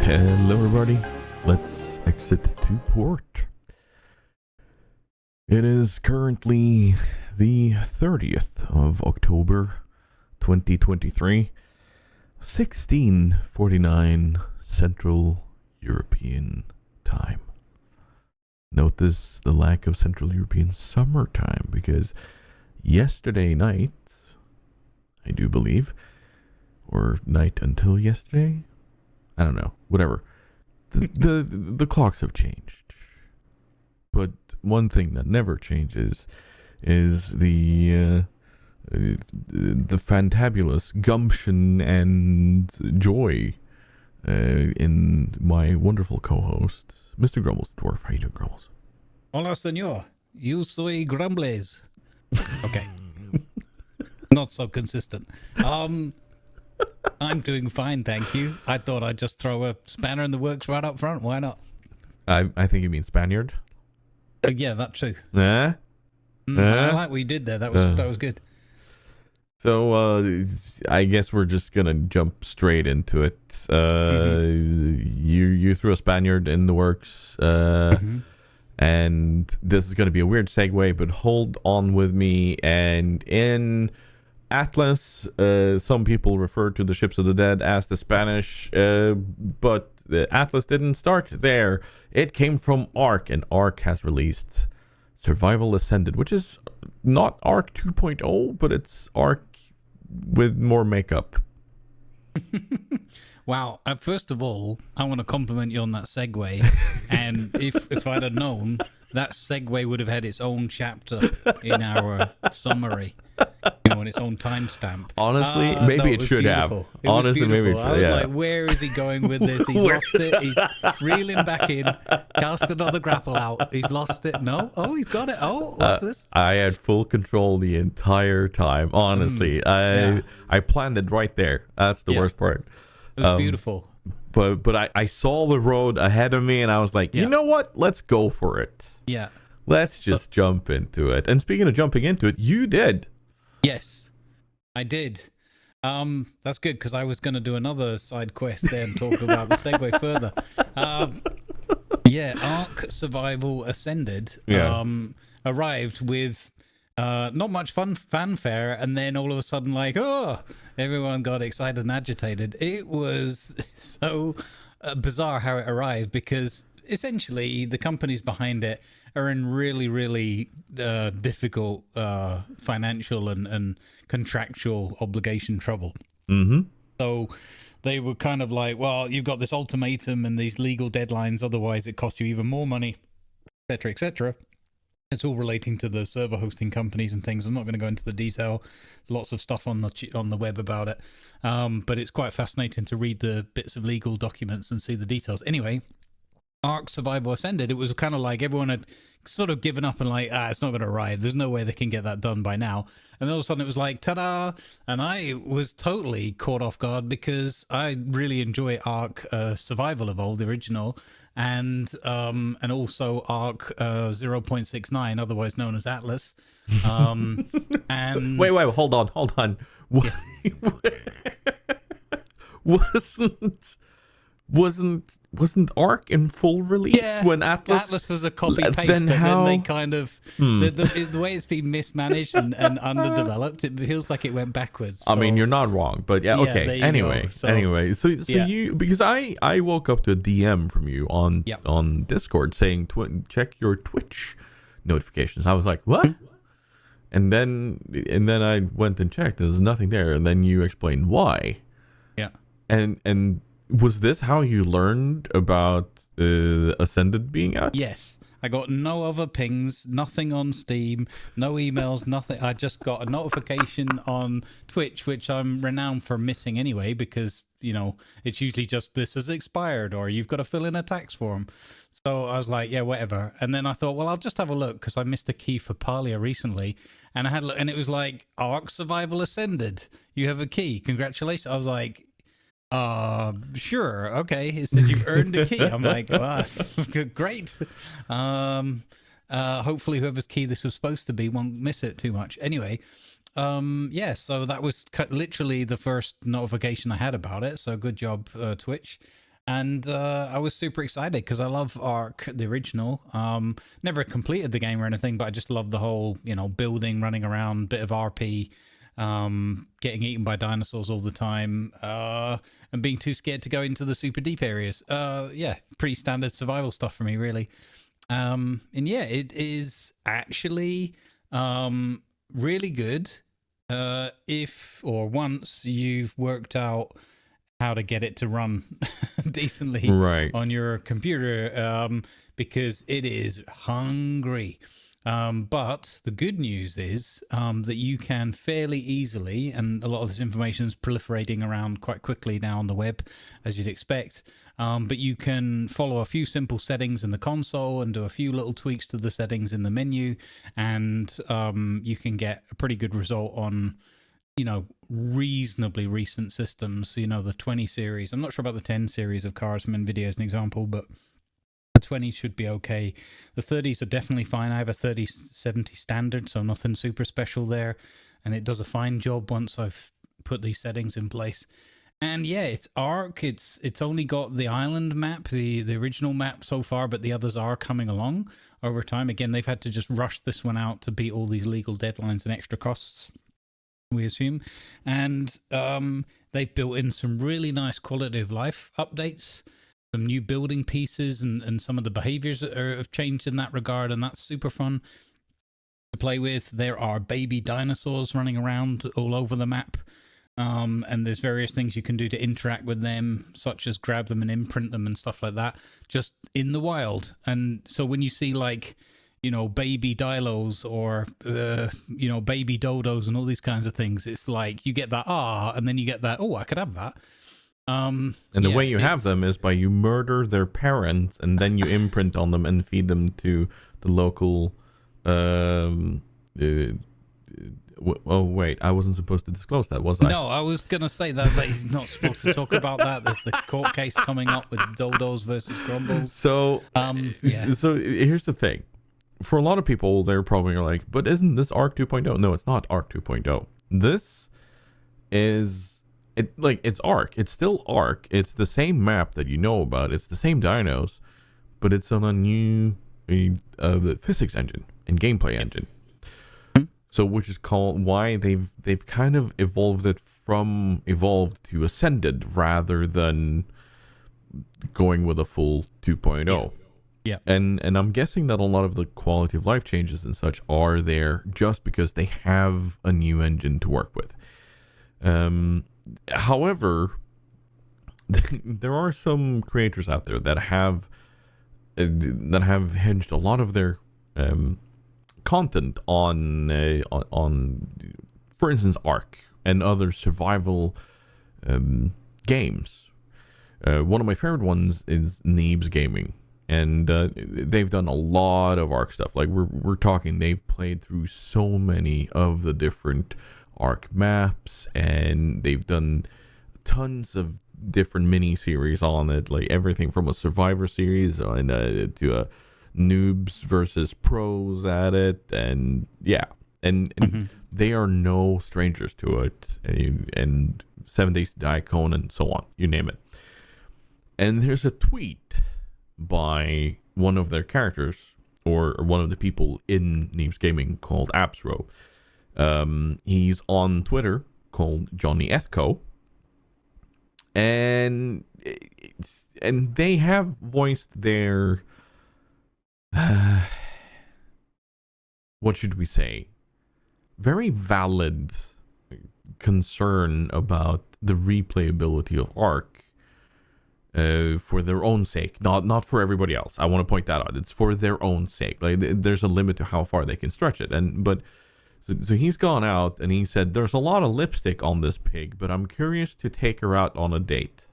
Hello everybody, let's exit to port. It is currently the 30th of October 2023, 16:49 Central European time. Notice the lack of Central European summer time because yesterday night, I do believe, or night until yesterday, I don't know, whatever. The clocks have changed. But one thing that never changes is the fantabulous gumption and joy in my wonderful co-host, Mr. Grumbles the Dwarf. How you doing, Grumbles? Hola, señor. Yo soy Grumbles. Okay. Not so consistent. I'm doing fine, thank you. I thought I'd just throw a spanner in the works right up front. Why not? I think you mean Spaniard. Yeah, that too. I like what you did there. That was good. So I guess we're just gonna jump straight into it. You threw a Spaniard in the works, and this is gonna be a weird segue, but hold on with me. And in Atlas, some people refer to the ships of the dead as the Spanish, but the Atlas didn't start there. It came from ARK, and ARK has released Survival Ascended, which is not ARK 2.0, but it's ARK with more makeup. Wow. First of all, I want to compliment you on that segue. And if I'd have known, that segue would have had its own chapter in our summary. You know, on its own timestamp. Honestly, maybe it should beautiful. have. Honestly, maybe it should. I was like, where is he going with this? He's lost it. He's reeling back in. Cast another grapple out. He's lost it. No. Oh, he's got it. Oh, what's this? I had full control the entire time. Honestly, I planned it right there. That's the worst part. It was beautiful. But I saw the road ahead of me, and I was like, you know what? Let's go for it. Yeah. Let's just jump into it. And speaking of jumping into it, you did. Yes, I did. That's good because I was going to do another side quest there and talk about the segue further. ARK Survival Ascended arrived with not much fanfare, and then all of a sudden, like, everyone got excited and agitated. It was so bizarre how it arrived because essentially the companies behind it are in really, really difficult financial and contractual obligation trouble. Mm-hmm. So they were kind of like, well, you've got this ultimatum and these legal deadlines, otherwise it costs you even more money, etc., etc. It's all relating to the server hosting companies and things. I'm not going to go into the detail. There's lots of stuff on the web about it, but it's quite fascinating to read the bits of legal documents and see the details. Anyway, ARK Survival Ascended, it was kind of like everyone had sort of given up and like, it's not going to arrive. There's no way they can get that done by now. And all of a sudden it was like, ta-da! And I was totally caught off guard because I really enjoy ARK Survival Evolved, the original, and also ARK 0.69, otherwise known as Atlas. And wait, hold on. Wasn't ARK in full release when Atlas was a copy paste? Then they kind of the way it's been mismanaged and underdeveloped, it feels like it went backwards. So. I mean, you're not wrong, but okay. Anyway, so you, because I woke up to a DM from you on Discord saying check your Twitch notifications. I was like, what? And then I went and checked. There was nothing there, and then you explained why. Yeah. And was this how you learned about Ascended being out? Yes. I got no other pings, nothing on Steam, no emails, nothing. I just got a notification on Twitch, which I'm renowned for missing anyway, because, you know, it's usually just this has expired or you've got to fill in a tax form. So I was like, yeah, whatever. And then I thought, well, I'll just have a look because I missed a key for Palia recently. And and it was like, ARK Survival Ascended. You have a key. Congratulations. I was like, sure, okay. It says you've earned a key. I'm like, wow, great. Hopefully whoever's key this was supposed to be won't miss it too much. Anyway, yeah, so that was literally the first notification I had about it. So good job, Twitch. And I was super excited because I love ARK, the original. Never completed the game or anything, but I just love the whole, building, running around, bit of RP, getting eaten by dinosaurs all the time, and being too scared to go into the super deep areas. Yeah, pretty standard survival stuff for me, really. And yeah, it is actually really good if or once you've worked out how to get it to run decently on your computer, because it is hungry. But the good news is that you can fairly easily, and a lot of this information is proliferating around quite quickly now on the web, as you'd expect, but you can follow a few simple settings in the console and do a few little tweaks to the settings in the menu, and you can get a pretty good result on reasonably recent systems. The 20 series. I'm not sure about the 10 series of cars from NVIDIA as an example, but the 20 should be okay. The 30s are definitely fine. I have a 3070 standard, so nothing super special there, and it does a fine job once I've put these settings in place. And yeah, it's ARK. It's only got the island map, the original map so far, but the others are coming along over time. Again, they've had to just rush this one out to beat all these legal deadlines and extra costs, we assume. And they've built in some really nice quality of life updates, some new building pieces, and some of the behaviors have changed in that regard, and that's super fun to play with. There are baby dinosaurs running around all over the map, and there's various things you can do to interact with them, such as grab them and imprint them and stuff like that, just in the wild. And so when you see baby dilos or baby dodos and all these kinds of things, it's like you get that and then you get that I could have that. And the way you have them is by you murder their parents and then you imprint on them and feed them to the local oh wait, I wasn't supposed to disclose that, was I? No, I was gonna say that he's not supposed to talk about that. There's the court case coming up with dodos versus Grumbles. So so here's the thing. For a lot of people, they're probably like, but isn't this ARK 2.0? No, it's not ARK 2.0. This is it's ARK. It's still ARK. It's the same map that you know about. It's the same dinos, but it's on a new physics engine and gameplay engine. So, which is called why they've kind of evolved to Ascended rather than going with a full 2.0. Yeah. And I'm guessing that a lot of the quality of life changes and such are there just because they have a new engine to work with. However, there are some creators out there that have hinged a lot of their content on for instance ARK and other survival games. One of my favorite ones is Neebs Gaming. And they've done a lot of ARK stuff. Like we're talking, they've played through so many of the different ARK maps, and they've done tons of different mini series on it, like everything from a Survivor series and to a noobs versus pros at it, and they are no strangers to it. And 7 Days to Die, Conan, so on, you name it. And there's a tweet by one of their characters or one of the people in Neebs Gaming called Absro. He's on Twitter called Johnny Ethco, and they have voiced their what should we say, very valid concern about the replayability of ARK. For their own sake, not for everybody else. I want to point that out. It's for their own sake. Like there's a limit to how far they can stretch it. So he's gone out and he said, "There's a lot of lipstick on this pig, but I'm curious to take her out on a date."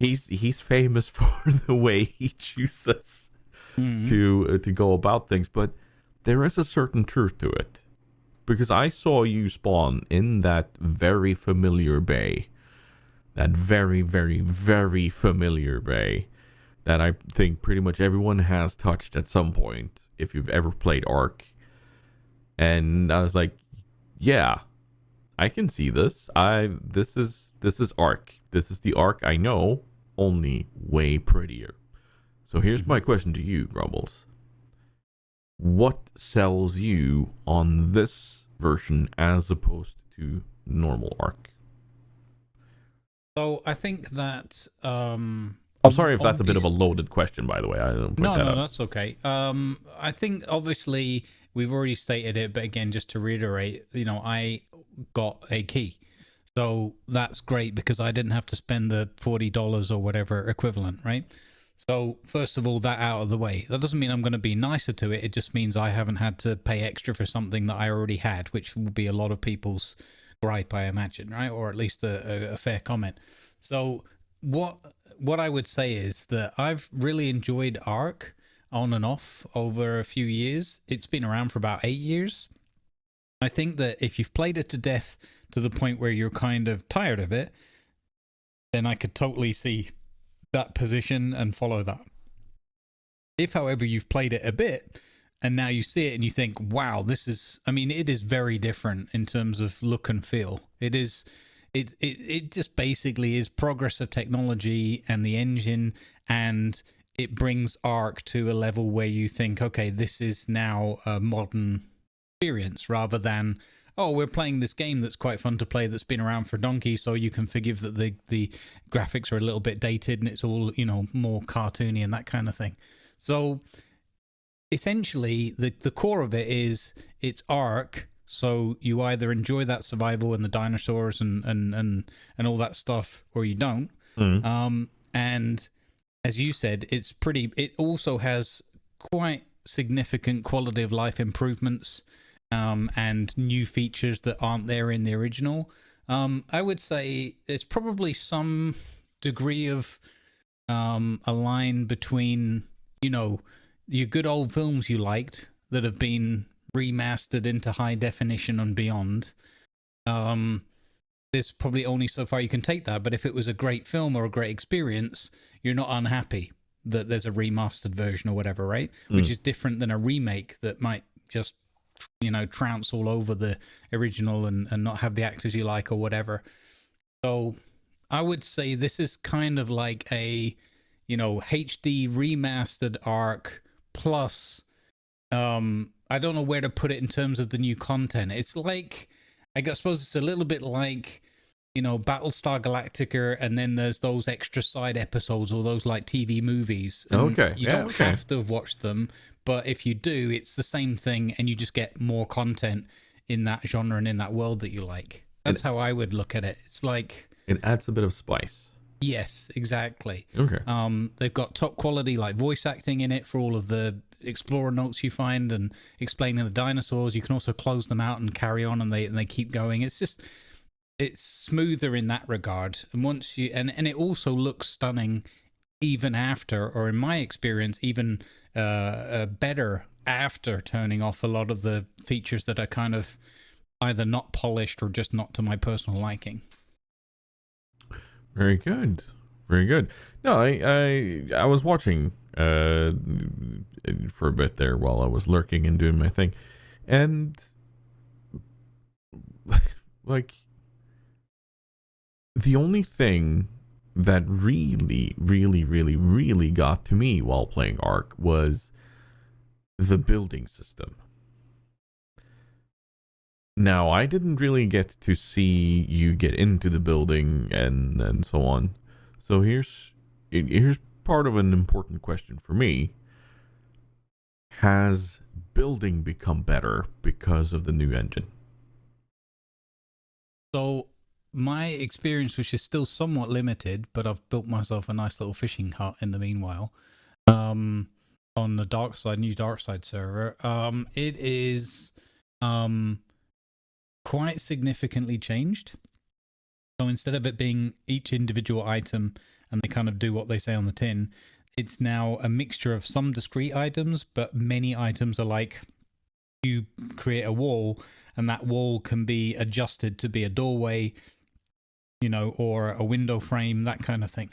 He's famous for the way he chooses to go about things, but there is a certain truth to it, because I saw you spawn in that very familiar bay. That very, very, very familiar bay that I think pretty much everyone has touched at some point if you've ever played ARK. And I was like, yeah, I can see this. This is ARK. This is the ARK I know, only way prettier. So here's my question to you, Grumbles. What sells you on this version as opposed to normal ARK? So I think that I'm sorry if that's a bit of a loaded question, by the way. I don't point that out. that's okay. I think obviously we've already stated it, but again, just to reiterate, I got a key, so that's great because I didn't have to spend the $40 or whatever equivalent, right? So first of all, that out of the way. That doesn't mean I'm going to be nicer to it. It just means I haven't had to pay extra for something that I already had, which will be a lot of people's gripe, I imagine, right? Or at least a fair comment. So what I would say is that I've really enjoyed ARK on and off over a few years. It's been around for about 8 years. I think that if you've played it to death to the point where you're kind of tired of it, then I could totally see that position and follow that. If, however, you've played it a bit and now you see it and you think, wow, this is, I mean, it is very different in terms of look and feel. It just basically is progress of technology and the engine, and it brings ARK to a level where you think, okay, this is now a modern experience rather than, oh, we're playing this game that's quite fun to play that's been around for donkey, so you can forgive that the graphics are a little bit dated and it's all, more cartoony and that kind of thing. So essentially the core of it is it's ARK. So you either enjoy that survival and the dinosaurs and all that stuff, or you don't. And as you said, it also has quite significant quality of life improvements and new features that aren't there in the original. I would say there's probably some degree of a line between, your good old films you liked that have been remastered into high definition and beyond. There's probably only so far you can take that, but if it was a great film or a great experience, you're not unhappy that there's a remastered version or whatever, right? Which is different than a remake that might just trounce all over the original and not have the actors you like or whatever. So I would say this is kind of like a HD remastered ARK plus I don't know where to put it in terms of the new content. It's like, I suppose it's a little bit like, Battlestar Galactica, and then there's those extra side episodes or those like TV movies. And you don't have to have watched them, but if you do, it's the same thing, and you just get more content in that genre and in that world that you like. That's how I would look at it. It's like, it adds a bit of spice. Yes, exactly. Okay. They've got top quality like voice acting in it for all of the explorer notes you find and explaining the dinosaurs. You can also close them out and carry on, and they keep going. It's smoother in that regard. And once you and it also looks stunning even after, or in my experience, even better after turning off a lot of the features that are kind of either not polished or just not to my personal liking. Very good. Very good. No, I was watching for a bit there while I was lurking and doing my thing. And like the only thing that really got to me while playing ARK was the building system. Now, I didn't really get to see you get into the building and so on. So here's part of an important question for me. Has building become better because of the new engine? So my experience, which is still somewhat limited, but I've built myself a nice little fishing hut in the meanwhile, on the new DarkSide server. It is quite significantly changed. So instead of it being each individual item and they kind of do what they say on the tin, it's now a mixture of some discrete items, but many items are like, you create a wall and that wall can be adjusted to be a doorway, or a window frame, that kind of thing.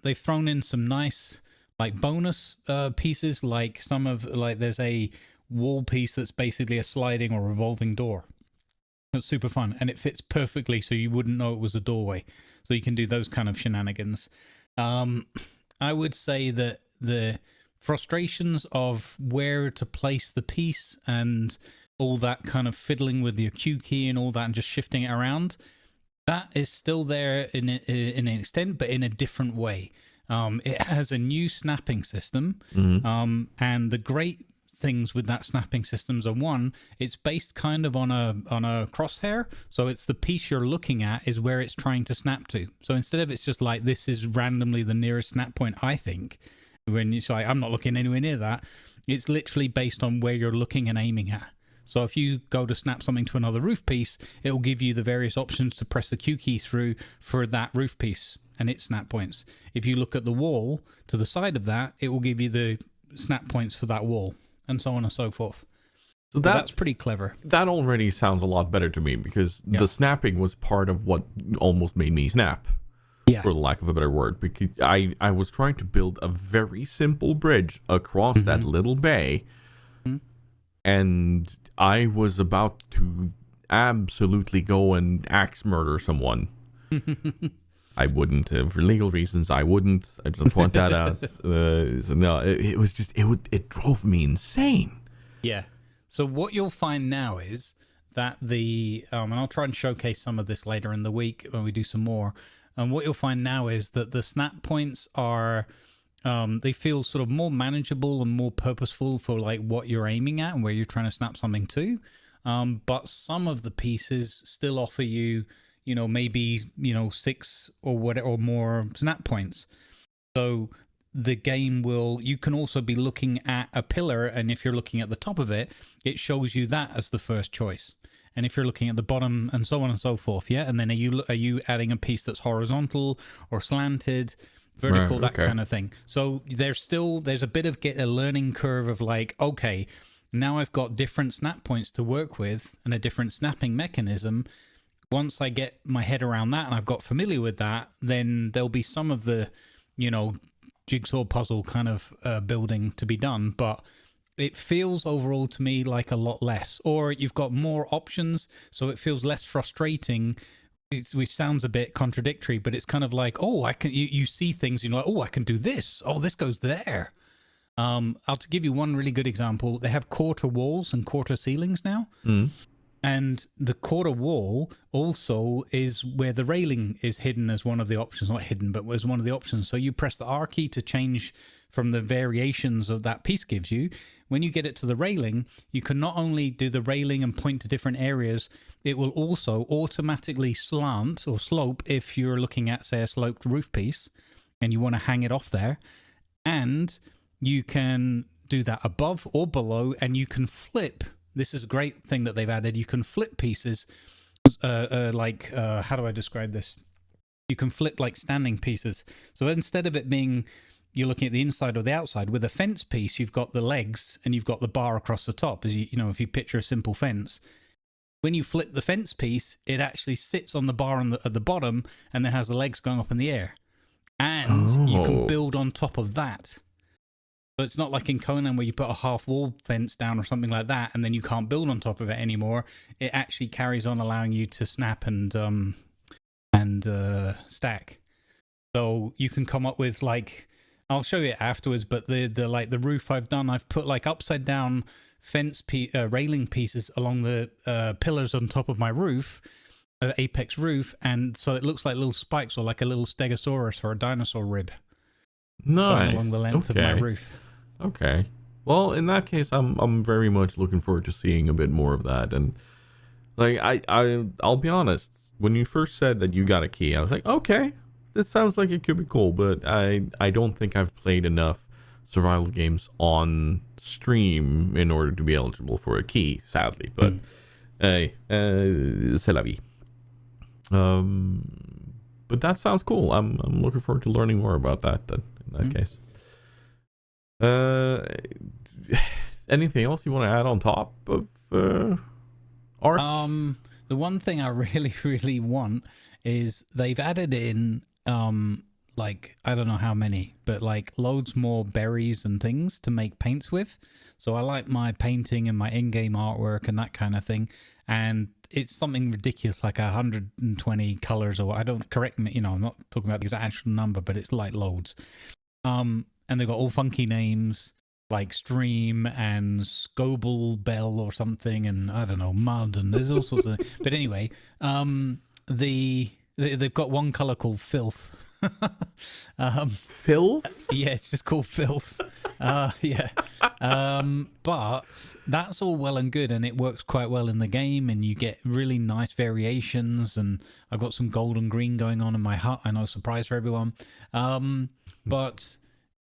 They've thrown in some nice like bonus pieces, like there's a wall piece that's basically a sliding or revolving door. It's super fun, and it fits perfectly, so you wouldn't know it was a doorway. So you can do those kind of shenanigans. I would say that the frustrations of where to place the piece and all that kind of fiddling with your Q key and all that and just shifting it around, that is still there in an extent, but in a different way. It has a new snapping system, and the great things with that snapping systems are, one, it's based kind of on a crosshair, so it's the piece you're looking at is where it's trying to snap to. So instead of it's just like this is randomly the nearest snap point, I think, when you say I'm not looking anywhere near that, it's literally based on where you're looking and aiming at. So if you go to snap something to another roof piece, it will give you the various options to press the Q key through for that roof piece and its snap points. If you look at the wall to the side of that, it will give you the snap points for that wall, and so on and so forth. So that's pretty clever. That already sounds a lot better to me, because the snapping was part of what almost made me snap, for the lack of a better word. Because I was trying to build a very simple bridge across that little bay, and I was about to absolutely go and axe murder someone. I wouldn't, for legal reasons. I wouldn't. I just point that out. So no, it was just it drove me insane. Yeah. So what you'll find now is that and I'll try and showcase some of this later in the week when we do some more. And what you'll find now is that the snap points are, they feel sort of more manageable and more purposeful for like what you're aiming at and where you're trying to snap something to. But some of the pieces still offer you, maybe, 6 or whatever or more snap points. So the game you can also be looking at a pillar, and if you're looking at the top of it, it shows you that as the first choice. And if you're looking at the bottom, and so on and so forth, and then are you adding a piece that's horizontal or slanted, vertical, that kind of thing. So there's a bit of a learning curve of like, okay, now I've got different snap points to work with and a different snapping mechanism. Once I get my head around that and I've got familiar with that, then there'll be some of the, jigsaw puzzle kind of building to be done. But it feels overall to me like a lot less, or you've got more options, so it feels less frustrating, which sounds a bit contradictory, but it's kind of like, oh, you see things and you're like, oh, I can do this. Oh, this goes there. I'll to give you one really good example. They have quarter walls and quarter ceilings now. And the quarter wall also is where the railing is hidden as one of the options. Not hidden, but was one of the options. So you press the R key to change from the variations of that piece gives you. When you get it to the railing, you can not only do the railing and point to different areas, it will also automatically slant or slope if you're looking at, say, a sloped roof piece and you want to hang it off there. And you can do that above or below, and you can flip. This is a great thing that they've added. You can flip pieces how do I describe this? You can flip like standing pieces. So instead of it being you're looking at the inside or the outside, with a fence piece, you've got the legs and you've got the bar across the top. As if you picture a simple fence, when you flip the fence piece, it actually sits on the bar at the bottom and then has the legs going up in the air. And you can build on top of that. So it's not like in Conan where you put a half wall fence down or something like that and then you can't build on top of it anymore. It actually carries on allowing you to snap and stack. So you can come up with like, I'll show you it afterwards, but the roof I've done, I've put like upside down fence railing pieces along the pillars on top of my roof, apex roof, and so it looks like little spikes or like a little stegosaurus or a dinosaur rib. Nice. Along the length of my roof. Okay. Well, in that case, I'm very much looking forward to seeing a bit more of that. And like I'll be honest, when you first said that you got a key, I was like, okay, this sounds like it could be cool, but I don't think I've played enough survival games on stream in order to be eligible for a key, sadly. But c'est la vie. But that sounds cool. I'm looking forward to learning more about that then, in that case. Anything else you want to add on top of ARK? The one thing I really, really want is they've added in like, I don't know how many, but like loads more berries and things to make paints with. So I like my painting and my in-game artwork and that kind of thing. And it's something ridiculous, like 120 colors, or I don't, correct me, I'm not talking about the exact actual number, but it's like loads. And they've got all funky names like Stream and Scoble Bell or something, and I don't know, Mud, and there's all sorts of things. But anyway, they've got one color called Filth. Filth? Yeah, it's just called Filth. Yeah. But that's all well and good, and it works quite well in the game, and you get really nice variations, and I've got some gold and green going on in my hut. I know, surprise for everyone. But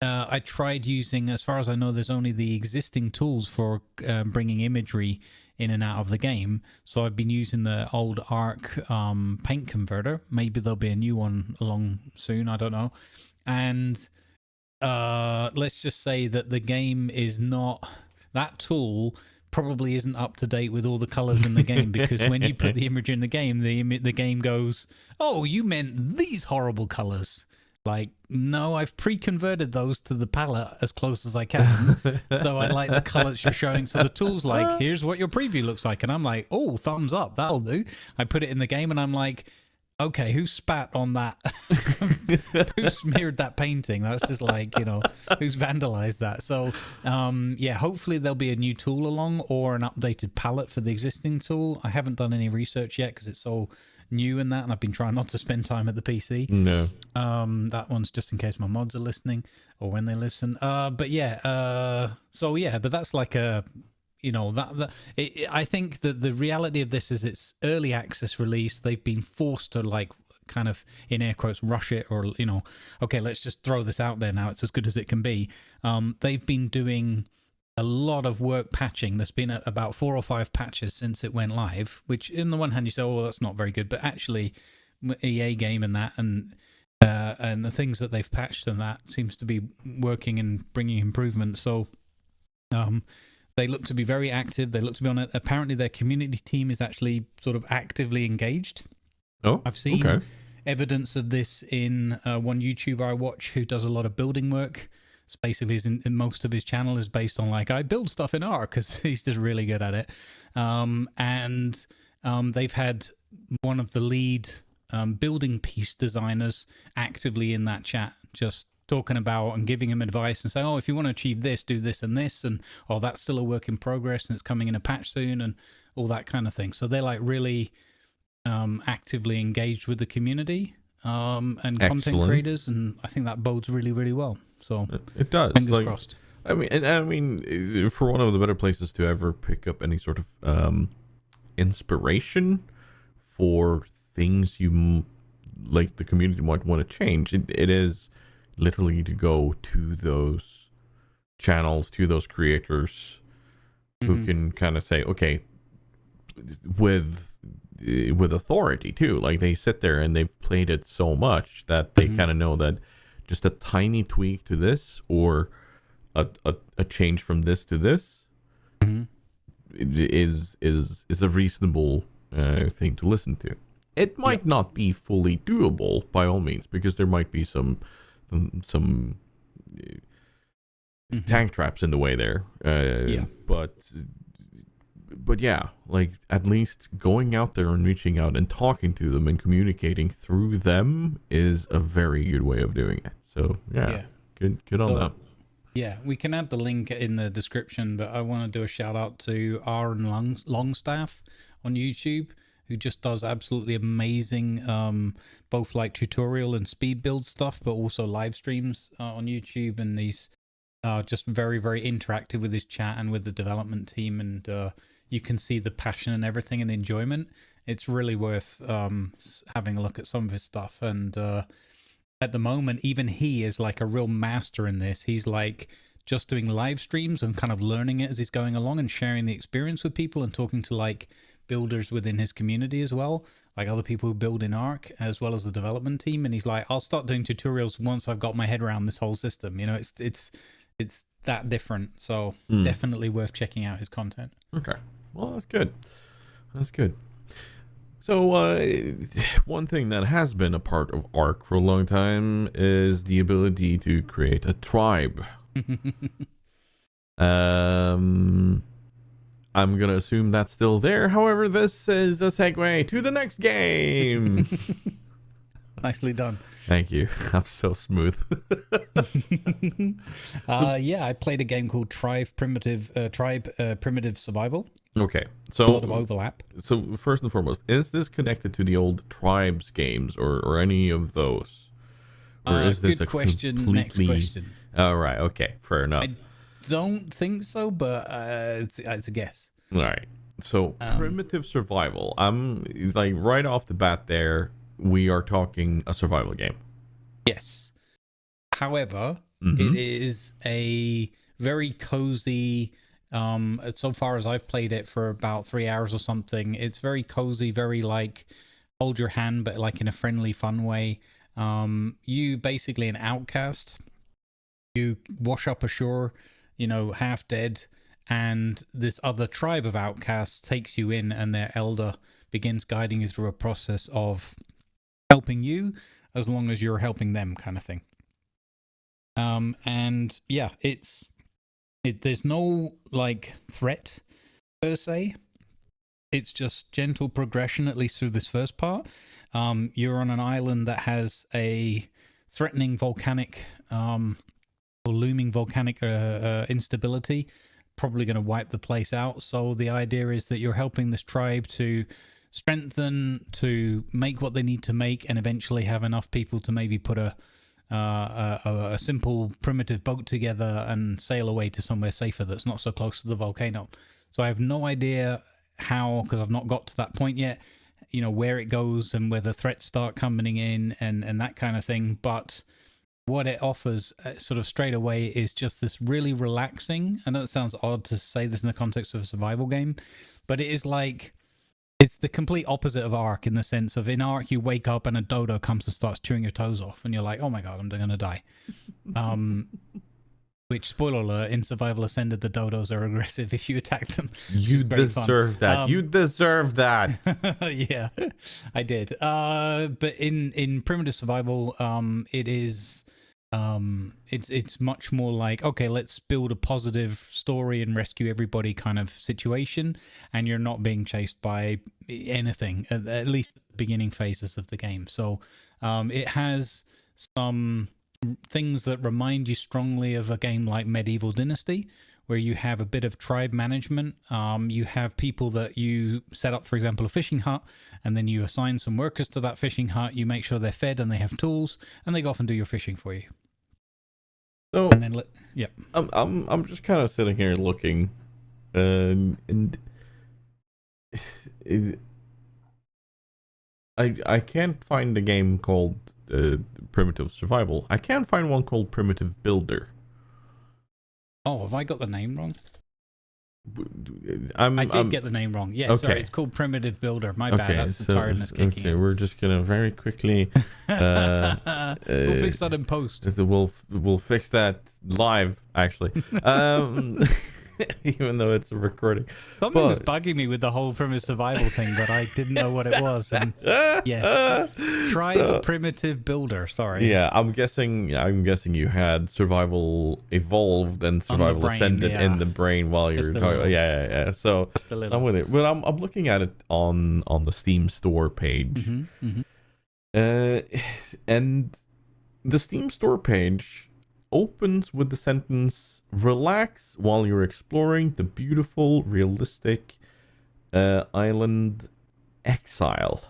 I tried using, as far as I know, there's only the existing tools for bringing imagery in and out of the game. So I've been using the old ARK paint converter. Maybe there'll be a new one along soon. I don't know. And let's just say that the game is not, that tool probably isn't up to date with all the colors in the game, because when you put the image in the game, the game goes, oh, you meant these horrible colors. Like, no, I've pre-converted those to the palette as close as I can. So I like the colors you're showing. So the tool's like, here's what your preview looks like. And I'm like, oh, thumbs up, that'll do. I put it in the game and I'm like, okay, who spat on that? Who smeared that painting? That's just like, who's vandalized that? So, yeah, hopefully there'll be a new tool along, or an updated palette for the existing tool. I haven't done any research yet because it's so new in that, and I've been trying not to spend time at the PC. No. That one's just in case my mods are listening, or when they listen. But yeah, so yeah, but that's like a, I think that the reality of this is it's early access release. They've been forced to, like, kind of, in air quotes, rush it, or, okay, let's just throw this out there now. It's as good as it can be. They've been doing a lot of work patching. There's been about 4 or 5 patches since it went live, which in the one hand you say, oh, that's not very good, but actually EA game and that, and the things that they've patched and that seems to be working and bringing improvements. So they look to be very active. They look to be on it. Apparently their community team is actually sort of actively engaged. Oh, I've seen evidence of this in one YouTuber I watch who does a lot of building work. It's basically, in most of his channel is based on, like, I build stuff in ARK, because he's just really good at it. And they've had one of the lead building piece designers actively in that chat, just talking about and giving him advice and saying, oh, if you want to achieve this, do this and this, and oh, that's still a work in progress and it's coming in a patch soon, and all that kind of thing. So they're like really actively engaged with the community and content creators, and I think that bodes really, really well. So it does. Fingers crossed. I mean, for one of the better places to ever pick up any sort of inspiration for things you like the community might want to change, it is literally to go to those channels, to those creators who can kind of say, okay, with authority too. Like, they sit there and they've played it so much that they kind of know that just a tiny tweak to this, or a change from this to this, is a reasonable thing to listen to. It might not be fully doable by all means, because there might be some tank traps in the way there. But yeah, like, at least going out there and reaching out and talking to them and communicating through them is a very good way of doing it. So yeah. Good on them. Yeah, we can add the link in the description, but I want to do a shout out to Aaron Longstaff on YouTube, who just does absolutely amazing both like tutorial and speed build stuff, but also live streams on YouTube, and he's just very, very interactive with his chat and with the development team, and you can see the passion and everything and the enjoyment. It's really worth having a look at some of his stuff. And at the moment, even he is like a real master in this. He's like just doing live streams and kind of learning it as he's going along and sharing the experience with people and talking to like builders within his community as well, like other people who build in ARK, as well as the development team. And he's like, I'll start doing tutorials once I've got my head around this whole system. It's that different. So definitely worth checking out his content. Okay. Well, that's good. So, one thing that has been a part of ARK for a long time is the ability to create a tribe. I'm gonna assume that's still there. However, this is a segue to the next game. Nicely done. Thank you. I'm so smooth. Yeah, I played a game called Tribe Primitive Survival. Okay, A so lot of overlap. So first and foremost, is this connected to the old Tribes games or any of those, or is this good a question. completely? Next question. All right. Okay. Fair enough. I don't think so, but it's a guess. All right. So primitive survival. I'm like right off the bat there. We are talking a survival game. Yes. However, it is a very cozy. So far as I've played it for about 3 hours or something, it's very cozy, very like hold your hand, but like in a friendly, fun way. You basically an outcast. You wash up ashore, half dead, and this other tribe of outcasts takes you in, and their elder begins guiding you through a process of helping you as long as you're helping them, kind of thing. And yeah, there's no like threat per se. It's just gentle progression, at least through this first part. You're on an island that has a threatening volcanic or looming volcanic instability, probably going to wipe the place out. So the idea is that you're helping this tribe to strengthen, to make what they need to make, and eventually have enough people to maybe put a simple primitive boat together and sail away to somewhere safer that's not so close to the volcano. So I have no idea how, because I've not got to that point yet, where it goes and where the threats start coming in and that kind of thing. But what it offers sort of straight away is just this really relaxing. I know it sounds odd to say this in the context of a survival game, but it is like, it's the complete opposite of ARK in the sense of in ARK, you wake up and a dodo comes and starts chewing your toes off and you're like, oh my God, I'm going to die. Which, spoiler alert, in Survival Ascended, the dodos are aggressive if you attack them. You deserve that. You deserve that. Yeah, I did. But in Primitive Survival, it is... it's much more like, okay, let's build a positive story and rescue everybody kind of situation, and you're not being chased by anything, at least the beginning phases of the game. So it has some things that remind you strongly of a game like Medieval Dynasty, where you have a bit of tribe management. You have people that you set up, for example, a fishing hut, and then you assign some workers to that fishing hut. You make sure they're fed and they have tools, and they go off and do your fishing for you. So, and then I'm just kind of sitting here looking, and I can't find a game called Primitive Survival. I can't find one called Primitive Builder. Oh, have I got the name wrong? I did get the name wrong. Yes, okay. Sorry, it's called Primitive Builder. My bad. That's the tiredness kicking in. We're just gonna very quickly. We'll fix that in post. We'll fix that live, actually. Even though it's a recording. Something was bugging me with the whole primitive survival thing, but I didn't know what it was. And yes, Primitive Builder. Sorry. Yeah, I'm guessing you had Survival Evolved and Survival Ascended in the brain while you were talking. Yeah. So I'm with it. But I'm looking at it on the Steam store page, and the Steam store page opens with the sentence, "Relax while you're exploring the beautiful, realistic island Exile."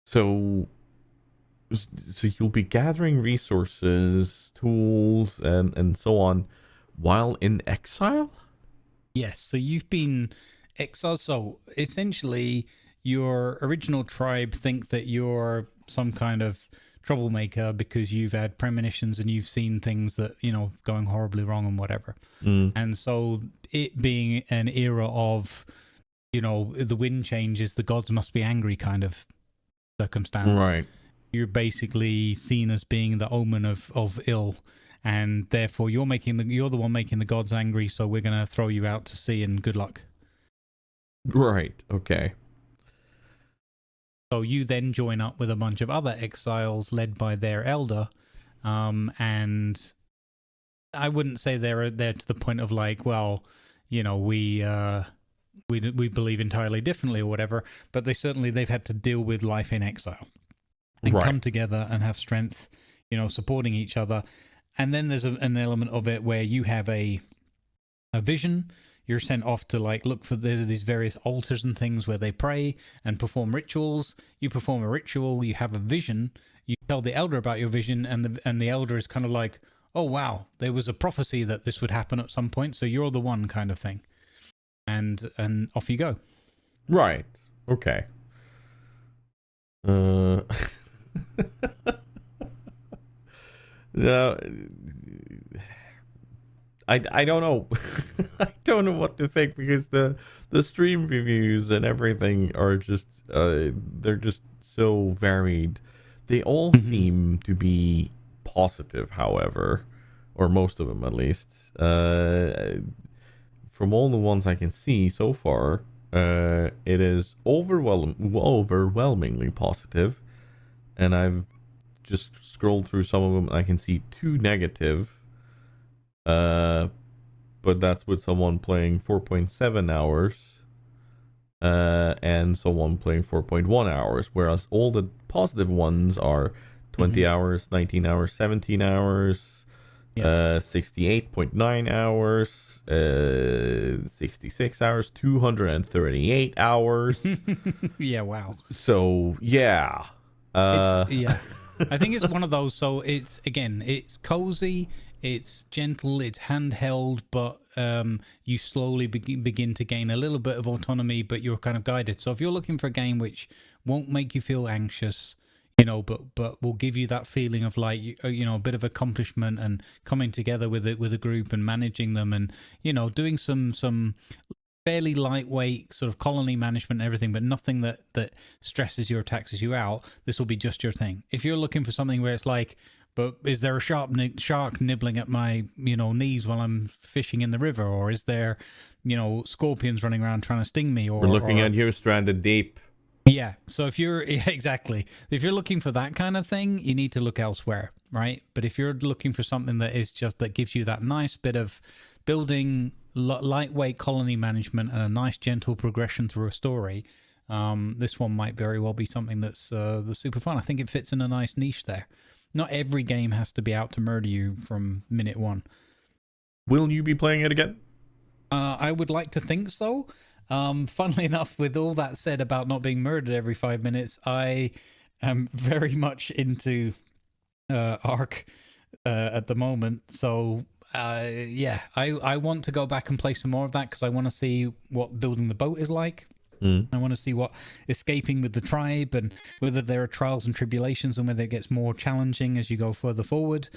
So you'll be gathering resources, tools, and so on while in exile? Yes, so you've been exiled. So essentially, your original tribe think that you're some kind of troublemaker because you've had premonitions and you've seen things that, going horribly wrong and whatever. And so it being an era of, the wind changes, the gods must be angry kind of circumstance. Right. You're basically seen as being the omen of ill, and therefore you're the one making the gods angry, so we're going to throw you out to sea and good luck. Right. Okay. So you then join up with a bunch of other exiles led by their elder, and I wouldn't say they're to the point of like, well, you know, we believe entirely differently or whatever, but they've had to deal with life in exile and come together and have strength, you know, supporting each other. And then there's an element of it where you have a vision. You're sent off to like look for these various altars and things where they pray and perform rituals. You perform a ritual, you have a vision, you tell the elder about your vision, and the elder is kind of like, oh wow, there was a prophecy that this would happen at some point, so you're the one, kind of thing. And off you go. Right. Okay. I don't know. I don't know what to think, because the stream reviews and everything are just they're just so varied. They all seem to be positive, however, or most of them at least. From all the ones I can see so far, it is overwhelmingly positive, and I've just scrolled through some of them. I can see 2 negative. But that's with someone playing 4.7 hours, and someone playing 4.1 hours, whereas all the positive ones are 20 hours, 19 hours, 17 hours, 68.9 hours, 66 hours, 238 hours. Yeah, wow. So, yeah. Yeah. I think it's one of those, so it's cozy, it's gentle, it's handheld, but you slowly begin to gain a little bit of autonomy, but you're kind of guided. So if you're looking for a game which won't make you feel anxious, you know, but will give you that feeling of like, you know, a bit of accomplishment and coming together with a group and managing them, and, you know, doing some fairly lightweight sort of colony management and everything, but nothing that stresses you or taxes you out, this will be just your thing. If you're looking for something where it's like, but is there a shark nibbling at my, you know, knees while I'm fishing in the river, or is there, you know, scorpions running around trying to sting me, or we're looking at you stranded deep. Yeah. So if you're exactly, if you're looking for that kind of thing, you need to look elsewhere, right? But if you're looking for something that is just, that gives you that nice bit of building, lightweight colony management, and a nice gentle progression through a story, this one might very well be something that's super fun. I think it fits in a nice niche there. Not every game has to be out to murder you from minute one. Will you be playing it again? I would like to think so. Funnily enough, with all that said about not being murdered every 5 minutes, I am very much into ARK at the moment. So yeah, I want to go back and play some more of that, because I want to see what building the boat is like. I want to see what escaping with the tribe, and whether there are trials and tribulations, and whether it gets more challenging as you go further forward.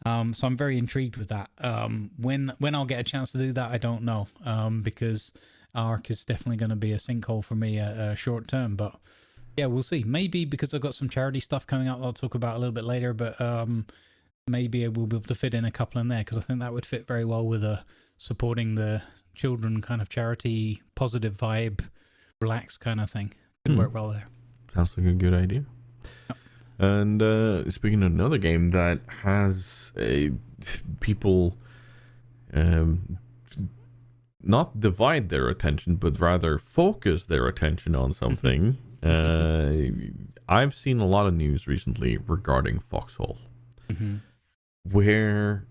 So I'm very intrigued with that. When I'll get a chance to do that, I don't know, because ARK is definitely going to be a sinkhole for me short term. But yeah, we'll see. Maybe because I've got some charity stuff coming up that I'll talk about a little bit later, but maybe we'll be able to fit in a couple in there, because I think that would fit very well with supporting the children kind of charity, positive vibe, relax kind of thing. Could work well there. Sounds like a good idea. Yep. And speaking of another game that has people not divide their attention, but rather focus their attention on something, I've seen a lot of news recently regarding Foxhole, where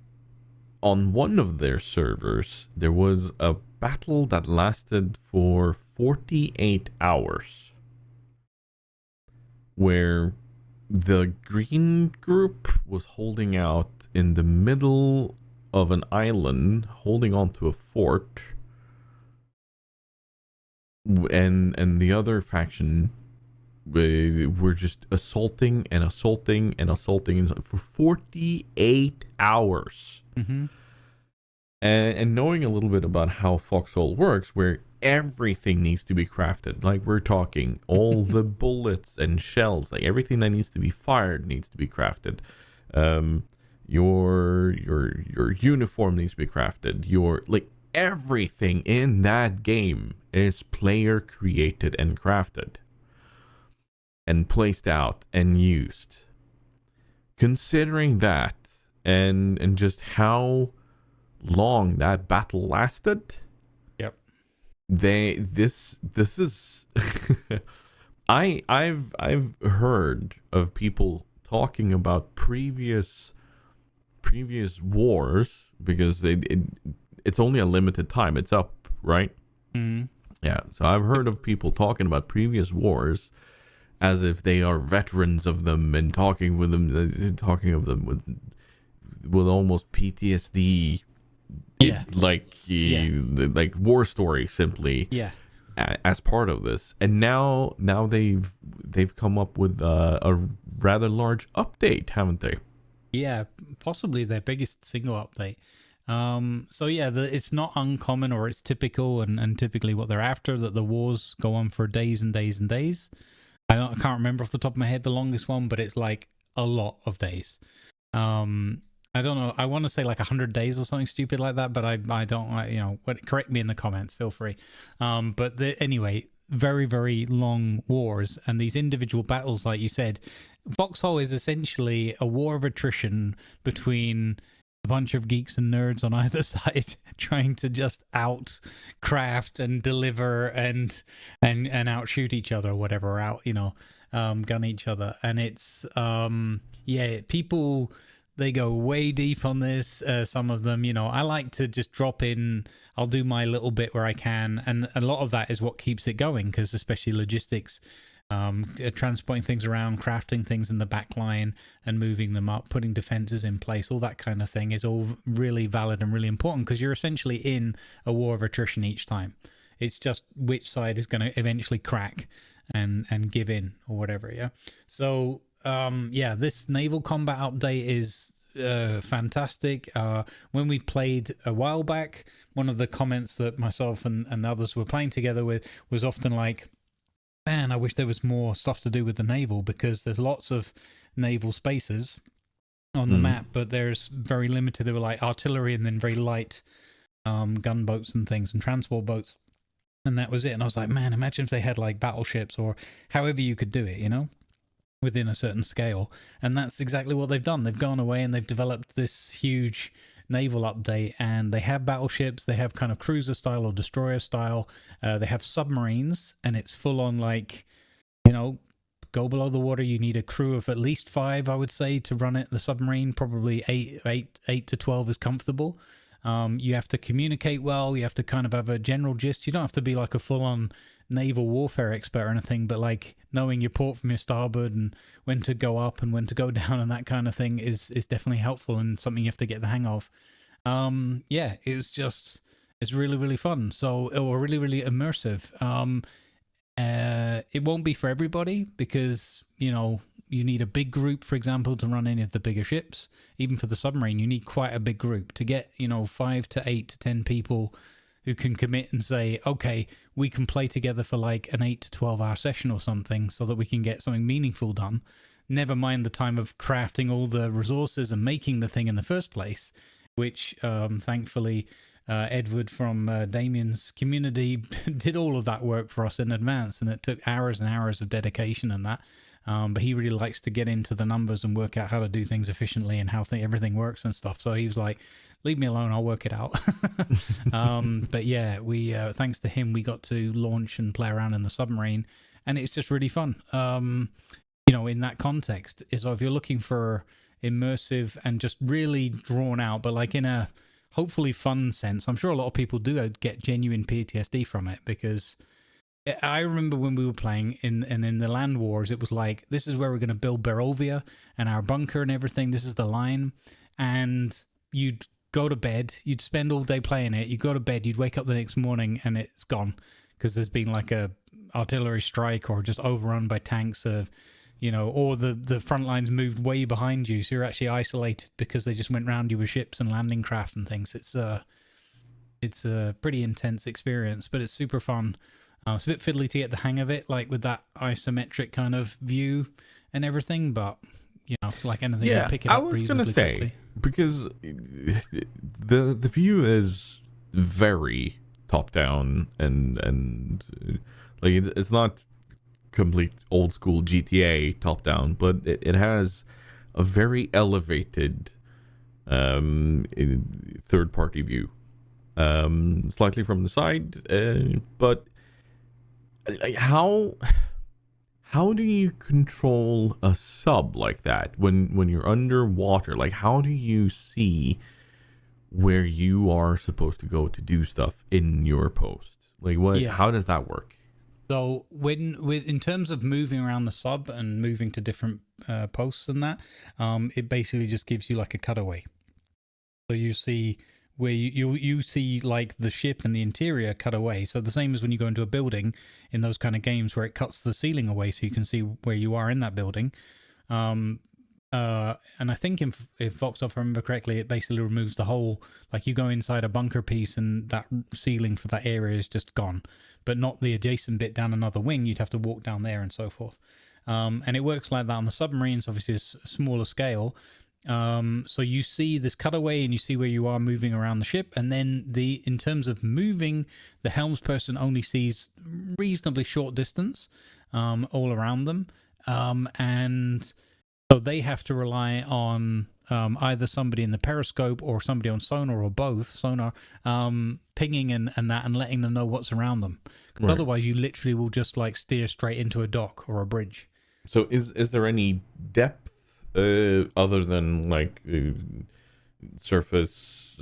on one of their servers there was a battle that lasted for 48 hours, where the green group was holding out in the middle of an island, holding onto a fort, and the other faction were just assaulting for 48 hours. And knowing a little bit about how Foxhole works, where everything needs to be crafted, like we're talking all the bullets and shells, like everything that needs to be fired needs to be crafted. Your uniform needs to be crafted. Your, like, everything in that game is player created and crafted. and placed out and used. Considering that and just how long that battle lasted, yep, this is I've heard of people talking about previous wars, because it's only a limited time. It's up, right? mm-hmm. Yeah. So I've heard of people talking about previous wars as if they are veterans of them, and talking of them with almost PTSD, like war story simply. Yeah. As part of this, and now they've come up with a rather large update, haven't they? Yeah, possibly their biggest single update. So yeah, it's not uncommon, or it's typical, and typically what they're after, that the wars go on for days and days and days. I can't remember off the top of my head the longest one, but it's like a lot of days. I don't know. I want to say like 100 days or something stupid like that, but I don't. Correct me in the comments. Feel free. But anyway, very, very long wars, and these individual battles, like you said, Foxhole is essentially a war of attrition between a bunch of geeks and nerds on either side, trying to just out craft and deliver and outshoot each other, or whatever, gun each other. And it's people, they go way deep on this. Some of them, I like to just drop in. I'll do my little bit where I can, and a lot of that is what keeps it going, because especially logistics, transporting things around, crafting things in the back line and moving them up, putting defenses in place, all that kind of thing is all really valid and really important, because you're essentially in a war of attrition each time. It's just which side is going to eventually crack and give in, or whatever. Yeah. So this naval combat update is fantastic. When we played a while back, one of the comments that myself and others were playing together with was often like, man, I wish there was more stuff to do with the naval, because there's lots of naval spaces on the map, but there's very limited. They were like artillery and then very light gunboats and things, and transport boats, and that was it. And I was like, man, imagine if they had like battleships, or however you could do it, within a certain scale. And that's exactly what they've done. They've gone away and they've developed this huge naval update, and they have battleships, they have kind of cruiser style or destroyer style, they have submarines, and it's full on like, go below the water, you need a crew of at least 5, I would say, to run it. The submarine, probably 8 to 12 is comfortable. You have to communicate well, you have to kind of have a general gist. You don't have to be like a full-on naval warfare expert or anything, but like knowing your port from your starboard and when to go up and when to go down and that kind of thing is definitely helpful, and something you have to get the hang of. It's really, really fun, or really, really immersive. It won't be for everybody, because you need a big group, for example, to run any of the bigger ships. Even for the submarine, you need quite a big group to get 5 to 8 to 10 people who can commit and say, okay, we can play together for like an 8 to 12 hour session or something, so that we can get something meaningful done. Never mind the time of crafting all the resources and making the thing in the first place, which thankfully Edward from Damien's community did all of that work for us in advance, and it took hours and hours of dedication and that. But he really likes to get into the numbers and work out how to do things efficiently and how everything works and stuff. So he was like, leave me alone, I'll work it out. But yeah, we thanks to him, we got to launch and play around in the submarine, and it's just really fun. In that context, so if you're looking for immersive and just really drawn out, but like in a hopefully fun sense, I'm sure a lot of people do get genuine PTSD from it, because I remember when we were playing in the land wars, it was like, this is where we're going to build Barovia and our bunker and everything. This is the line. And you'd go to bed, you'd spend all day playing it, you'd go to bed, you'd wake up the next morning and it's gone, because there's been like a artillery strike, or just overrun by tanks, or the front lines moved way behind you, so you're actually isolated because they just went round you with ships and landing craft and things. It's a pretty intense experience, but it's super fun. It's a bit fiddly to get the hang of it, like with that isometric kind of view and everything, but like anything, you pick it up reasonably quickly. Because the view is very top down, and like it's not complete old school GTA top down, but it has a very elevated third party view, slightly from the side, but like, how do you control a sub like that when you're underwater? Like, how do you see where you are supposed to go to do stuff in your post? Like, what? Yeah. How does that work? So in terms of moving around the sub and moving to different posts and that, it basically just gives you like a cutaway. So you see where you see like the ship and the interior cut away. So the same as when you go into a building in those kind of games where it cuts the ceiling away so you can see where you are in that building. And I think if Foxhole, if I remember correctly, it basically removes the whole, like you go inside a bunker piece and that ceiling for that area is just gone, but not the adjacent bit down another wing. You'd have to walk down there and so forth. And it works like that on the submarines. Obviously, it's a smaller scale. So you see this cutaway and you see where you are moving around the ship, and then in terms of moving, the helmsperson only sees reasonably short distance all around them, and so they have to rely on either somebody in the periscope or somebody on sonar or both sonar, pinging and that and letting them know what's around them. Right. Otherwise you literally will just like steer straight into a dock or a bridge. So is there any depth other than like surface,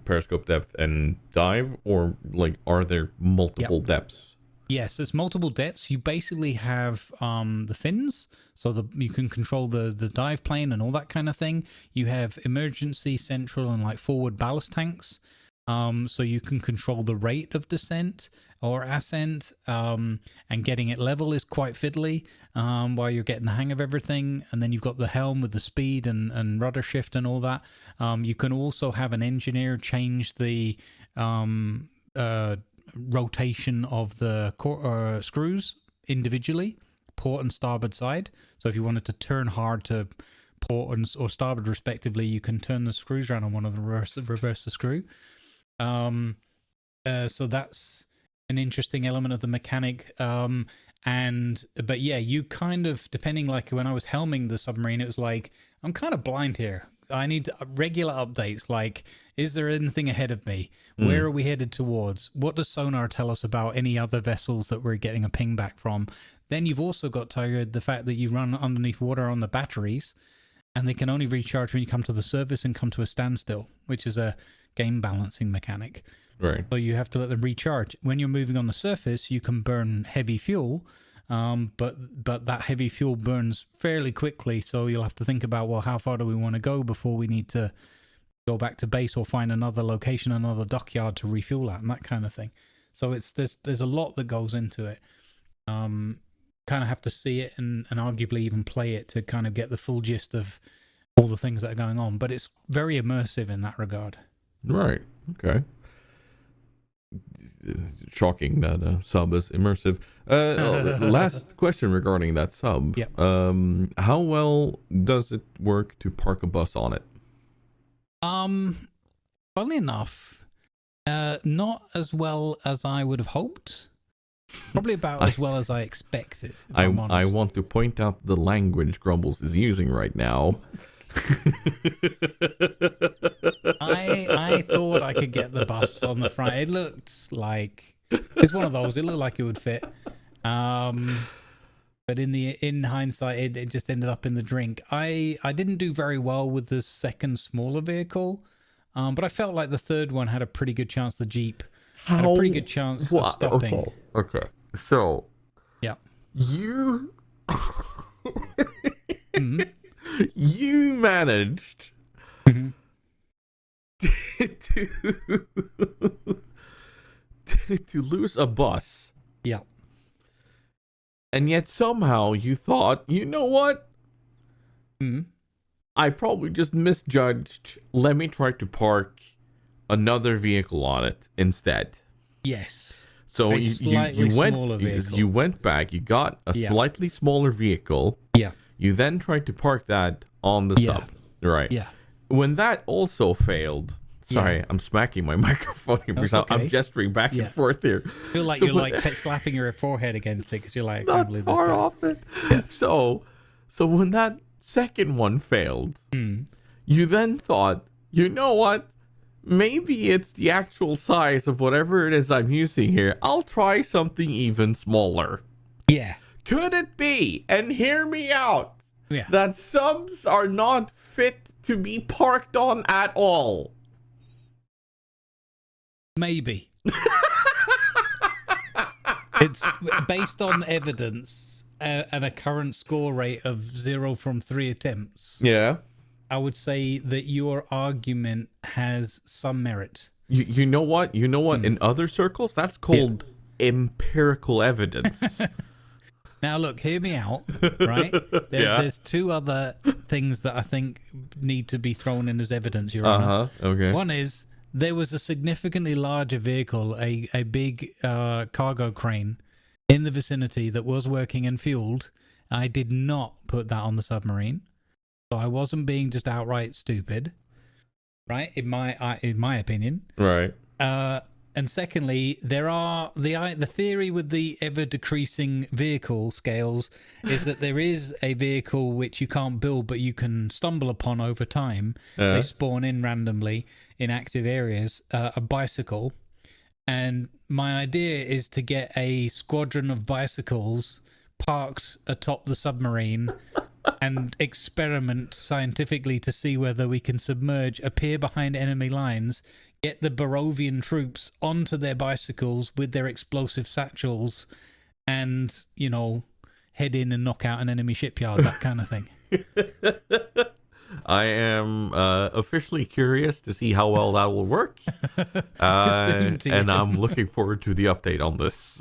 periscope depth and dive, or like are there multiple depths? Yes, there's multiple depths. You basically have the fins, so you can control the dive plane and all that kind of thing. You have emergency, central, and like forward ballast tanks. So you can control the rate of descent or ascent, and getting it level is quite fiddly while you're getting the hang of everything. And then you've got the helm with the speed and rudder shift and all that. You can also have an engineer change the rotation of the screws individually, port and starboard side. So if you wanted to turn hard to port or starboard respectively, you can turn the screws around on one of the reverse the screw. So that's an interesting element of the mechanic. But yeah, you kind of, depending, like when I was helming the submarine, it was like, I'm kind of blind here. I need regular updates, like, is there anything ahead of me? Where are we headed towards? What does sonar tell us about any other vessels that we're getting a ping back from? Then you've also got, Tiger, the fact that you run underneath water on the batteries, and they can only recharge when you come to the surface and come to a standstill, which is a game balancing mechanic. Right. So you have to let them recharge. When you're moving on the surface, you can burn heavy fuel, but that heavy fuel burns fairly quickly, so you'll have to think about, well, how far do we want to go before we need to go back to base or find another location, another dockyard to refuel at, and that kind of thing. So there's a lot that goes into it. Kind of have to see it and arguably even play it to kind of get the full gist of all the things that are going on, but it's very immersive in that regard. Right. Okay. Shocking that sub is immersive. Last question regarding that sub. Yep. How well does it work to park a bus on it? Funnily enough, not as well as I would have hoped. Probably about as well as I expected. I want to point out the language Grumbles is using right now. I thought I could get the bus on the front. It looked like it's one of those. It looked like it would fit, but in hindsight, it just ended up in the drink. I didn't do very well with the second smaller vehicle, but I felt like the third one had a pretty good chance. The Jeep had a pretty good chance of stopping. Okay. So yeah, you you managed to lose a bus. Yeah. And yet somehow you thought, you know what? I probably just misjudged. Let me try to park another vehicle on it instead. Yes. So you went back, you got a slightly smaller vehicle. Yeah. You then tried to park that on the sub. Right. Yeah. When that also failed, Sorry, Yeah. I'm smacking my microphone here because That's okay. I'm gesturing back and forth here. I feel like So you're what- like slapping your forehead against it because you're like, I not can't believe this far guy. off it. Yeah. So when that second one failed, Mm. you then thought, you know what? Maybe it's the actual size of whatever it is I'm using here. I'll try something even smaller. Yeah. Could it be, and hear me out, Yeah. that subs are not fit to be parked on at all? Maybe. It's based on evidence and a current score rate of 0 from 3 attempts. Yeah. I would say that your argument has some merit. You know what? You know what? In other circles, that's called empirical evidence. Now, look, hear me out, right? There's two other things that I think need to be thrown in as evidence, Your Honor. Okay. One is there was a significantly larger vehicle, a big cargo crane in the vicinity that was working and fueled. I did not put that on the submarine. So I wasn't being just outright stupid, right? In my opinion. Right. And secondly, there are the theory with the ever decreasing vehicle scales is that there is a vehicle which you can't build, but you can stumble upon over time. They spawn in randomly in active areas, a bicycle. And my idea is to get a squadron of bicycles parked atop the submarine and experiment scientifically to see whether we can submerge, appear behind enemy lines, get the Barovian troops onto their bicycles with their explosive satchels, and, you know, head in and knock out an enemy shipyard, that kind of thing. I am officially curious to see how well that will work. And I'm looking forward to the update on this.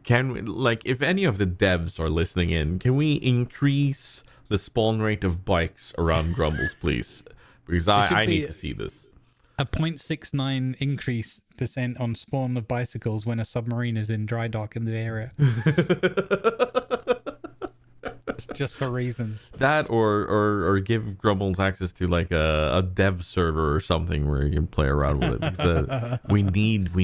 Can we, like, if any of the devs are listening in, can we increase the spawn rate of bikes around Grumbles, please? Because I need to see this. A 0.69 increase % on spawn of bicycles when a submarine is in dry dock in the area. Just for reasons. That or give Grumbles access to like a dev server or something where you can play around with it. Because, we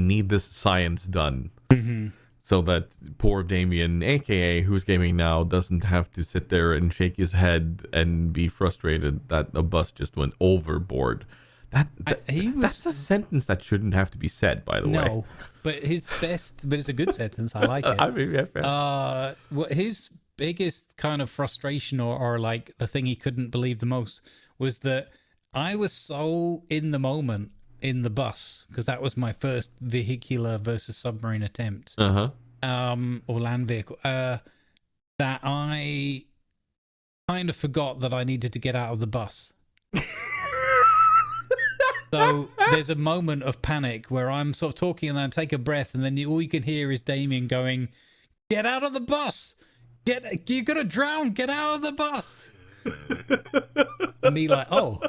need this science done. Mm-hmm. So that poor Damien, aka Who's Gaming Now, doesn't have to sit there and shake his head and be frustrated that a bus just went overboard. That's a sentence that shouldn't have to be said, by the way. No, but it's a good sentence. I like it. I mean, yeah, fair. His biggest kind of frustration or like the thing he couldn't believe the most was that I was so in the moment in the bus, because that was my first vehicular versus submarine attempt, or land vehicle, that I kind of forgot that I needed to get out of the bus. So there's a moment of panic where I'm sort of talking and then I take a breath, and then all you can hear is Damien going, "Get out of the bus! You're gonna drown! Get out of the bus!" And me like, oh.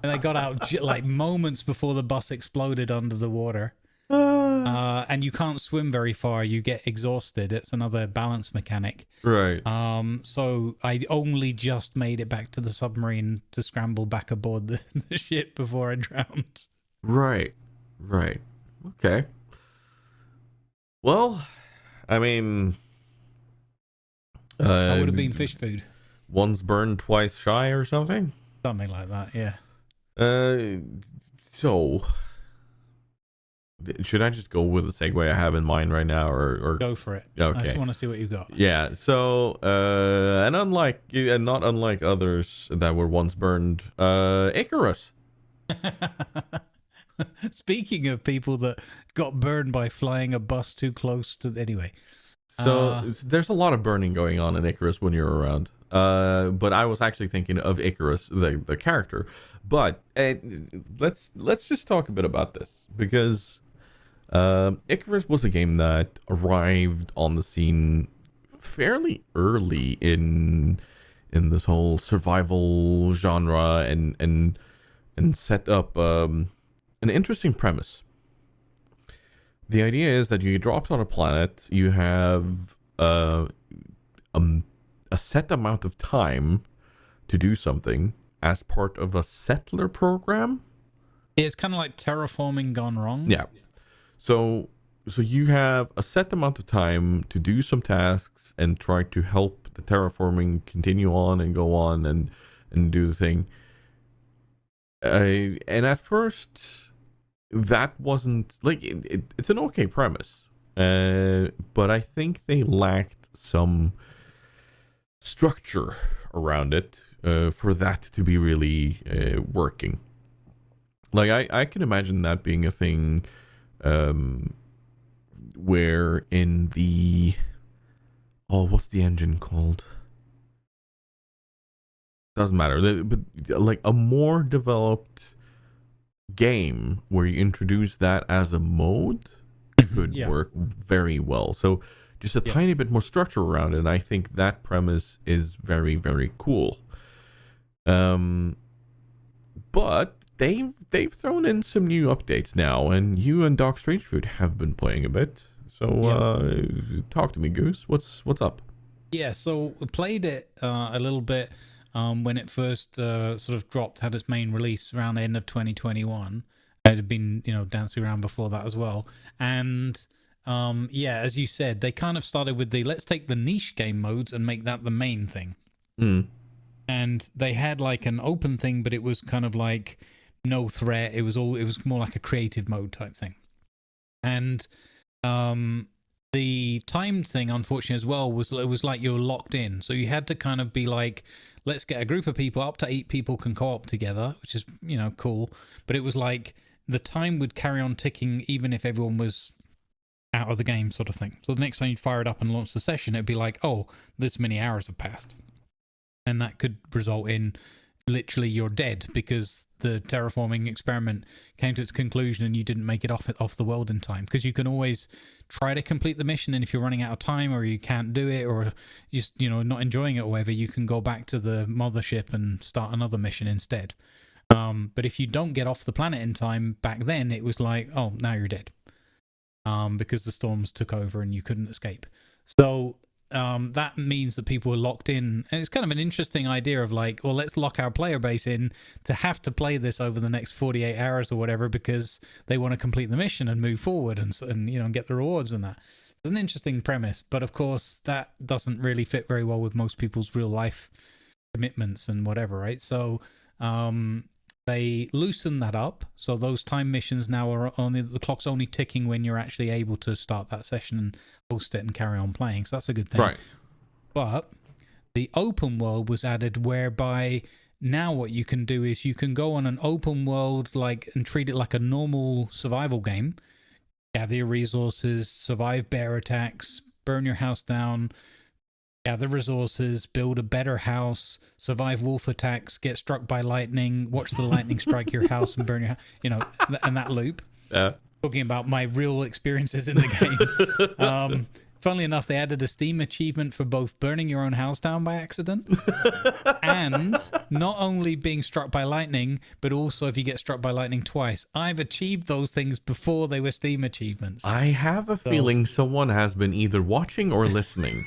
And I got out like moments before the bus exploded under the water. And you can't swim very far. You get exhausted. It's another balance mechanic. Right. So I only just made it back to the submarine to scramble back aboard the ship before I drowned. Right. Okay. Well, I mean... that would have been fish food. Once burned, twice shy or something? Something like that, yeah. So... Should I just go with the segue I have in mind right now, or go for it? Okay. I just want to see what you've got. Yeah. So, and not unlike others that were once burned, Icarus. Speaking of people that got burned by flying a bus too close to, anyway. So there's a lot of burning going on in Icarus when you're around. But I was actually thinking of Icarus, the character. But let's just talk a bit about this, because Icarus was a game that arrived on the scene fairly early in this whole survival genre and set up an interesting premise. The idea is that you dropped on a planet, you have a set amount of time to do something, as part of a settler program. It's kind of like terraforming gone wrong. Yeah. So you have a set amount of time to do some tasks and try to help the terraforming continue on and go on and do the thing. And at first, that wasn't like it's an okay premise, but I think they lacked some structure around it for that to be really working. Like I can imagine that being a thing where in the what's the engine called? Doesn't matter. But like a more developed game where you introduce that as a mode could work very well. So just a tiny bit more structure around it, and I think that premise is very, very cool. But they've thrown in some new updates now, and you and Doc Strangefood have been playing a bit. So talk to me, Goose. What's up? Yeah, so we played it a little bit when it first sort of dropped, had its main release around the end of 2021. It had been, dancing around before that as well. And as you said, they kind of started with let's take the niche game modes and make that the main thing. And they had like an open thing, but it was kind of like no threat. It was more like a creative mode type thing. And the timed thing, unfortunately, as well, it was like you were locked in. So you had to kind of be like, let's get a group of people, up to 8 people can co-op together, which is, cool. But it was like the time would carry on ticking even if everyone was out of the game, sort of thing. So the next time you'd fire it up and launch the session, it'd be like, oh, this many hours have passed. And that could result in literally you're dead because the terraforming experiment came to its conclusion and you didn't make it off the world in time. Because you can always try to complete the mission, and if you're running out of time or you can't do it or just not enjoying it or whatever, you can go back to the mothership and start another mission instead. But if you don't get off the planet in time, back then it was like, oh, now you're dead, because the storms took over and you couldn't escape. So that means that people are locked in, and it's kind of an interesting idea of like, well, let's lock our player base in to have to play this over the next 48 hours or whatever because they want to complete the mission and move forward and get the rewards and that. It's an interesting premise, but of course that doesn't really fit very well with most people's real life commitments and whatever, right? So they loosen that up, so those time missions now are the clock's only ticking when you're actually able to start that session and host it and carry on playing. So that's a good thing. Right. But the open world was added, whereby now what you can do is you can go on an open world and treat it like a normal survival game. Gather your resources, survive bear attacks, burn your house down, gather resources, build a better house, survive wolf attacks, get struck by lightning, watch the lightning strike your house and burn your house, and that loop. Talking about my real experiences in the game. Funnily enough, they added a Steam achievement for both burning your own house down by accident and not only being struck by lightning, but also if you get struck by lightning twice. I've achieved those things before they were Steam achievements. I have a feeling someone has been either watching or listening.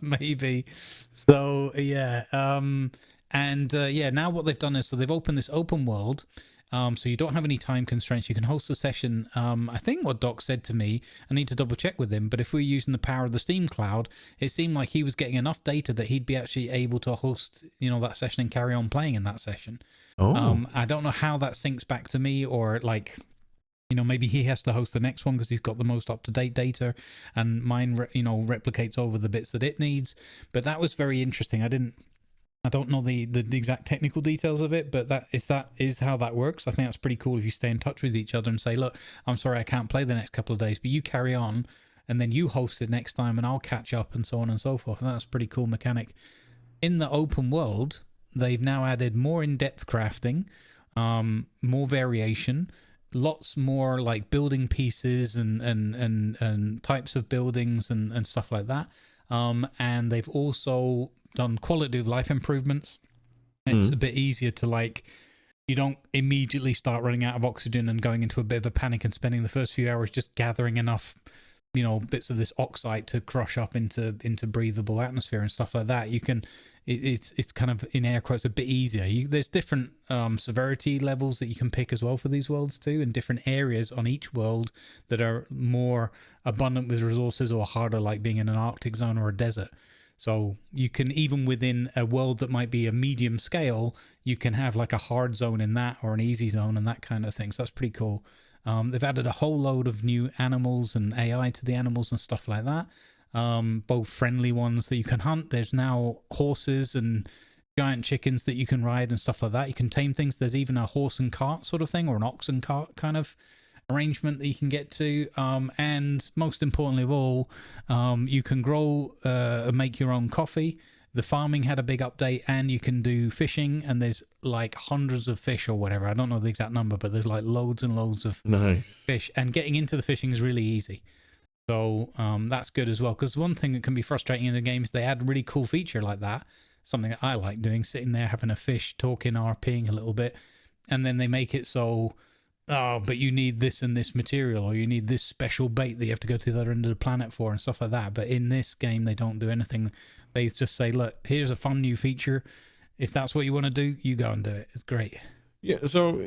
Maybe. So, yeah. Now what they've done is, so they've opened this open world. So you don't have any time constraints. You can host a session. I think what Doc said to me, I need to double check with him, but if we're using the power of the Steam cloud, it seemed like he was getting enough data that he'd be actually able to host, that session and carry on playing in that session. Oh. I don't know how that syncs back to me, or maybe he has to host the next one because he's got the most up-to-date data and mine, replicates over the bits that it needs. But that was very interesting. I don't know the exact technical details of it, but if that is how that works, I think that's pretty cool if you stay in touch with each other and say, look, I'm sorry I can't play the next couple of days, but you carry on, and then you host it next time and I'll catch up and so on and so forth. And that's a pretty cool mechanic. In the open world, they've now added more in-depth crafting, more variation, lots more like building pieces and types of buildings and stuff like that. And they've also done quality of life improvements. It's a bit easier to you don't immediately start running out of oxygen and going into a bit of a panic and spending the first few hours just gathering enough bits of this oxide to crush up into breathable atmosphere and stuff like that. You can it's kind of, in air quotes, a bit easier. There's different severity levels that you can pick as well for these worlds too, and different areas on each world that are more abundant with resources or harder, like being in an Arctic zone or a desert. So you can, even within a world that might be a medium scale, you can have like a hard zone in that, or an easy zone and that kind of thing. So that's pretty cool. They've added a whole load of new animals and AI to the animals and stuff like that. Both friendly ones that you can hunt. There's now horses and giant chickens that you can ride and stuff like that. You can tame things. There's even a horse and cart sort of thing, or an ox and cart kind of arrangement that you can get to. And most importantly of all, you can grow and make your own coffee. The farming had a big update, and you can do fishing, and there's like hundreds of fish or whatever. I don't know the exact number, but there's like loads and loads of fish, and getting into the fishing is really easy. So that's good as well, because one thing that can be frustrating in the game is they add a really cool feature like that, something that I like doing, sitting there having a fish, talking, RPing a little bit, and then they make it so, oh, but you need this and this material, or you need this special bait that you have to go to the other end of the planet for, and stuff like that. But in this game, they don't do anything. They just say, look, here's a fun new feature. If that's what you want to do, you go and do it. It's great. Yeah, so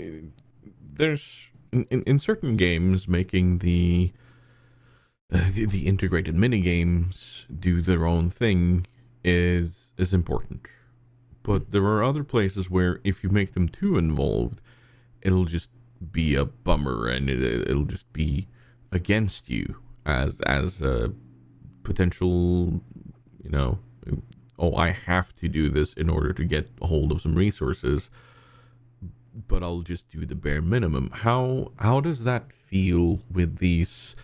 there's, in certain games, making the integrated mini games do their own thing is important. But there are other places where if you make them too involved, it'll just be a bummer, and it'll just be against you as a potential, oh, I have to do this in order to get a hold of some resources, but I'll just do the bare minimum. How does that feel with these,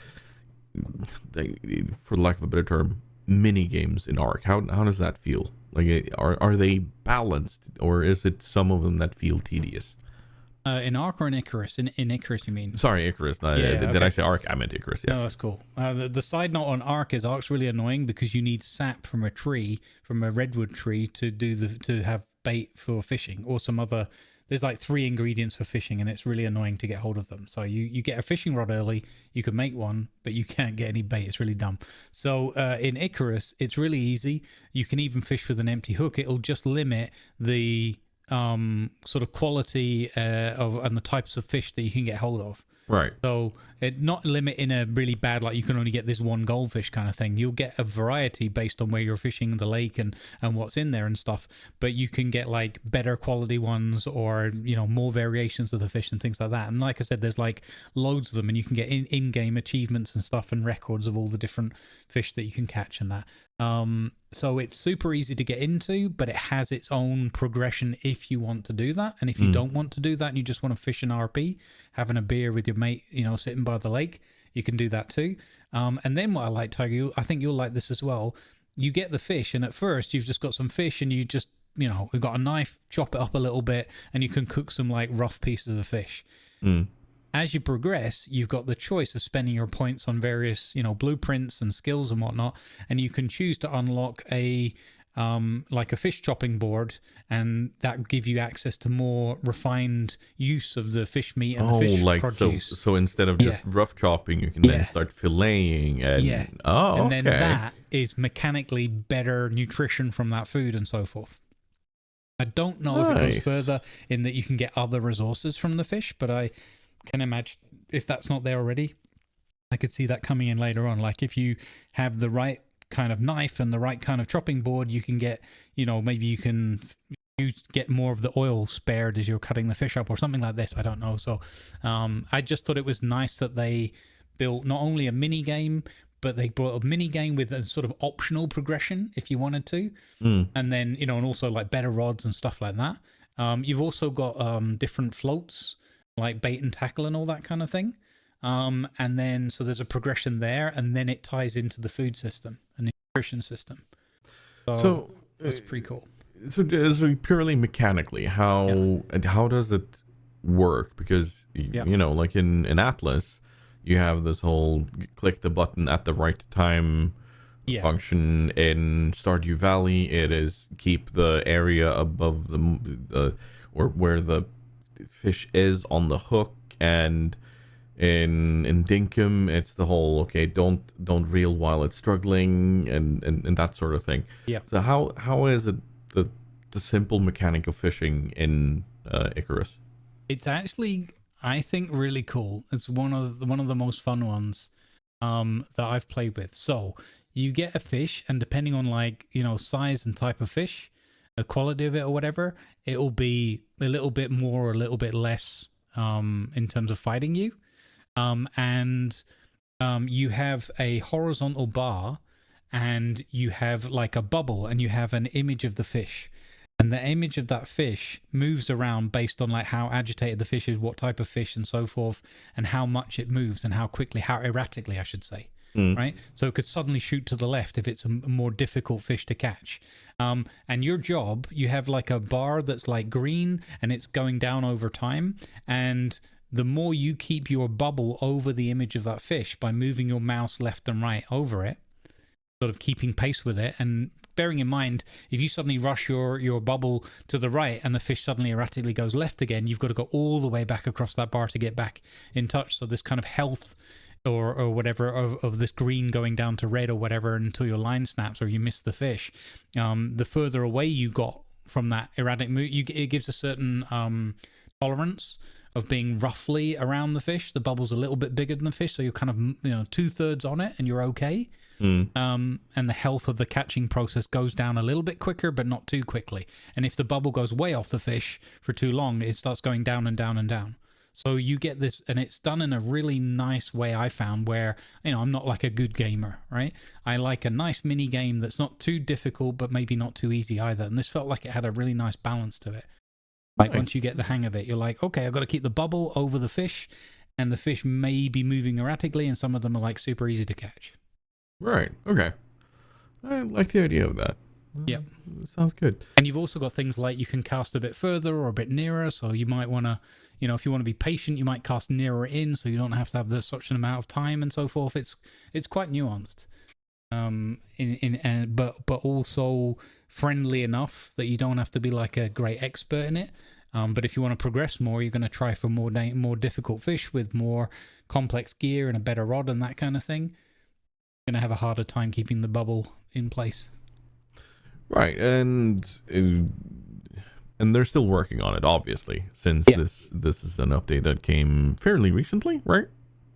for lack of a better term, mini games in ARK? How does that feel? Like, are they balanced, or is it some of them that feel tedious? In ARK or in Icarus? In Icarus, you mean? Sorry, Icarus. Did I say ARK? I meant Icarus, yes. No, that's cool. The side note on ARK is ARK's really annoying because you need sap from a tree, from a redwood tree, to have bait for fishing, or some other. There's like 3 ingredients for fishing, and it's really annoying to get hold of them. So you get a fishing rod early, you can make one, but you can't get any bait. It's really dumb. So in Icarus, it's really easy. You can even fish with an empty hook. It'll just limit the sort of quality of and the types of fish that you can get hold of. Right. So it not limit in a really bad, like you can only get this one goldfish kind of thing. You'll get a variety based on where you're fishing the lake and what's in there and stuff. But you can get like better quality ones, or more variations of the fish and things like that. And like I said, there's like loads of them, and you can get in-game achievements and stuff, and records of all the different fish that you can catch and that. So it's super easy to get into, but it has its own progression if you want to do that. And if you don't want to do that and you just want to fish an RP, having a beer with your mate, sitting by the lake, you can do that too. And then what I like, Tiger, I think you'll like this as well. You get the fish, and at first you've just got some fish, and you just, we've got a knife, chop it up a little bit, and you can cook some like rough pieces of fish. As you progress, you've got the choice of spending your points on various, blueprints and skills and whatnot, and you can choose to unlock a like a fish chopping board, and that give you access to more refined use of the fish meat and the fish produce. So instead of just rough chopping, you can then start filleting and and then that is mechanically better nutrition from that food and so forth. I don't know if it goes further in that you can get other resources from the fish, but I can imagine if that's not there already, I could see that coming in later on. Like if you have the right kind of knife and the right kind of chopping board, you can get, maybe you can get more of the oil spared as you're cutting the fish up, or something like this. I don't know. So I just thought it was nice that they built not only a mini game, but they brought a mini game with a sort of optional progression if you wanted to. And then, and also like better rods and stuff like that. You've also got different floats, like bait and tackle and all that kind of thing. And then, so there's a progression there, and then it ties into the food system and the nutrition system. So that's pretty cool. So purely mechanically, how does it work? Because, like in Atlas, you have this whole click the button at the right time function. In Stardew Valley, it is keep the area above the or where the fish is on the hook, and In Dinkum, it's the whole okay, don't reel while it's struggling and that sort of thing. Yeah. So how is it the simple mechanic of fishing in Icarus? It's actually, I think, really cool. It's one of the most fun ones that I've played with. So you get a fish, and depending on like, you know, size and type of fish, the quality of it or whatever, it will be a little bit more or a little bit less in terms of fighting you. And you have a horizontal bar, and you have like a bubble, and you have an image of the fish. And the image of that fish moves around based on like how agitated the fish is, what type of fish and so forth, and how much it moves and how quickly, how erratically, I should say. Right? So it could suddenly shoot to the left if it's a more difficult fish to catch. And your job, you have like a bar that's like green and it's going down over time. And the more you keep your bubble over the image of that fish by moving your mouse left and right over it, sort of keeping pace with it, and bearing in mind, if you suddenly rush your bubble to the right and the fish suddenly erratically goes left again, you've got to go all the way back across that bar to get back in touch. So this kind of health or whatever of this green going down to red or whatever until your line snaps or you miss the fish, the further away you got from that erratic move, it gives a certain tolerance of being roughly around the fish. The bubble's a little bit bigger than the fish, so you're kind of, you know, 2/3 on it and you're okay. And the health of the catching process goes down a little bit quicker, but not too quickly. And if the bubble goes way off the fish for too long, it starts going down and down and down. So you get this, and it's done in a really nice way, I found, where, you know, I'm not like a good gamer, right? I like a nice mini game that's not too difficult, but maybe not too easy either. And this felt like it had a really nice balance to it. Like, once you get the hang of it, you're like, okay, I've got to keep the bubble over the fish, and the fish may be moving erratically, and some of them are like super easy to catch. Right. Okay. I like the idea of that. Yeah. Sounds good. And you've also got things like you can cast a bit further or a bit nearer. So you might want to, you know, if you want to be patient, you might cast nearer in, so you don't have to have such an amount of time and so forth. It's quite nuanced. But also friendly enough that you don't have to be like a great expert in it. But if you want to progress more, you're going to try for more difficult fish with more complex gear and a better rod and that kind of thing. You're going to have a harder time keeping the bubble in place. Right, and they're still working on it, obviously, since this is an update that came fairly recently, right?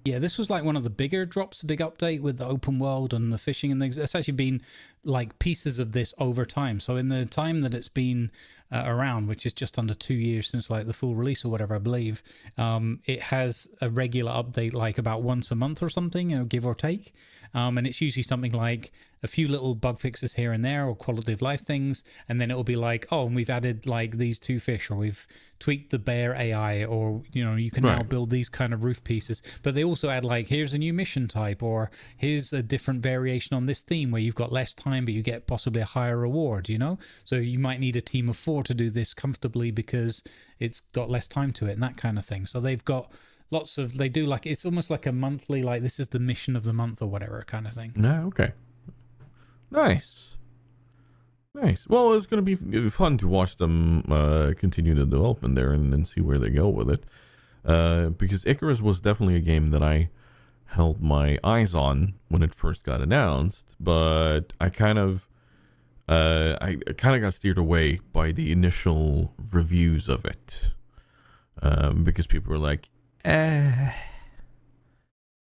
Yeah, this was like one of the bigger drops, a big update with the open world and the fishing and things. It's actually been like pieces of this over time. So in the time that it's been around, which is just under 2 years since like the full release or whatever, I believe, it has a regular update like about once a month or something, you know, give or take. And it's usually something like a few little bug fixes here and there or quality of life things. And then it'll be like, oh, and we've added like these 2 fish, or we've tweaked the bear AI, or, you know, you can now build these kind of roof pieces. But they also add like, here's a new mission type, or here's a different variation on this theme where you've got less time, but you get possibly a higher reward, you know? So you might need a team of 4 to do this comfortably because it's got less time to it and that kind of thing. So they've got lots of, they do like, it's almost like a monthly, like this is the mission of the month or whatever kind of thing. Yeah, okay. Nice. Well, it's going to be fun to watch them continue the development there and see where they go with it. Because Icarus was definitely a game that I held my eyes on when it first got announced, but I kind of got steered away by the initial reviews of it. Because people were like,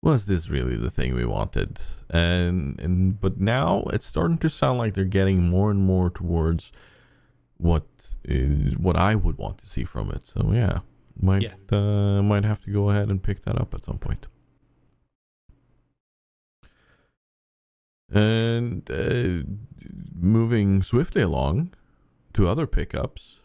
was this really the thing we wanted? But now it's starting to sound like they're getting more and more towards what I would want to see from it. So yeah, might have to go ahead and pick that up at some point. And moving swiftly along to other pickups.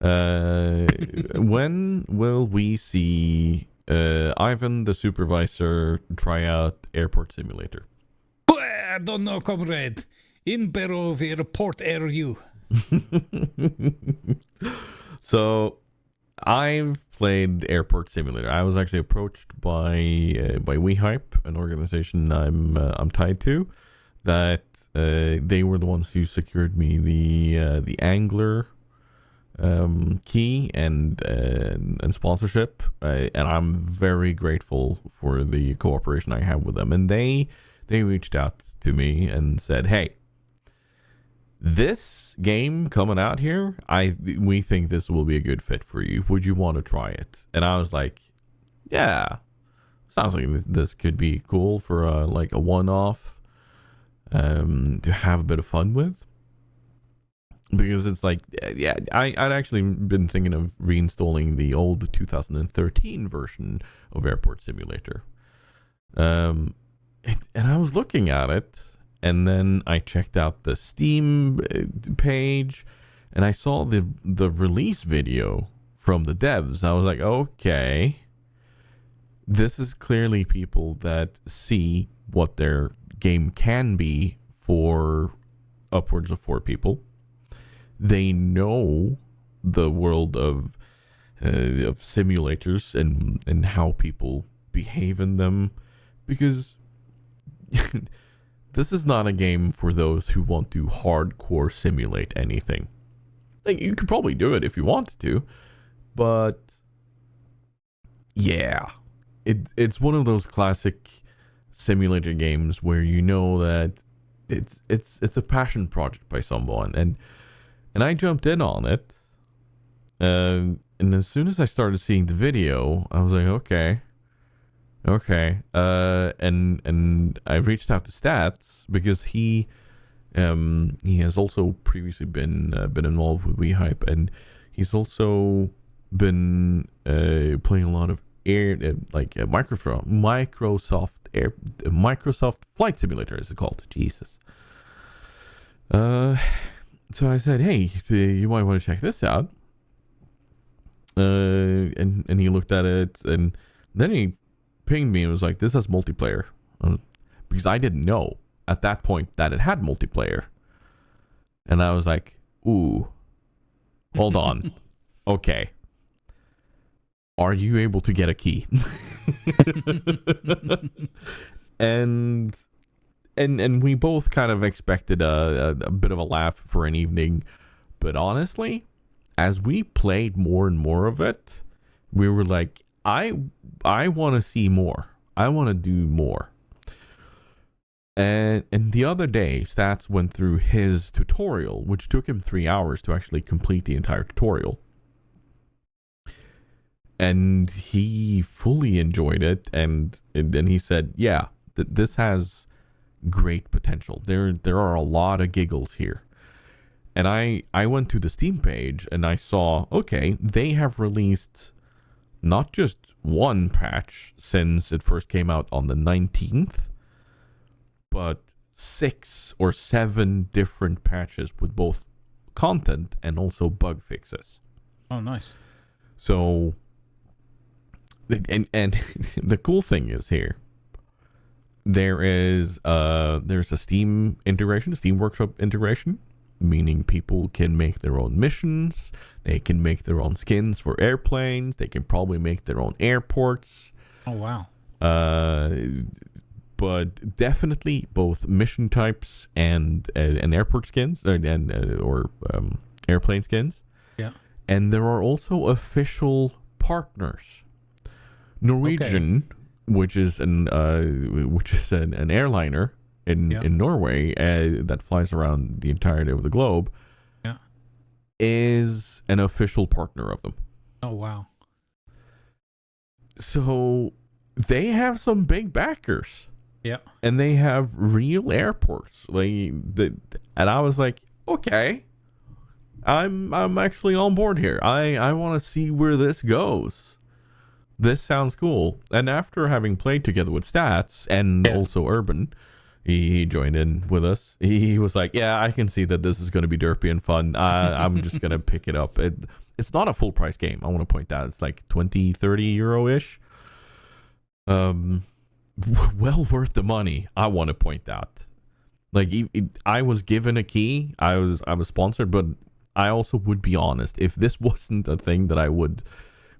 When will we see Ivan, the supervisor, try out Airport Simulator? I don't know, comrade. In Barrow, report air you. So, I've played Airport Simulator. I was actually approached by WeHype, an organization I'm tied to, that they were the ones who secured me the Angler key and sponsorship, and I'm very grateful for the cooperation I have with them. And they reached out to me and said, "Hey, this game coming out here, we think this will be a good fit for you. Would you want to try it?" And I was like, "Yeah, sounds like this could be cool for a one-off, to have a bit of fun with." Because it's like, yeah, I'd actually been thinking of reinstalling the old 2013 version of Airport Simulator. And I was looking at it, and then I checked out the Steam page, and I saw the release video from the devs. I was like, okay, this is clearly people that see what their game can be for upwards of 4 people. They know the world of simulators and how people behave in them, because this is not a game for those who want to hardcore simulate anything. Like, you could probably do it if you wanted to, but yeah, it's one of those classic simulator games where you know that it's a passion project by someone, and I jumped in on it, and as soon as I started seeing the video, I was like, okay, and I reached out to Stats, because he has also previously been involved with WeHype, and he's also been playing a lot of Microsoft Flight Simulator, is it called? Jesus. So I said, "Hey, you might want to check this out." And he looked at it, and then he pinged me and was like, "This has multiplayer," because I didn't know at that point that it had multiplayer. And I was like, "Ooh, hold on, okay. Are you able to get a key?" and we both kind of expected a bit of a laugh for an evening, but honestly, as we played more and more of it, we were like, I want to see more. I want to do more. And the other day, Stats went through his tutorial, which took him 3 hours to actually complete the entire tutorial. And he fully enjoyed it, and then he said, "Yeah, this has great potential. There are a lot of giggles here." And I went to the Steam page, and I saw, okay, they have released not just one patch since it first came out on the 19th, but 6 or 7 different patches with both content and also bug fixes. Oh, nice. So, and the cool thing is here, there's a Steam integration, Steam Workshop integration, meaning people can make their own missions, they can make their own skins for airplanes, they can probably make their own airports. Oh, wow. But definitely both mission types and airport skins or airplane skins. Yeah. And there are also official partners. Norwegian, okay, which is an airliner in Norway that flies around the entirety of the globe, is an official partner of them. Oh, wow. So they have some big backers. Yeah. And they have real airports. And I was like, okay, I'm actually on board here. I want to see where this goes. This sounds cool. And after having played together with Stats and also Urban, he joined in with us. He was like, yeah, I can see that this is going to be derpy and fun. I'm just going to pick it up. It's not a full price game. I want to point out. It's like 20, 30 euro-ish. Well worth the money, I want to point out. I was given a key. I was sponsored, but I also would be honest. If this wasn't a thing that I would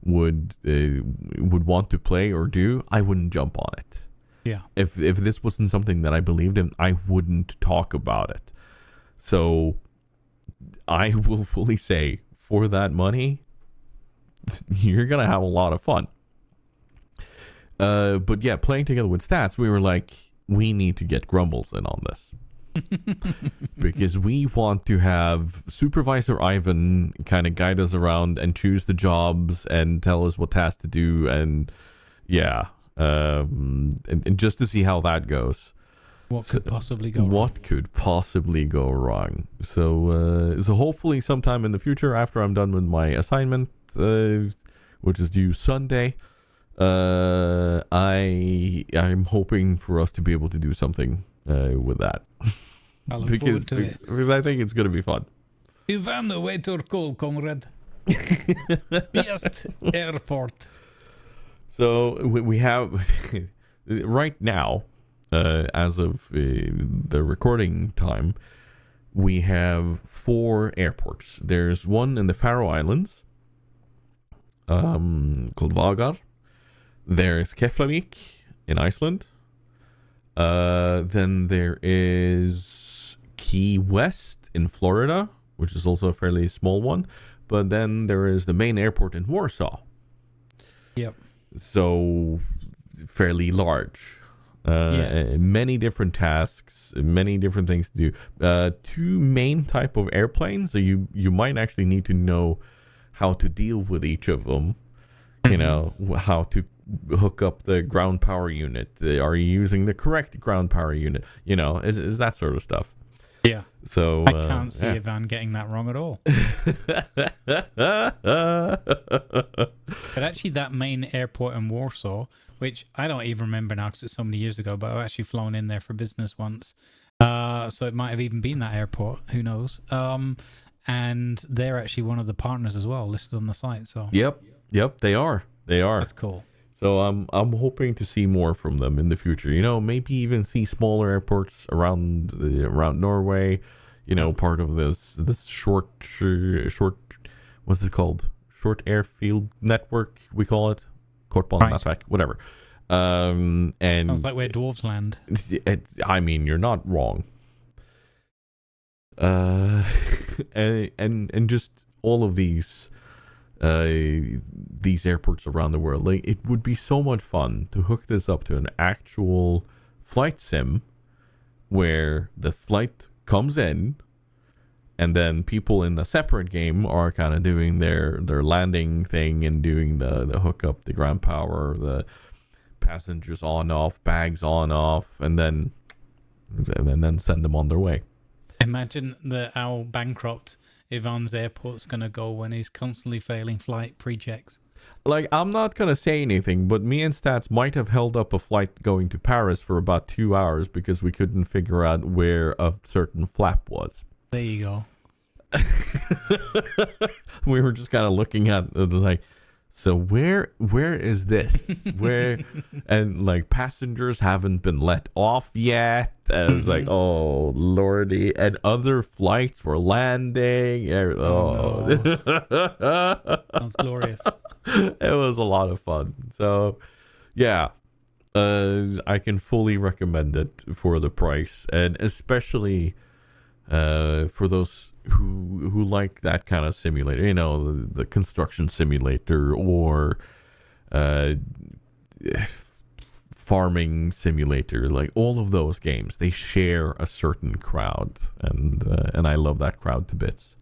want to play or do, I wouldn't jump on it. Yeah. If this wasn't something that I believed in, I wouldn't talk about it. So I will fully say, for that money, you're gonna have a lot of fun. But yeah, playing together with stats, we were like, we need to get Grumbles in on this. Because we want to have Supervisor Ivan kind of guide us around and choose the jobs and tell us what tasks to do, and yeah, and just to see how that goes. What could possibly go wrong? What could possibly go wrong? So hopefully sometime in the future, after I'm done with my assignment, which is due Sunday, I'm hoping for us to be able to do something with that. I look forward to it. Because I think it's going to be fun. Ivan, wait your call, comrade. Best airport. So we have right now, as of the recording time, we have 4 airports. There's one in the Faroe Islands, called Vagar. There's Keflavik in Iceland. Then there is Key West in Florida, which is also a fairly small one. But then there is the main airport in Warsaw. Yep. So fairly large. Many different tasks, many different things to do. 2 main type of airplanes. So you might actually need to know how to deal with each of them. You know, how to hook up the ground power unit. Are you using the correct ground power unit? You know, is that sort of stuff. Yeah. So I can't see Ivan getting that wrong at all. But actually, that main airport in Warsaw, which I don't even remember now because it's so many years ago, but I've actually flown in there for business once. So it might have even been that airport. Who knows? And they're actually one of the partners as well, listed on the site. So Yep, they are. That's cool. So I'm hoping to see more from them in the future. You know, maybe even see smaller airports around Norway. You know, part of this short what's it called? Short airfield network, we call it. Kortbanenettverk, whatever. And sounds like where dwarves land. I mean, you're not wrong. And just all of these airports around the world. Like, it would be so much fun to hook this up to an actual flight sim where the flight comes in and then people in the separate game are kind of doing their landing thing and doing the hookup, the ground power, the passengers on off, bags on off, and then send them on their way. Imagine how bankrupt Ivan's airport's gonna go when he's constantly failing flight pre-checks. Like, I'm not gonna say anything, but me and Stats might have held up a flight going to Paris for about 2 hours because we couldn't figure out where a certain flap was. There you go. We were just kind of looking at it, like, so where is this? Where? And like, passengers haven't been let off yet. And I was like, oh lordy! And other flights were landing. No. Sounds glorious. It was a lot of fun. So yeah, I can fully recommend it for the price, and especially for those who like that kind of simulator, you know, the construction simulator or farming simulator, like all of those games, they share a certain crowd, and I love that crowd to bits.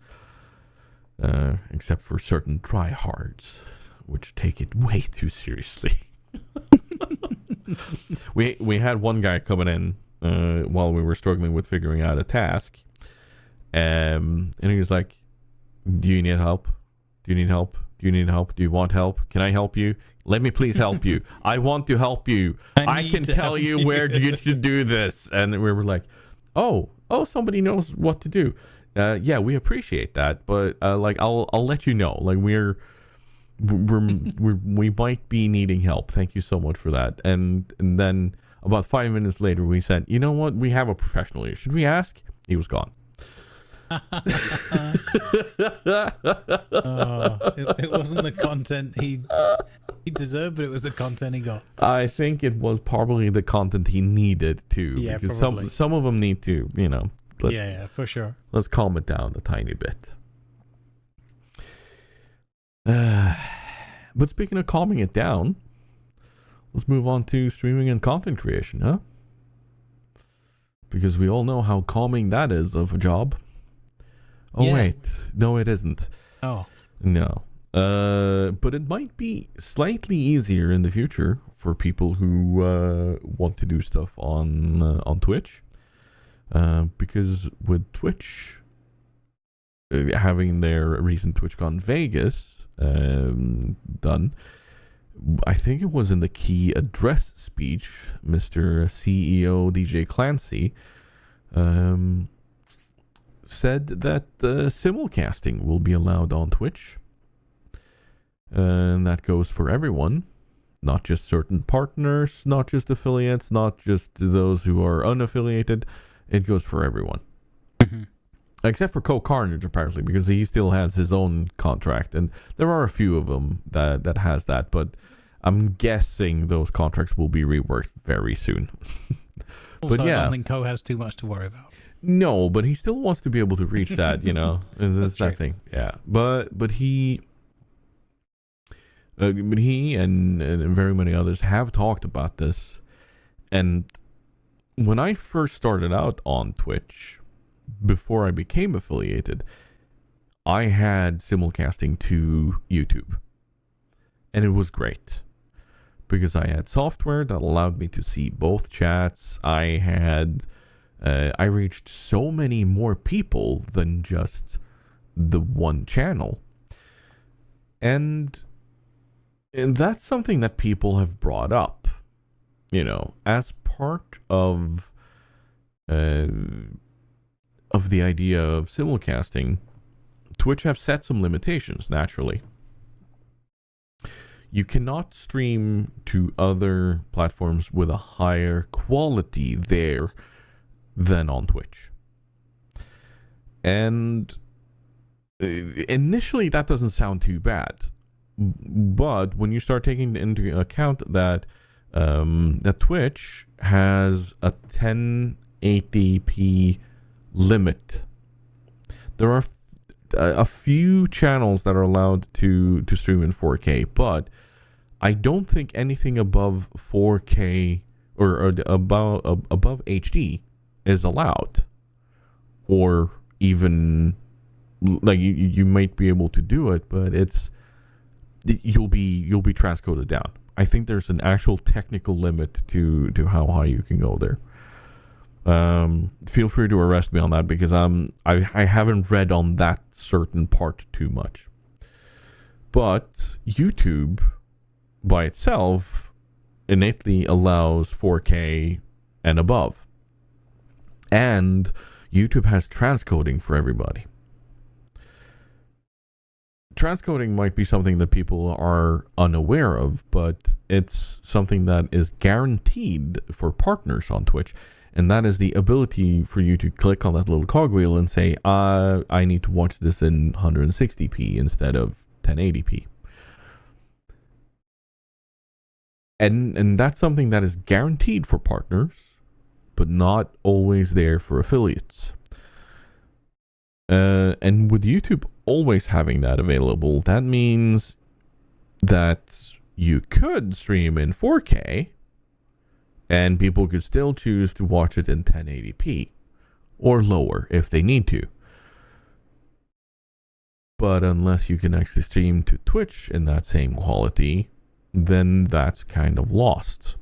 Except for certain tryhards, which take it way too seriously. We had one guy coming in while we were struggling with figuring out a task. And he was like, do you need help? Do you need help? Do you need help? Do you want help? Can I help you? Let me please help you. I want to help you. I can tell you where you should do this. And we were like, oh, somebody knows what to do. Yeah, we appreciate that, but like, I'll let you know. Like, we might be needing help. Thank you so much for that. And then about 5 minutes later, we said, you know what? We have a professional here. Should we ask? He was gone. It wasn't the content he deserved, but it was the content he got. I think it was probably the content he needed too. Yeah, because probably. some of them need to, you know. Yeah, for sure. Let's calm it down a tiny bit. But speaking of calming it down, let's move on to streaming and content creation, huh? Because we all know how calming that is of a job. Oh, yeah. Wait. No, it isn't. Oh. No. But it might be slightly easier in the future for people who want to do stuff on Twitch. Because with Twitch having their recent TwitchCon Vegas done, I think it was in the key address speech, Mr. CEO DJClancy said that simulcasting will be allowed on Twitch. And that goes for everyone, not just certain partners, not just affiliates, not just those who are unaffiliated. It goes for everyone. Mm-hmm. Except for Carnage, apparently, because he still has his own contract. And there are a few of them that has that, but I'm guessing those contracts will be reworked very soon. Also, but yeah, I don't think Co has too much to worry about. No, but he still wants to be able to reach that, you know. It's that thing. Yeah. But he and very many others have talked about this. And when I first started out on Twitch, before I became affiliated, I had simulcasting to YouTube. And it was great. Because I had software that allowed me to see both chats. I reached so many more people than just the one channel. And that's something that people have brought up, you know, as part of the idea of simulcasting. Twitch have set some limitations, naturally. You cannot stream to other platforms with a higher quality there than on Twitch. And initially that doesn't sound too bad. But when you start taking into account that that Twitch has a 1080p limit, there are a few channels that are allowed to stream in 4K, but I don't think anything above 4K or above HD is allowed, or even like you might be able to do it, but you'll be transcoded down. I think there's an actual technical limit to how high you can go there. Feel free to arrest me on that, because I haven't read on that certain part too much. But YouTube by itself innately allows 4K and above. And YouTube has transcoding for everybody. Transcoding might be something that people are unaware of, but it's something that is guaranteed for partners on Twitch. And that is the ability for you to click on that little cogwheel and say, I need to watch this in 160p instead of 1080p. And that's something that is guaranteed for partners, but not always there for affiliates. And with YouTube always having that available, that means that you could stream in 4K, and people could still choose to watch it in 1080p or lower if they need to. But unless you can actually stream to Twitch in that same quality, then that's kind of lost.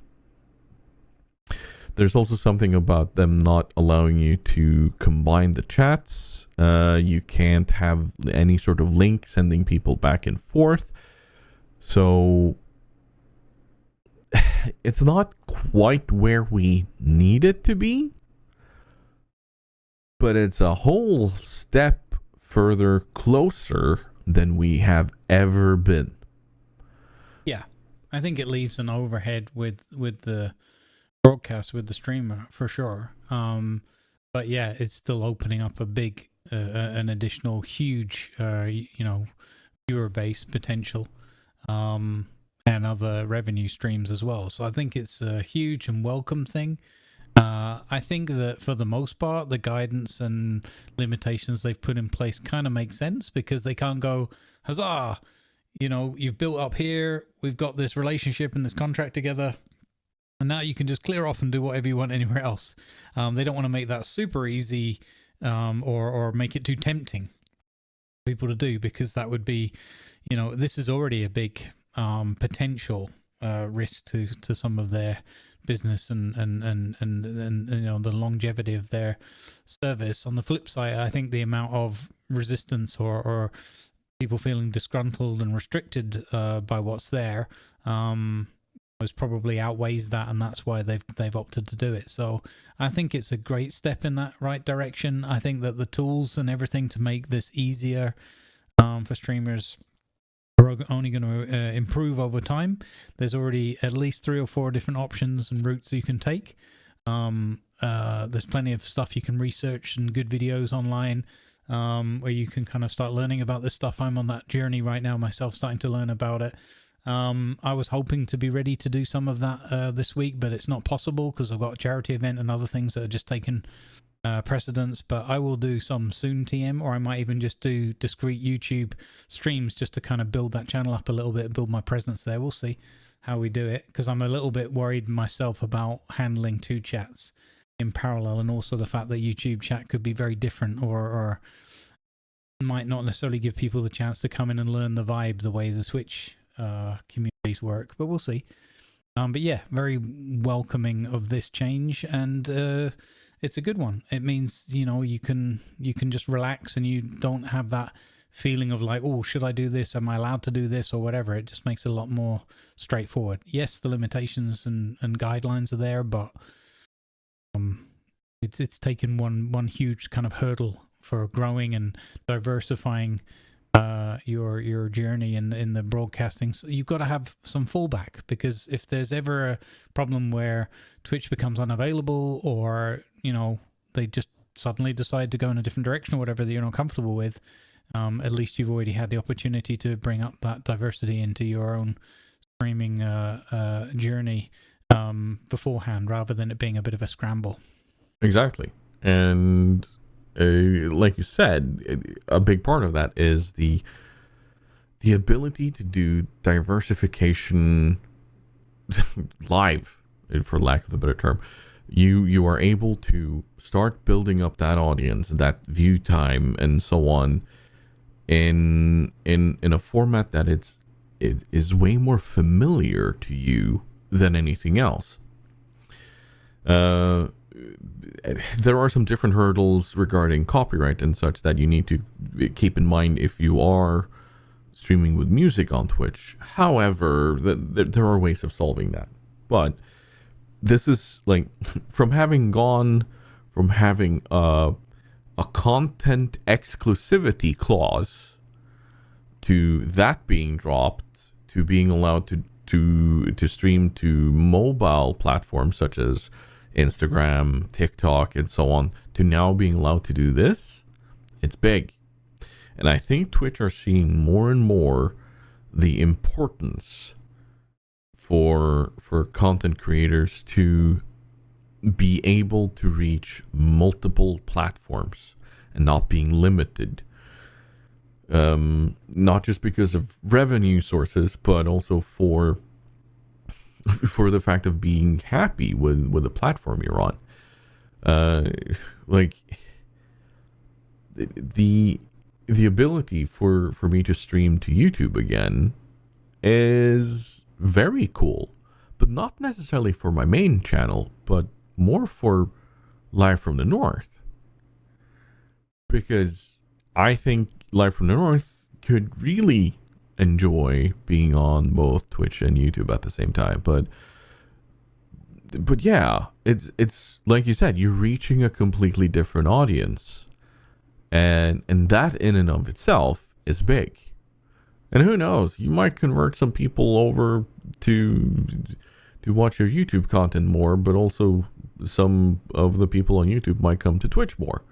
There's also something about them not allowing you to combine the chats. You can't have any sort of link sending people back and forth. So it's not quite where we need it to be, but it's a whole step further closer than we have ever been. Yeah, I think it leaves an overhead with the broadcast, with the streamer, for sure. But yeah, it's still opening up a big, an additional huge, viewer base potential. And other revenue streams as well. So I think it's a huge and welcome thing. I think that for the most part, the guidance and limitations they've put in place kind of make sense, because they can't go, huzzah, you've built up here, we've got this relationship and this contract together, and now you can just clear off and do whatever you want anywhere else. They don't want to make that super easy, or make it too tempting for people to do, because that would be, this is already a big potential risk to some of their business and the longevity of their service. On the flip side, I think the amount of resistance or people feeling disgruntled and restricted by what's there probably outweighs that, and that's why they've opted to do it. So I think it's a great step in that right direction. I think that the tools and everything to make this easier for streamers are only going to improve over time. There's already at least 3 or 4 different options and routes you can take. There's plenty of stuff you can research and good videos online where you can kind of start learning about this stuff. I'm on that journey right now myself, starting to learn about it. I was hoping to be ready to do some of that this week, but it's not possible because I've got a charity event and other things that are just taken precedence. But I will do some soon, TM, or I might even just do discrete YouTube streams just to kind of build that channel up a little bit and build my presence there. We'll see how we do it, because I'm a little bit worried myself about handling 2 chats in parallel, and also the fact that YouTube chat could be very different or might not necessarily give people the chance to come in and learn the vibe the way the Twitch communities work, but we'll see. But yeah, very welcoming of this change, and it's a good one. It means you can just relax, and you don't have that feeling of like, oh, should I do this? Am I allowed to do this or whatever? It just makes it a lot more straightforward. Yes, the limitations and guidelines are there, but it's taken one huge kind of hurdle for growing and diversifying your journey in the broadcasting. So you've got to have some fallback, because if there's ever a problem where Twitch becomes unavailable, or they just suddenly decide to go in a different direction or whatever that you're not comfortable with, at least you've already had the opportunity to bring up that diversity into your own streaming journey beforehand, rather than it being a bit of a scramble. Exactly. And like you said, a big part of that is the ability to do diversification live, for lack of a better term. You are able to start building up that audience, that view time, and so on, in a format that it is way more familiar to you than anything else. There are some different hurdles regarding copyright and such that you need to keep in mind if you are streaming with music on Twitch. However, there are ways of solving that. But this is like, from having gone from having a content exclusivity clause to that being dropped, to being allowed to stream to mobile platforms such as Instagram, TikTok, and so on, to now being allowed to do this, it's big. And I think Twitch are seeing more and more the importance for content creators to be able to reach multiple platforms and not being limited. Not just because of revenue sources, but also for the fact of being happy with the platform you're on. Like the ability for me to stream to YouTube again is very cool, but not necessarily for my main channel, but more for Live from the North, because I think Live from the North could really enjoy being on both Twitch and YouTube at the same time. But yeah, it's like you said, you're reaching a completely different audience, and that in and of itself is big. And who knows, you might convert some people over to watch your YouTube content more, but also some of the people on YouTube might come to Twitch more,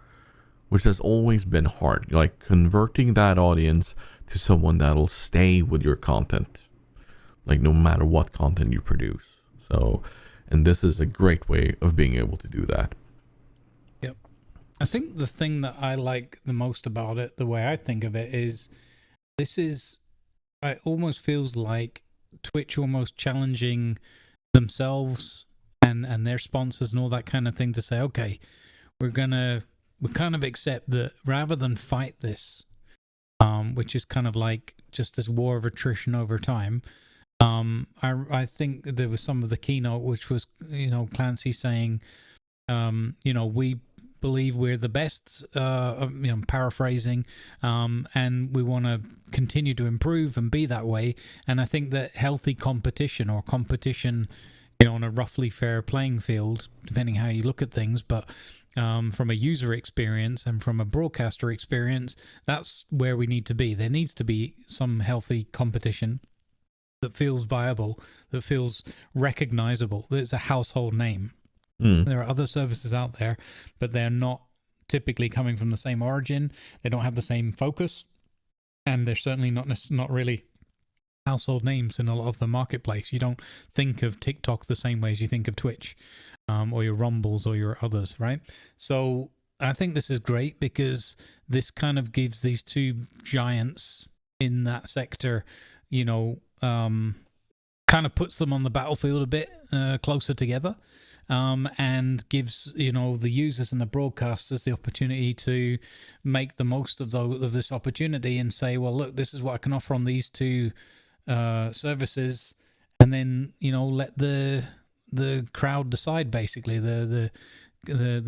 which has always been hard, like converting that audience to someone that'll stay with your content, like no matter what content you produce. So, and this is a great way of being able to do that. Yep. I think the thing that I like the most about it, the way I think of it, is this is it almost feels like Twitch almost challenging themselves and their sponsors and all that kind of thing to say, okay, we kind of accept that rather than fight this, which is kind of like just this war of attrition over time. I think there was some of the keynote which was, Clancy saying, we believe we're the best, paraphrasing, and we want to continue to improve and be that way. And I think that healthy competition, or competition, on a roughly fair playing field, depending how you look at things, but from a user experience and from a broadcaster experience, that's where we need to be. There needs to be some healthy competition that feels viable, that feels recognizable, that's a household name. There are other services out there, but they're not typically coming from the same origin. They don't have the same focus, and they're certainly not really household names in a lot of the marketplace. You don't think of TikTok the same way as you think of Twitch, or your Rumbles or your others, right? So I think this is great because this kind of gives these two giants in that sector, kind of puts them on the battlefield a bit closer together. And gives the users and the broadcasters the opportunity to make the most of this opportunity and say, well, look, this is what I can offer on these two services, and then let the crowd decide. Basically, the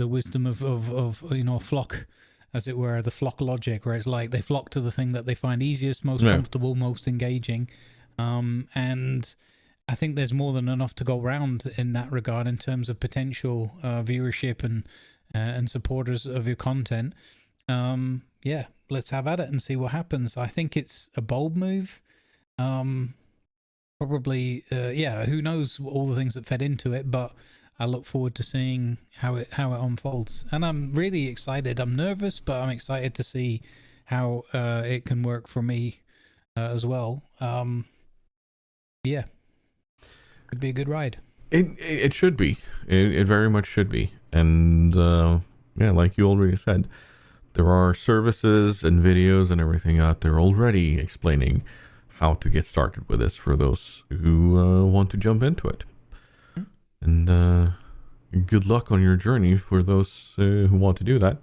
wisdom of a flock, as it were, the flock logic, where it's like they flock to the thing that they find easiest, most comfortable, most engaging, and I think there's more than enough to go around in that regard in terms of potential viewership and supporters of your content. Let's have at it and see what happens. I think it's a bold move. Probably, who knows all the things that fed into it, but I look forward to seeing how it unfolds. And I'm really excited. I'm nervous, but I'm excited to see how it can work for me as well. It'd be a good ride. It should be. It very much should be. And like you already said, there are services and videos and everything out there already explaining how to get started with this for those who want to jump into it. And good luck on your journey for those who want to do that.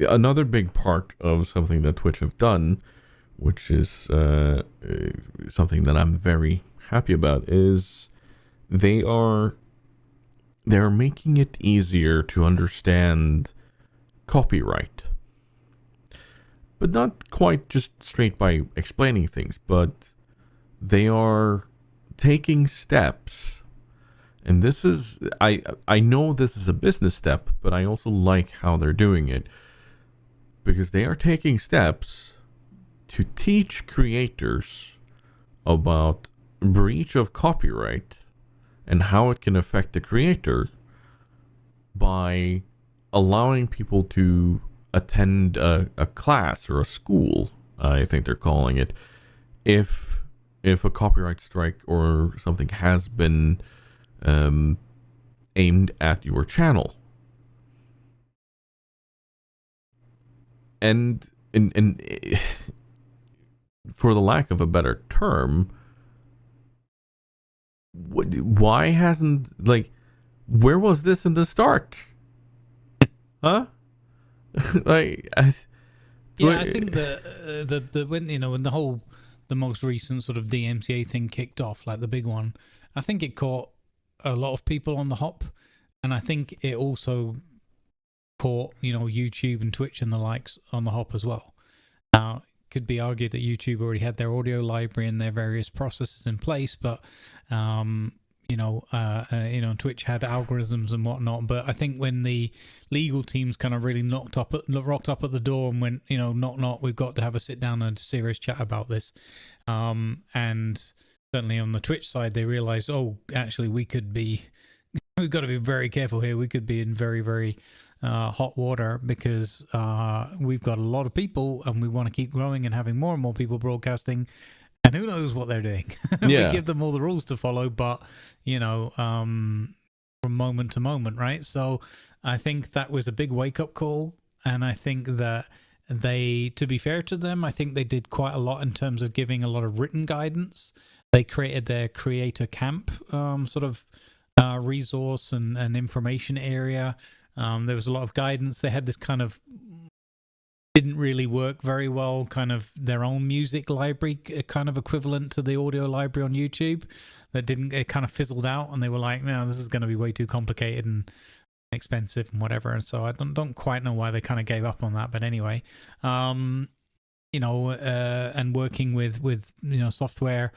Another big part of something that Twitch have done, which is something that I'm very happy about, is they're making it easier to understand copyright. But not quite just straight by explaining things, but they are taking steps. And this is, I know this is a business step, but I also like how they're doing it, because they are taking steps to teach creators about breach of copyright and how it can affect the creator by allowing people to attend a class or a school, I think they're calling it, if a copyright strike or something has been aimed at your channel. And for the lack of a better term, why hasn't, where was this in the start? Huh? I think when the most recent sort of DMCA thing kicked off, like the big one, I think it caught a lot of people on the hop, and I think it also caught YouTube and Twitch and the likes on the hop as well. Now, it could be argued that YouTube already had their audio library and their various processes in place, but Twitch had algorithms and whatnot. But I think when the legal teams kind of really rocked up at the door and went, knock, we've got to have a sit down and a serious chat about this. And certainly on the Twitch side, they realized, actually, we've got to be very careful here. We could be in very, very hot water, because we've got a lot of people and we want to keep growing and having more and more people broadcasting. And who knows what they're doing? Yeah. We give them all the rules to follow, but, from moment to moment, right? So I think that was a big wake-up call. And I think that They, to be fair to them, I think they did quite a lot in terms of giving a lot of written guidance. They created their creator camp sort of resource and information area. There was a lot of guidance. They had this kind of didn't really work very well, kind of their own music library, kind of equivalent to the audio library on YouTube. That didn't, it kind of fizzled out, and they were like, no, this is going to be way too complicated and expensive and whatever. And so I don't quite know why they kind of gave up on that. But anyway, and working with software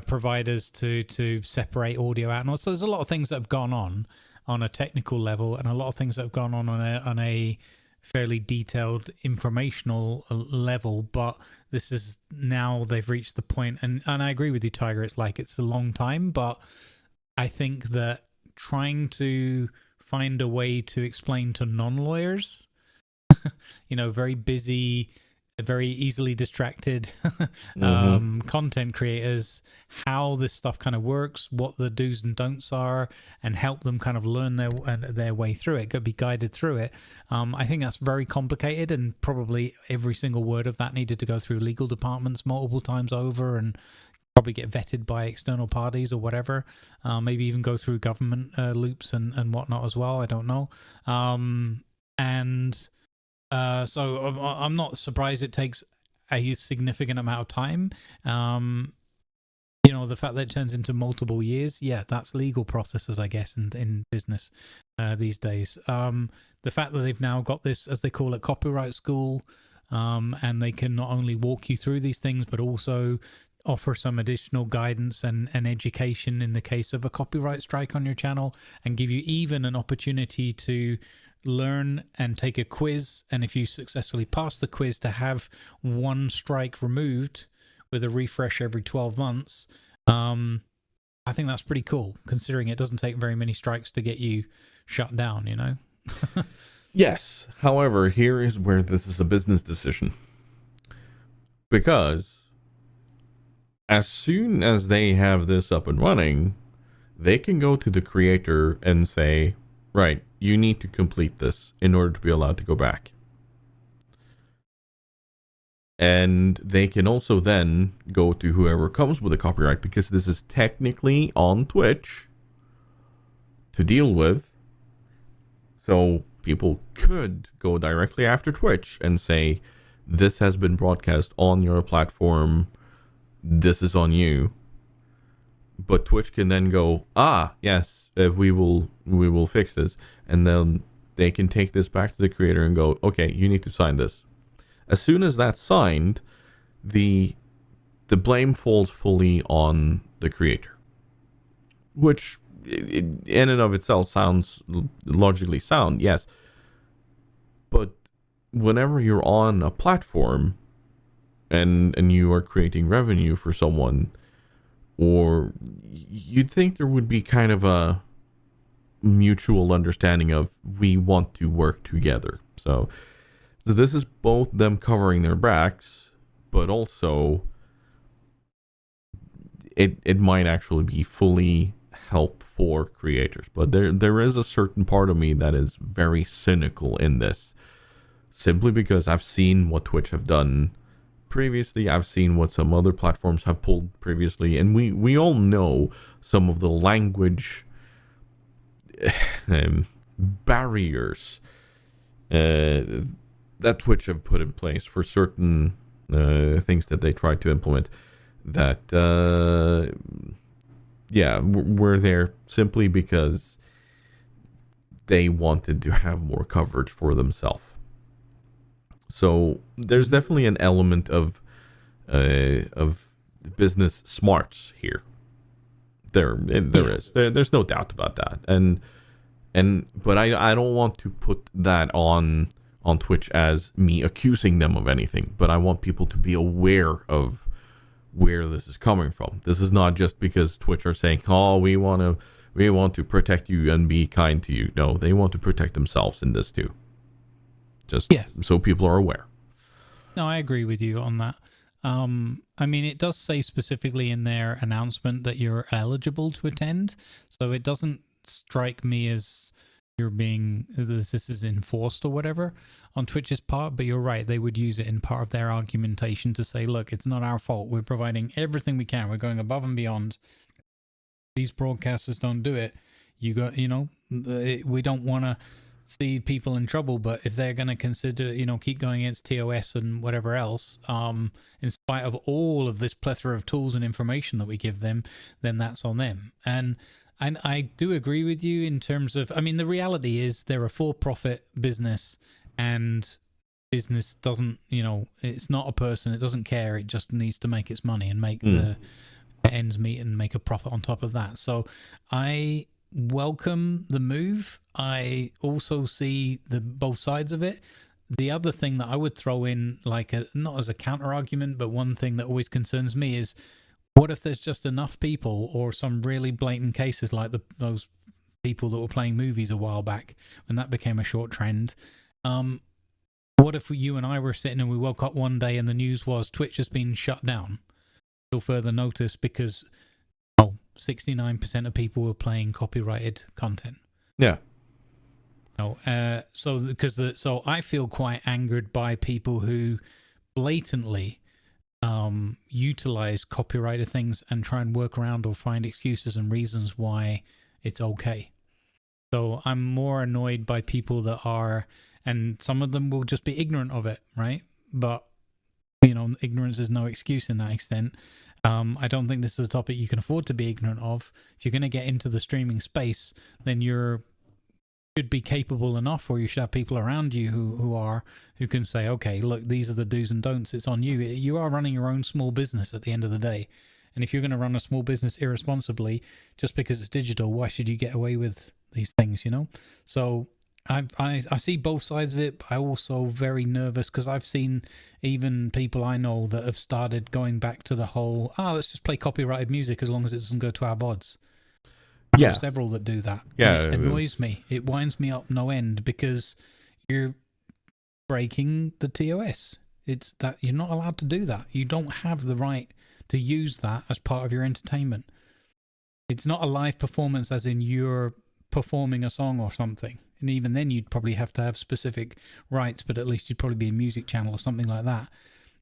providers to separate audio out. And so there's a lot of things that have gone on a technical level, and a lot of things that have gone on a fairly detailed informational level. But this is now they've reached the point, and I agree with you, Tiger. It's a long time, but I think that trying to find a way to explain to non-lawyers, very busy, very easily distracted content creators, how this stuff kind of works, what the do's and don'ts are, and help them kind of learn their way through it, be guided through it. I think that's very complicated, and probably every single word of that needed to go through legal departments multiple times over, and probably get vetted by external parties or whatever. Maybe even go through government loops and whatnot as well. I don't know. So I'm not surprised it takes a significant amount of time. The fact that it turns into multiple years, that's legal processes, I guess, in business these days. The fact that they've now got this, as they call it, copyright school, and they can not only walk you through these things, but also offer some additional guidance and education in the case of a copyright strike on your channel, and give you even an opportunity to learn and take a quiz, and if you successfully pass the quiz, to have one strike removed with a refresh every 12 months. I think that's pretty cool, considering it doesn't take very many strikes to get you shut down, Yes. However, here is where this is a business decision. Because as soon as they have this up and running, they can go to the creator and say, right, you need to complete this in order to be allowed to go back. And they can also then go to whoever comes with the copyright, because this is technically on Twitch to deal with. So people could go directly after Twitch and say, this has been broadcast on your platform, this is on you. But Twitch can then go, yes, we will fix this, and then they can take this back to the creator and go, okay, you need to sign this. As soon as that's signed, the blame falls fully on the creator, which in and of itself sounds logically sound, yes. But whenever you're on a platform and you are creating revenue for someone, or you'd think there would be kind of a mutual understanding of, we want to work together. So this is both them covering their backs, but also it might actually be fully help for creators. But there is a certain part of me that is very cynical in this, simply because I've seen what Twitch have done previously. I've seen what some other platforms have pulled previously, and we all know some of the language barriers that Twitch have put in place for certain things that they tried to implement, that were there simply because they wanted to have more coverage for themselves. So there's definitely an element of business smarts here. There's no doubt about that. But I don't want to put that on Twitch as me accusing them of anything. But I want people to be aware of where this is coming from. This is not just because Twitch are saying, "Oh, we want to protect you and be kind to you." No, they want to protect themselves in this too. Just so people are aware. No, I agree with you on that. I mean, it does say specifically in their announcement that you're eligible to attend, so it doesn't strike me as this is enforced or whatever on Twitch's part, but you're right, they would use it in part of their argumentation to say, look, it's not our fault, we're providing everything we can, we're going above and beyond. These broadcasters don't do it. We don't want to see people in trouble, but if they're going to consider, keep going against TOS and whatever else, in spite of all of this plethora of tools and information that we give them, then that's on them. And I do agree with you in terms of, the reality is they're a for-profit business, and business doesn't, it's not a person, it doesn't care, it just needs to make its money and make the ends meet and make a profit on top of that. So I welcome the move. I also see both sides of it. The other thing that I would throw in, not as a counter argument, but one thing that always concerns me is, what if there's just enough people, or some really blatant cases like those people that were playing movies a while back when that became a short trend? What if you and I were sitting and we woke up one day and the news was Twitch has been shut down till further notice because 69% of people were playing copyrighted content? Yeah. So I feel quite angered by people who blatantly utilize copyrighted things and try and work around or find excuses and reasons why it's okay. So I'm more annoyed by people that are, and some of them will just be ignorant of it, right? But ignorance is no excuse in that extent. I don't think this is a topic you can afford to be ignorant of. If you're going to get into the streaming space, then should be capable enough, or you should have people around you who can say, okay, look, these are the do's and don'ts. It's on you. You are running your own small business at the end of the day. And if you're going to run a small business irresponsibly, just because it's digital, why should you get away with these things, So I see both sides of it, but I'm also very nervous because I've seen even people I know that have started going back to the whole, let's just play copyrighted music as long as it doesn't go to our VODs. Yeah. Several that do that. Yeah. It annoys me. It winds me up no end because you're breaking the TOS. It's that you're not allowed to do that. You don't have the right to use that as part of your entertainment. It's not a live performance as in you're performing a song or something. And even then you'd probably have to have specific rights, but at least you'd probably be a music channel or something like that.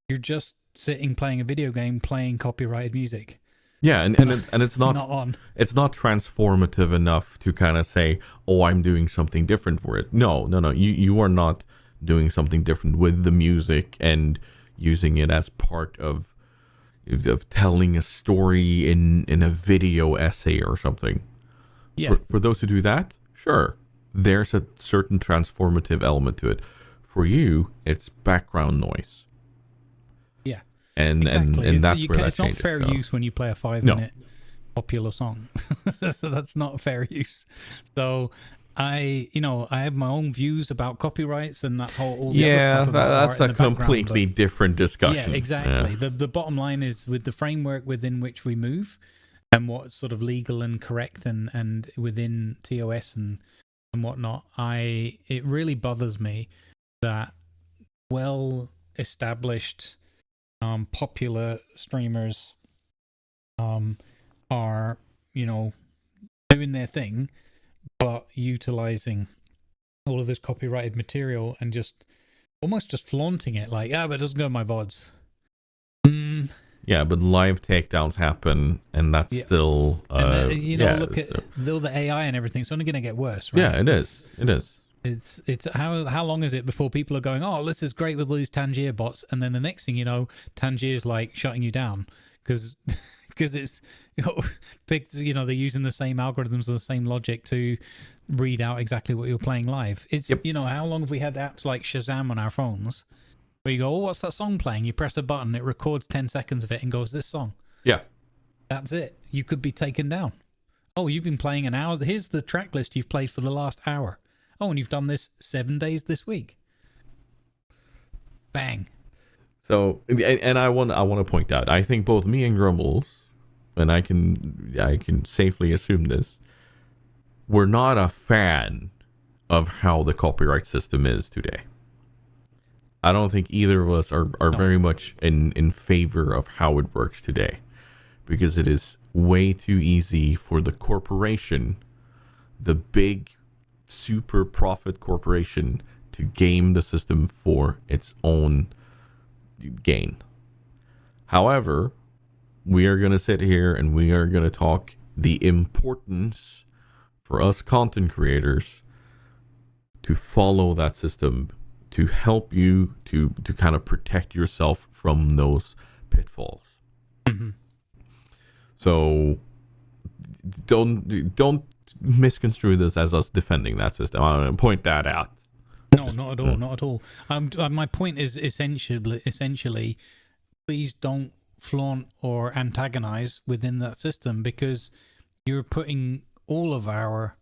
You're just sitting playing a video game, playing copyrighted music. Yeah, and it's not on. It's not transformative enough to kind of say, oh, I'm doing something different for it. No. You are not doing something different with the music and using it as part of telling a story in a video essay or something. Yeah. For those who do that, sure, there's a certain transformative element to it. For you, it's background noise. Yeah. And that's where that changes. It's not fair use when you play a 5-minute popular song. That's not fair use. So I have my own views about copyrights and that whole all the other stuff that's a completely different discussion. Yeah, exactly. Yeah. The bottom line is with the framework within which we move and what's sort of legal and correct and within TOS and whatnot, it really bothers me that well-established popular streamers are doing their thing, but utilizing all of this copyrighted material and just flaunting it like, but it doesn't go in my VODs. Yeah, but live takedowns happen, and that's still look at the AI and everything. It's only going to get worse, right? Yeah, it is. It's how long is it before people are going, oh, this is great with all these Tangier bots, and then the next thing you know, Tangier's like shutting you down because it's they're using the same algorithms and the same logic to read out exactly what you're playing live. It's how long have we had apps like Shazam on our phones where you go, oh, what's that song playing? You press a button, it records 10 seconds of it and goes, this song. Yeah. That's it. You could be taken down. Oh, you've been playing an hour. Here's the track list you've played for the last hour. Oh, and you've done this 7 days this week. Bang. So, and I want to point out, I think both me and Grumbles, and I can safely assume this, we're not a fan of how the copyright system is today. I don't think either of us are very much in favor of how it works today, because it is way too easy for the corporation, the big super profit corporation to game the system for its own gain. However, we are going to sit here and we are going to talk the importance for us content creators to follow that system, to help you to kind of protect yourself from those pitfalls. Mm-hmm. So don't misconstrue this as us defending that system. I'm going to point that out. No, not at all, not at all. My point is essentially, please don't flaunt or antagonize within that system, because you're putting all of our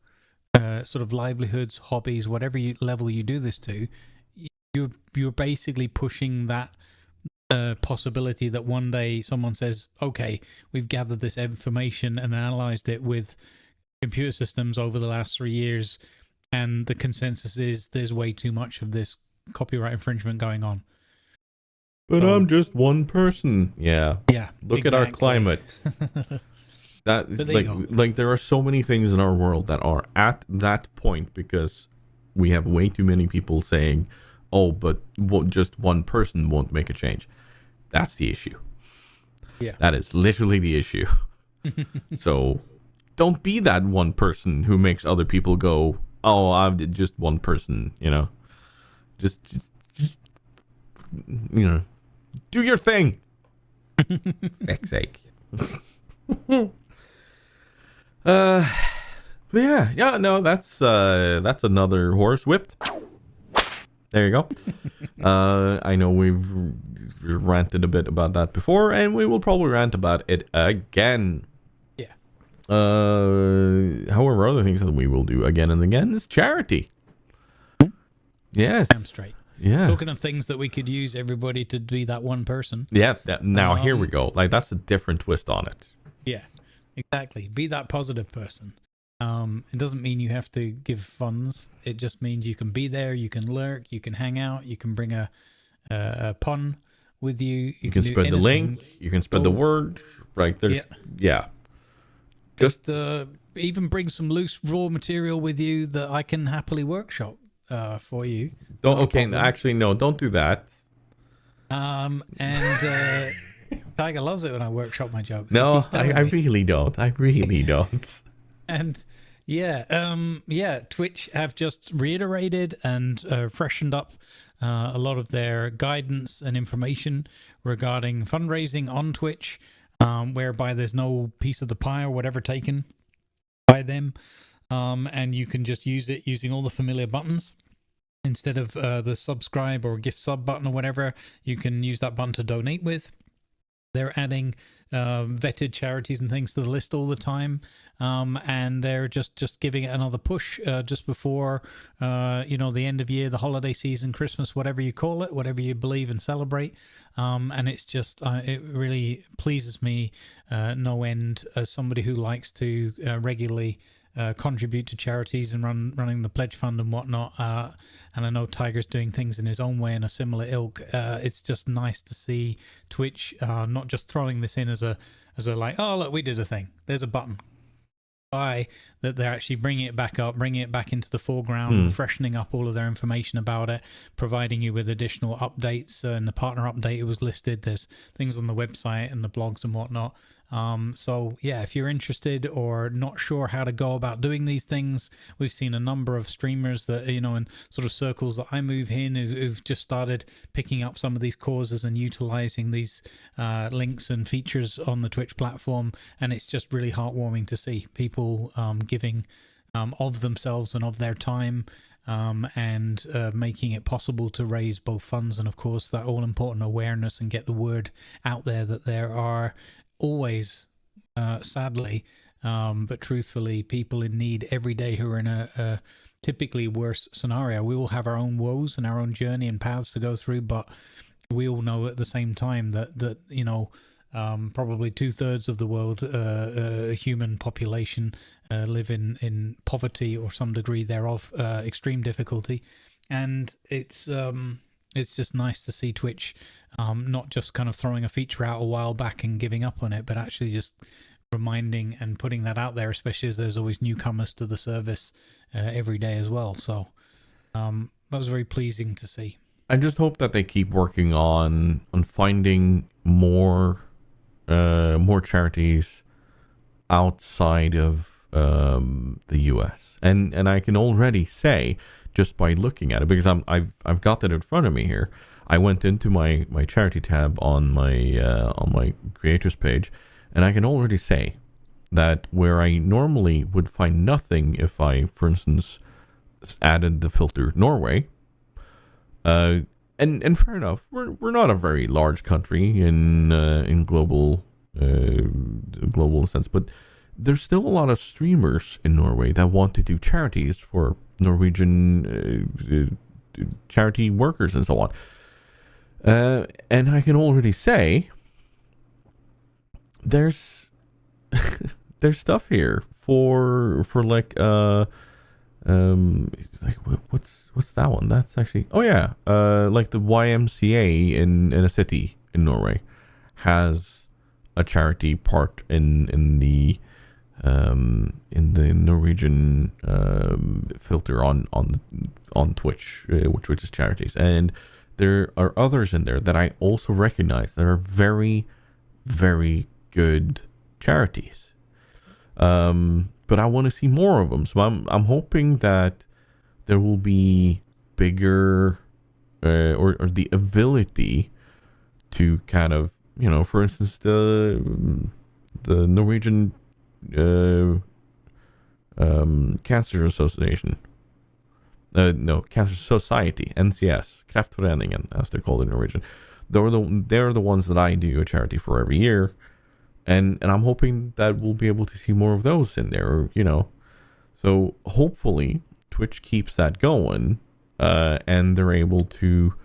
sort of livelihoods, hobbies, whatever level you do this to, you're basically pushing that possibility that one day someone says, okay, we've gathered this information and analyzed it with computer systems over the last 3 years, and the consensus is there's way too much of this copyright infringement going on. But I'm just one person. Yeah. Look at our climate. That like there are so many things in our world that are at that point because we have way too many people saying, "Oh, but just one person won't make a change." That's the issue. Yeah. That is literally the issue. So don't be that one person who makes other people go, "Oh, I'm just one person," you know. Just you know, do your thing. Feck's sake. Yeah, no, that's another horse whipped. There you go. I know we've ranted a bit about that before, and we will probably rant about it again. Yeah. However, other things that we will do again and again is charity. Yes. I'm straight. Yeah. Talking of things that we could use everybody to be that one person. Yeah. Now here we go. Like, that's a different twist on it. Yeah, exactly. Be that positive person. It doesn't mean you have to give funds. It just means you can be there, you can lurk, you can hang out, you can bring a pun with you. You can spread the link. You can spread the word. Right. There's Just even bring some loose raw material with you that I can happily workshop for you. Actually, no, don't do that. And Tiger loves it when I workshop my jokes. No, I really don't. I really don't. And Twitch have just reiterated and freshened up a lot of their guidance and information regarding fundraising on Twitch, whereby there's no piece of the pie or whatever taken by them, and you can just use it using all the familiar buttons. Instead of the subscribe or gift sub button or whatever, you can use that button to donate with. They're adding vetted charities and things to the list all the time, and they're just giving it another push just before the end of year, the holiday season, Christmas, whatever you call it, whatever you believe and celebrate. And it's just it really pleases me no end as somebody who likes to regularly contribute to charities and running the pledge fund and whatnot, and I know Tiger's doing things in his own way in a similar ilk. It's just nice to see Twitch not just throwing this in as a like, oh look, we did a thing, there's a button, that they're actually bringing it back up, bringing it back into the foreground, freshening up all of their information about it, providing you with additional updates. In the partner update, it was listed, there's things on the website and the blogs and whatnot. So yeah, if you're interested or not sure how to go about doing these things, we've seen a number of streamers that, in sort of circles that I move in, who've just started picking up some of these causes and utilizing these links and features on the Twitch platform. And it's just really heartwarming to see people giving of themselves and of their time, and making it possible to raise both funds and, of course, that all important awareness and get the word out there that there are always, sadly, but truthfully, people in need every day who are in a typically worse scenario. We all have our own woes and our own journey and paths to go through, but we all know at the same time that probably 2/3 of the world human population live in poverty or some degree thereof, extreme difficulty, and it's just nice to see Twitch not just kind of throwing a feature out a while back and giving up on it, but actually just reminding and putting that out there, especially as there's always newcomers to the service every day as well. So that was very pleasing to see. I just hope that they keep working on finding more charities outside of the U.S. and I can already say, just by looking at it, because I've got it in front of me here. I went into my charity tab on my creators page, and I can already say that where I normally would find nothing if I, for instance, added the filter Norway, and fair enough, we're not a very large country in global sense, but there's still a lot of streamers in Norway that want to do charities for Norwegian charity workers and so on. And I can already say there's stuff here for like what's that one? That's actually like the YMCA in a city in Norway has a charity part in the Norwegian filter on Twitch, which is charities, and there are others in there that I also recognize that are very, very good charities. But I want to see more of them, so I'm hoping that there will be bigger or the ability to kind of, for instance, the Norwegian Cancer Association. Cancer Society, NCS, Kreftforeningen, as they're called in Norwegian. They're the ones that I do a charity for every year, and I'm hoping that we'll be able to see more of those in there, So hopefully Twitch keeps that going, and they're able to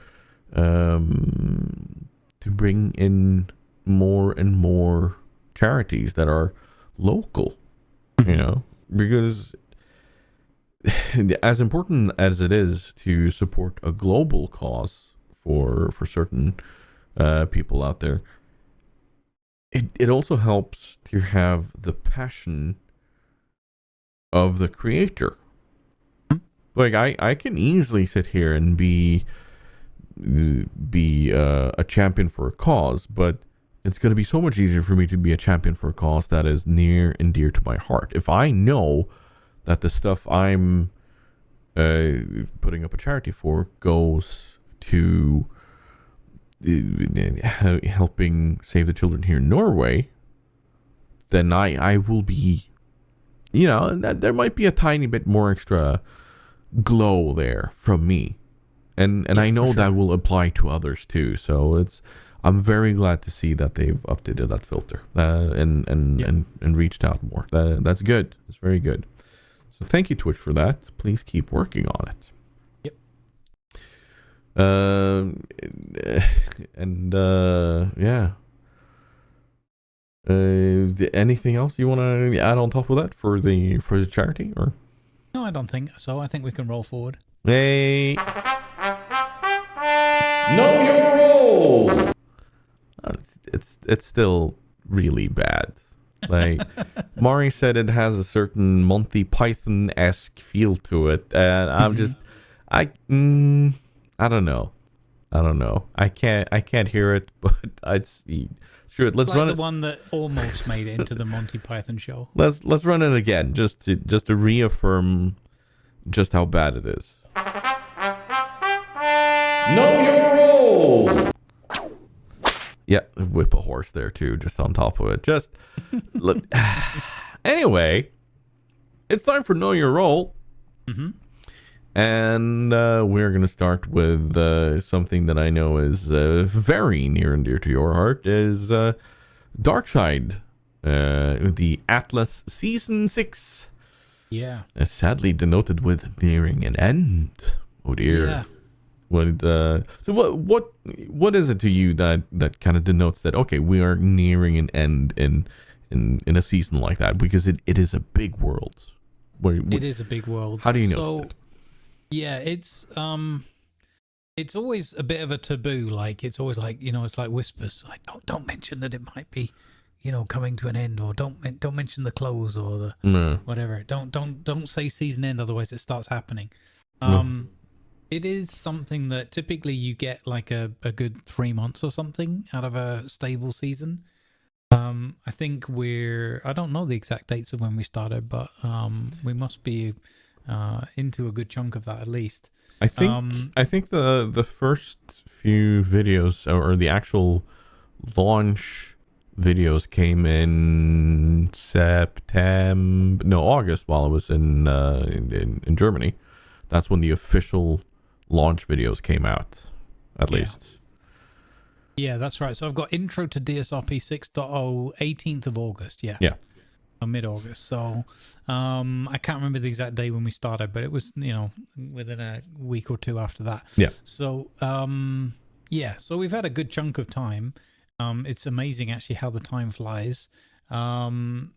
bring in more and more charities that are local, because as important as it is to support a global cause for certain people out there, it also helps to have the passion of the creator. Like I can easily sit here and be a champion for a cause, but it's going to be so much easier for me to be a champion for a cause that is near and dear to my heart. If I know that the stuff I'm putting up a charity for goes to helping save the children here in Norway, then I will be, there might be a tiny bit more extra glow there from me, and I know that will apply to others too. So I'm very glad to see that they've updated that filter and reached out more. That's good. It's very good. So thank you, Twitch, for that. Please keep working on it. Yep. Anything else you want to add on top of that for the charity, or? No, I don't think so. I think we can roll forward. Hey, know your role. It's still really bad. Like Mari said, it has a certain Monty Python-esque feel to it, and I'm just I don't know. I can't hear it, but screw it. Let's like run the it. one that almost made it into the Monty Python show. Let's run it again, just to reaffirm just how bad it is. Know your role. Yeah, whip a horse there too, just on top of it. Just look. Anyway, it's time for Know Your Role. Mm-hmm. And we're going to start with something that I know is very near and dear to your heart, is Darkside, the Atlas Season 6. Yeah. Sadly denoted with nearing an end. Oh dear. Yeah. So what is it to you that kind of denotes that, okay, we are nearing an end in a season like that? Because it is a big world. It is a big world. How do you notice it? Yeah, it's always a bit of a taboo. Like, it's always like, it's like whispers. Like, don't mention that it might be, coming to an end, or don't mention the close or the whatever. Don't say season end, otherwise it starts happening. It is something that typically you get like a good 3 months or something out of a stable season. I think I don't know the exact dates of when we started, but we must be into a good chunk of that at least. I think the first few videos or the actual launch videos came in August while I was in Germany. That's when the official launch videos came out, at least. Yeah, that's right. So I've got intro to DSRP 6.0 18th of August. Yeah. Mid-August. So I can't remember the exact day when we started, but it was within a week or two after that. Yeah. So so we've had a good chunk of time. It's amazing actually how the time flies. We're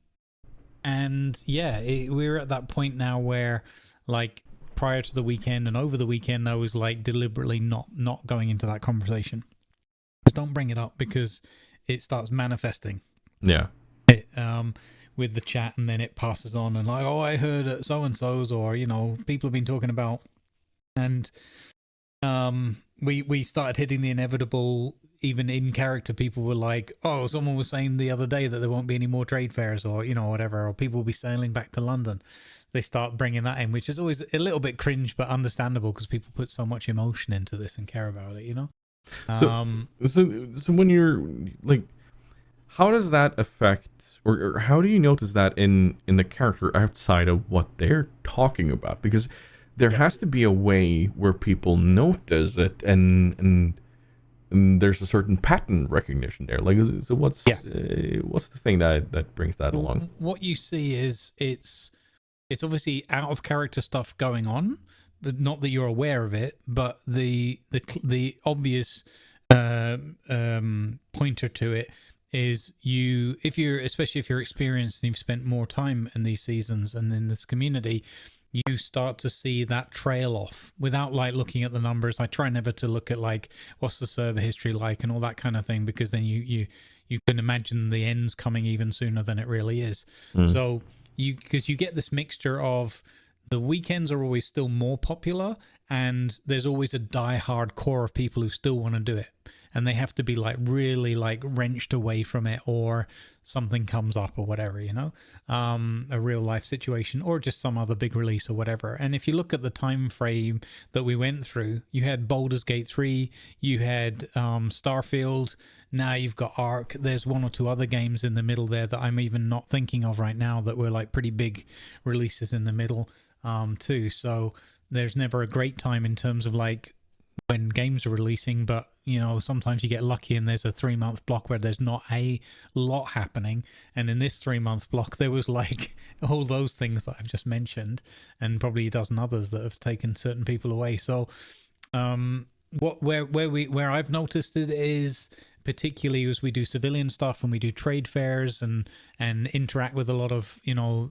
at that point now where, like, prior to the weekend and over the weekend, I was like deliberately not going into that conversation. Just don't bring it up because it starts manifesting. Yeah. With the chat, and then it passes on and like, oh, I heard at so and so's, or people have been talking about, and we started hitting the inevitable. Even in character, people were like, oh, someone was saying the other day that there won't be any more trade fairs, or whatever, or people will be sailing back to London. They start bringing that in, which is always a little bit cringe but understandable because people put so much emotion into this and care about it, So when you're like, how does that affect, or how do you notice that in the character outside of what they're talking about? Because there has to be a way where people notice it, and there's a certain pattern recognition there. Like, so what's the thing that brings that along? What you see is it's obviously out of character stuff going on, but not that you're aware of it. But the obvious pointer to it is especially if you're experienced and you've spent more time in these seasons and in this community, you start to see that trail off without like looking at the numbers. I try never to look at like what's the server history like and all that kind of thing, because then you can imagine the ends coming even sooner than it really is. So because you get this mixture of the weekends are always still more popular, and there's always a die-hard core of people who still want to do it, and they have to be like really like wrenched away from it, or something comes up or whatever, a real life situation or just some other big release or whatever. And if you look at the time frame that we went through, you had Baldur's Gate 3, you had Starfield, now you've got ARK. There's one or two other games in the middle there that I'm even not thinking of right now that were like pretty big releases in the middle too. So there's never a great time in terms of like when games are releasing, but sometimes you get lucky and there's a 3-month block where there's not a lot happening. And in this 3-month block, there was like all those things that I've just mentioned, and probably a dozen others that have taken certain people away. So where I've noticed it is particularly as we do civilian stuff and we do trade fairs and interact with a lot of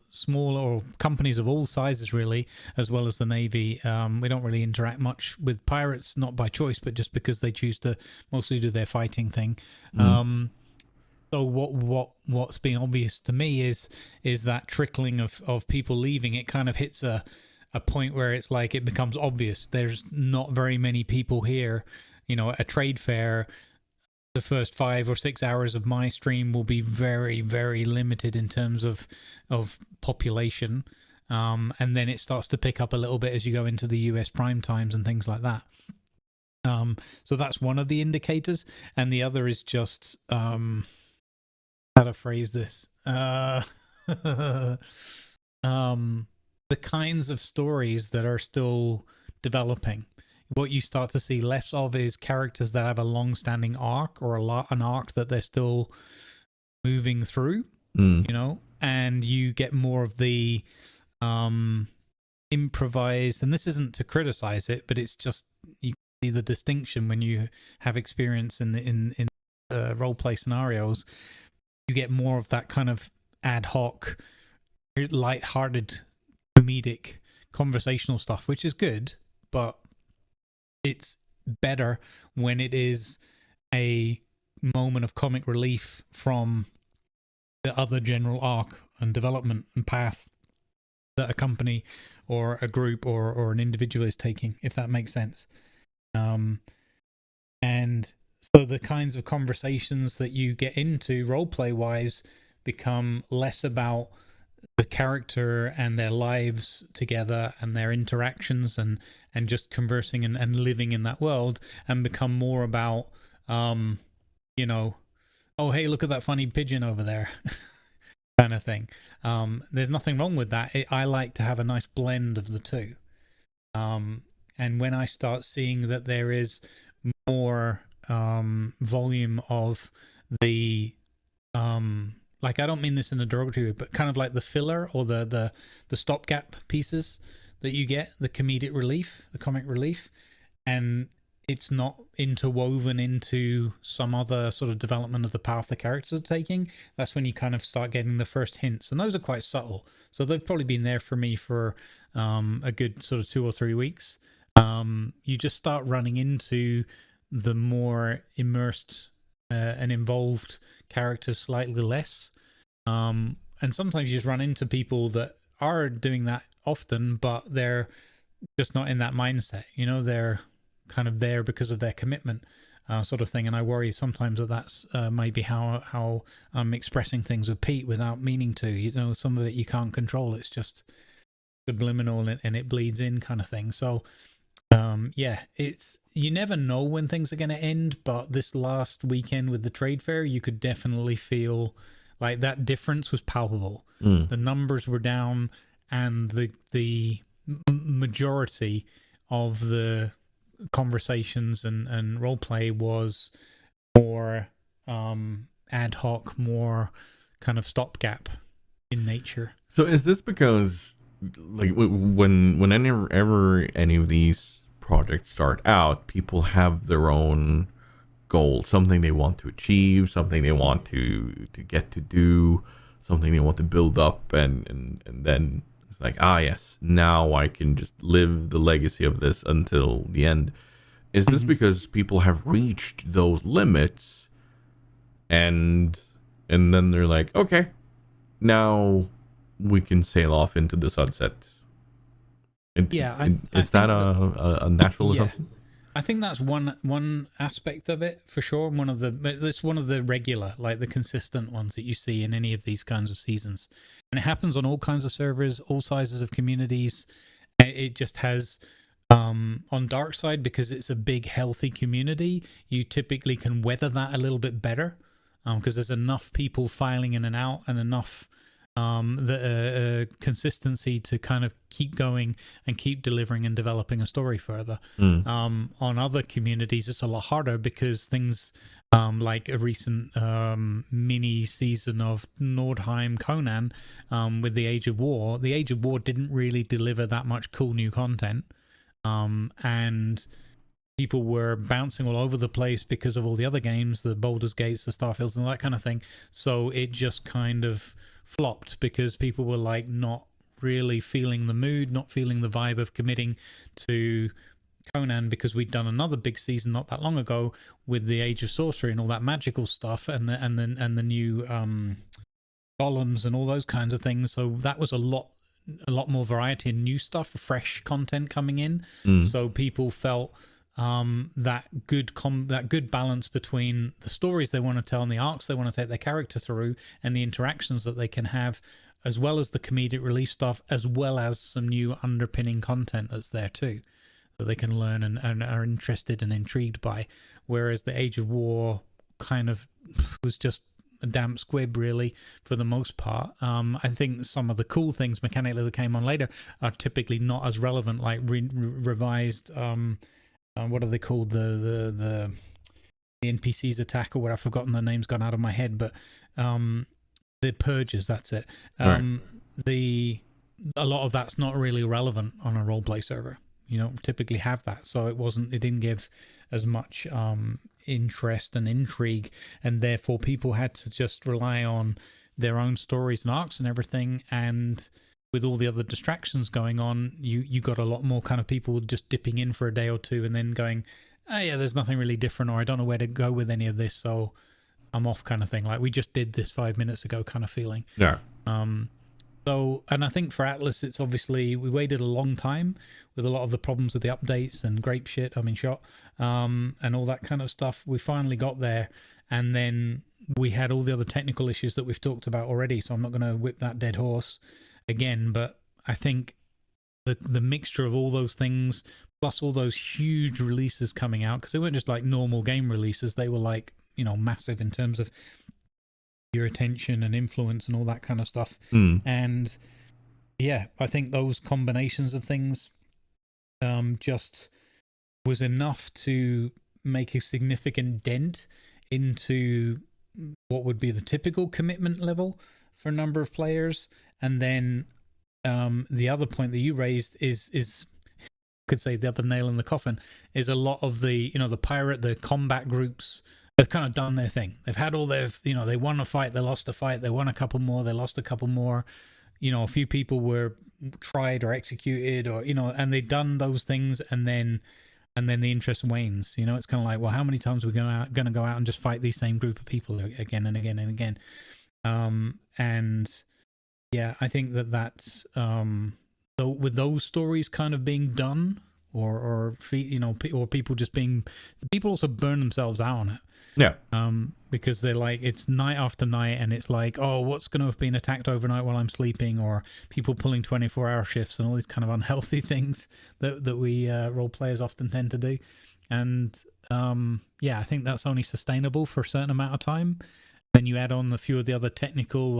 small or companies of all sizes really, as well as the Navy. We don't really interact much with pirates, not by choice, but just because they choose to mostly do their fighting thing. So what's been obvious to me is that trickling of people leaving. It kind of hits a point where it's like it becomes obvious there's not very many people here. At a trade fair, the first 5 or 6 hours of my stream will be very, very limited in terms of population, and then it starts to pick up a little bit as you go into the US prime times and things like that. So that's one of the indicators, and the other is just how to phrase this. The kinds of stories that are still developing. What you start to see less of is characters that have a long-standing arc or an arc that they're still moving through, and you get more of the improvised. And this isn't to criticize it, but it's just you see the distinction when you have experience in role-play scenarios. You get more of that kind of ad hoc, light-hearted, comedic, conversational stuff, which is good, but it's better when it is a moment of comic relief from the other general arc and development and path that a company or a group or an individual is taking, if that makes sense. And so the kinds of conversations that you get into roleplay wise become less about the character and their lives together and their interactions and just conversing and living in that world, and become more about you know, oh hey, look at that funny pigeon over there kind of thing. There's nothing wrong with that. I like to have a nice blend of the two. And when I start seeing that there is more volume of the like, I don't mean this in a derogatory way, but kind of like the filler or the stopgap pieces that you get, the comedic relief, the comic relief, and it's not interwoven into some other sort of development of the path the characters are taking, that's when you kind of start getting the first hints, and those are quite subtle. So they've probably been there for me for a good sort of 2 or 3 weeks. You just start running into the more immersed and involved characters slightly less. And sometimes you just run into people that are doing that often, but they're just not in that mindset. You know, they're kind of there because of their commitment, sort of thing. And I worry sometimes that that's maybe how I'm expressing things with Pete without meaning to. You know, some of it you can't control. It's just subliminal and it bleeds in kind of thing. So yeah, it's, you never know when things are going to end, but this last weekend with the trade fair, you could definitely feel like that difference was palpable. The numbers were down, and the majority of the conversations and role play was more ad hoc, more kind of stopgap in nature. So is this because, like, whenever any of these projects start out, people have their own goal, something they want to achieve, something they want to get to do, something they want to build up, and then it's like, yes, now I can just live the legacy of this until the end. Is this because people have reached those limits, and then they're like, okay, now we can sail off into the sunset? Is that a natural assumption? I think that's one aspect of it for sure. It's one of the regular, like the consistent ones that you see in any of these kinds of seasons, and it happens on all kinds of servers, all sizes of communities. It just has on Darkside, because it's a big healthy community, you typically can weather that a little bit better, because there's enough people filing in and out, and enough the consistency to kind of keep going and keep delivering and developing a story further. On other communities, it's a lot harder, because things like a recent mini season of Nordheim Conan with the Age of War didn't really deliver that much cool new content, and people were bouncing all over the place because of all the other games, the Baldur's Gates, the Starfields, and that kind of thing. So it just kind of flopped, because people were like not really feeling the mood, not feeling the vibe of committing to Conan, because we'd done another big season not that long ago with the Age of Sorcery and all that magical stuff, and the new golems and all those kinds of things. So that was a lot more variety and new stuff, fresh content coming in. So people felt that good balance between the stories they want to tell and the arcs they want to take their character through, and the interactions that they can have, as well as the comedic relief stuff, as well as some new underpinning content that's there too, that they can learn and are interested and intrigued by. Whereas the Age of War kind of was just a damp squib, really, for the most part. I think some of the cool things mechanically that came on later are typically not as relevant, like revised what are they called, the NPCs attack, or what, I've forgotten, the name's gone out of my head, but the purges, that's it. A lot of that's not really relevant on a roleplay server. You don't typically have that, so it didn't give as much interest and intrigue, and therefore people had to just rely on their own stories and arcs and everything. And with all the other distractions going on, you got a lot more kind of people just dipping in for a day or two and then going, oh yeah, there's nothing really different, or I don't know where to go with any of this, so I'm off kind of thing. Like we just did this 5 minutes ago kind of feeling. Yeah. So, and I think for Atlas, it's obviously, we waited a long time with a lot of the problems with the updates and grape shit, shot, and all that kind of stuff. We finally got there, and then we had all the other technical issues that we've talked about already, so I'm not going to whip that dead horse again, but I think the mixture of all those things, plus all those huge releases coming out, because they weren't just like normal game releases, they were like, massive in terms of your attention and influence and all that kind of stuff. And yeah, I think those combinations of things just was enough to make a significant dent into what would be the typical commitment level for a number of players. And then the other point that you raised is could say the other nail in the coffin is a lot of the the combat groups have kind of done their thing. They've had all their, they won a fight, they lost a fight, they won a couple more, they lost a couple more. A few people were tried or executed, or and they've done those things, and then the interest wanes. It's kind of like, well, how many times are we going to go out and just fight these same group of people again and again and again? And yeah, I think that's so with those stories kind of being done, or people just being, people also burn themselves out on it. Yeah. Because they're like, it's night after night, and it's like, oh, what's going to have been attacked overnight while I'm sleeping, or people pulling 24-hour shifts and all these kind of unhealthy things that we role players often tend to do. And yeah, I think that's only sustainable for a certain amount of time. Then you add on a few of the other technical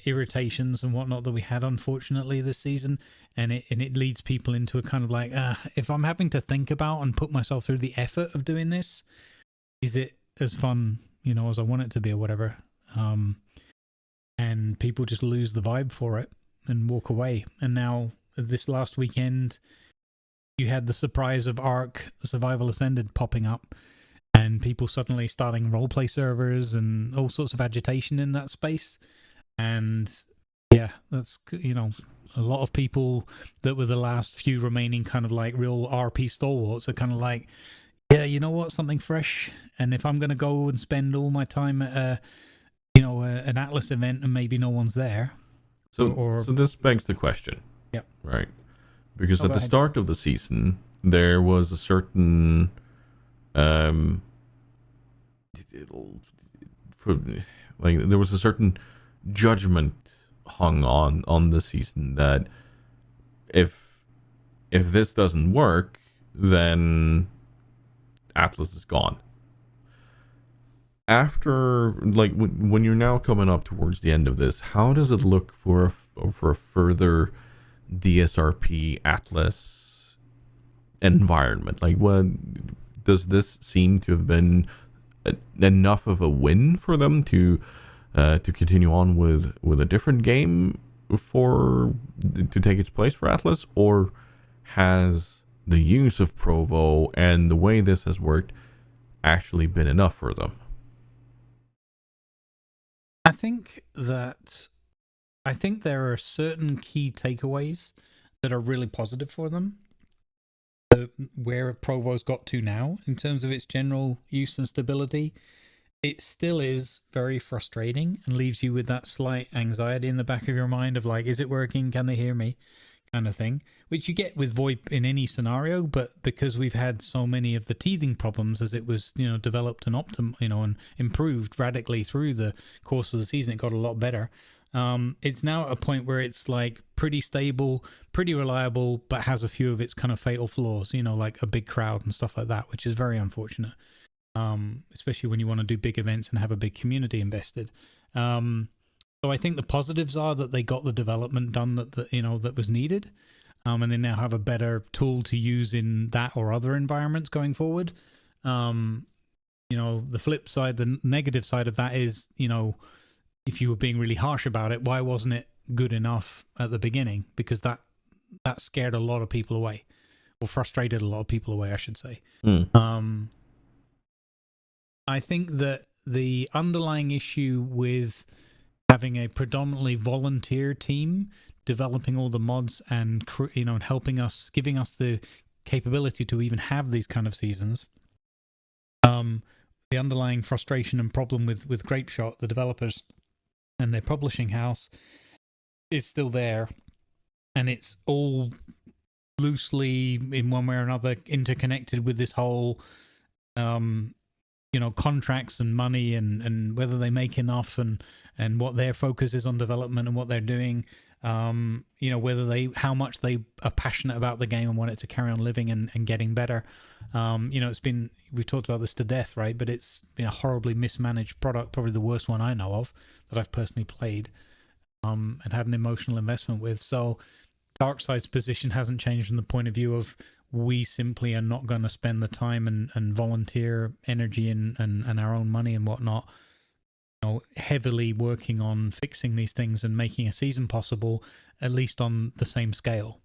irritations and whatnot that we had, unfortunately, this season, and it leads people into a kind of like, if I'm having to think about and put myself through the effort of doing this, is it as fun, as I want it to be, or whatever? And people just lose the vibe for it and walk away. And now this last weekend, you had the surprise of ARK Survival Ascended popping up, and people suddenly starting roleplay servers and all sorts of agitation in that space. And yeah, that's, a lot of people that were the last few remaining kind of like real RP stalwarts are kind of like, yeah, you know what, something fresh. And if I'm going to go and spend all my time at an Atlas event and maybe no one's there. So this begs the question. Yeah. Right. Because at the start of the season, there was a certain there was a certain judgment hung on the season that if this doesn't work, then Atlas is gone. After, when you're now coming up towards the end of this, how does it look for a further DSRP Atlas environment? What does this seem to have been enough of a win for them to continue on with a different game to take its place for Atlas, or has the use of Provo and the way this has worked actually been enough for them? I think there are certain key takeaways that are really positive for them. Where Provo's got to now in terms of its general use and stability, it still is very frustrating and leaves you with that slight anxiety in the back of your mind of like, is it working? Can they hear me? Kind of thing, which you get with VoIP in any scenario, but because we've had so many of the teething problems as it was, developed and and improved radically through the course of the season, it got a lot better. It's now at a point where it's like pretty stable, pretty reliable, but has a few of its kind of fatal flaws, like a big crowd and stuff like that, which is very unfortunate. Especially when you want to do big events and have a big community invested. So I think the positives are that they got the development done that was needed, and they now have a better tool to use in that or other environments going forward. The flip side, the negative side of that is, if you were being really harsh about it, why wasn't it good enough at the beginning? Because that scared a lot of people away, or frustrated a lot of people away, I should say. I think that the underlying issue with having a predominantly volunteer team developing all the mods and and helping us, giving us the capability to even have these kind of seasons, the underlying frustration and problem with Grapeshot, the developers and their publishing house, is still there, and it's all loosely in one way or another interconnected with this whole contracts and money and whether they make enough and what their focus is on development and what they're doing, whether how much they are passionate about the game and want it to carry on living and getting better. We've talked about this to death, right? But it's been a horribly mismanaged product, probably the worst one I know of that I've personally played and had an emotional investment with. So Darkside's position hasn't changed from the point of view of we simply are not going to spend the time and volunteer energy and our own money and whatnot, heavily working on fixing these things and making a season possible, at least on the same scale.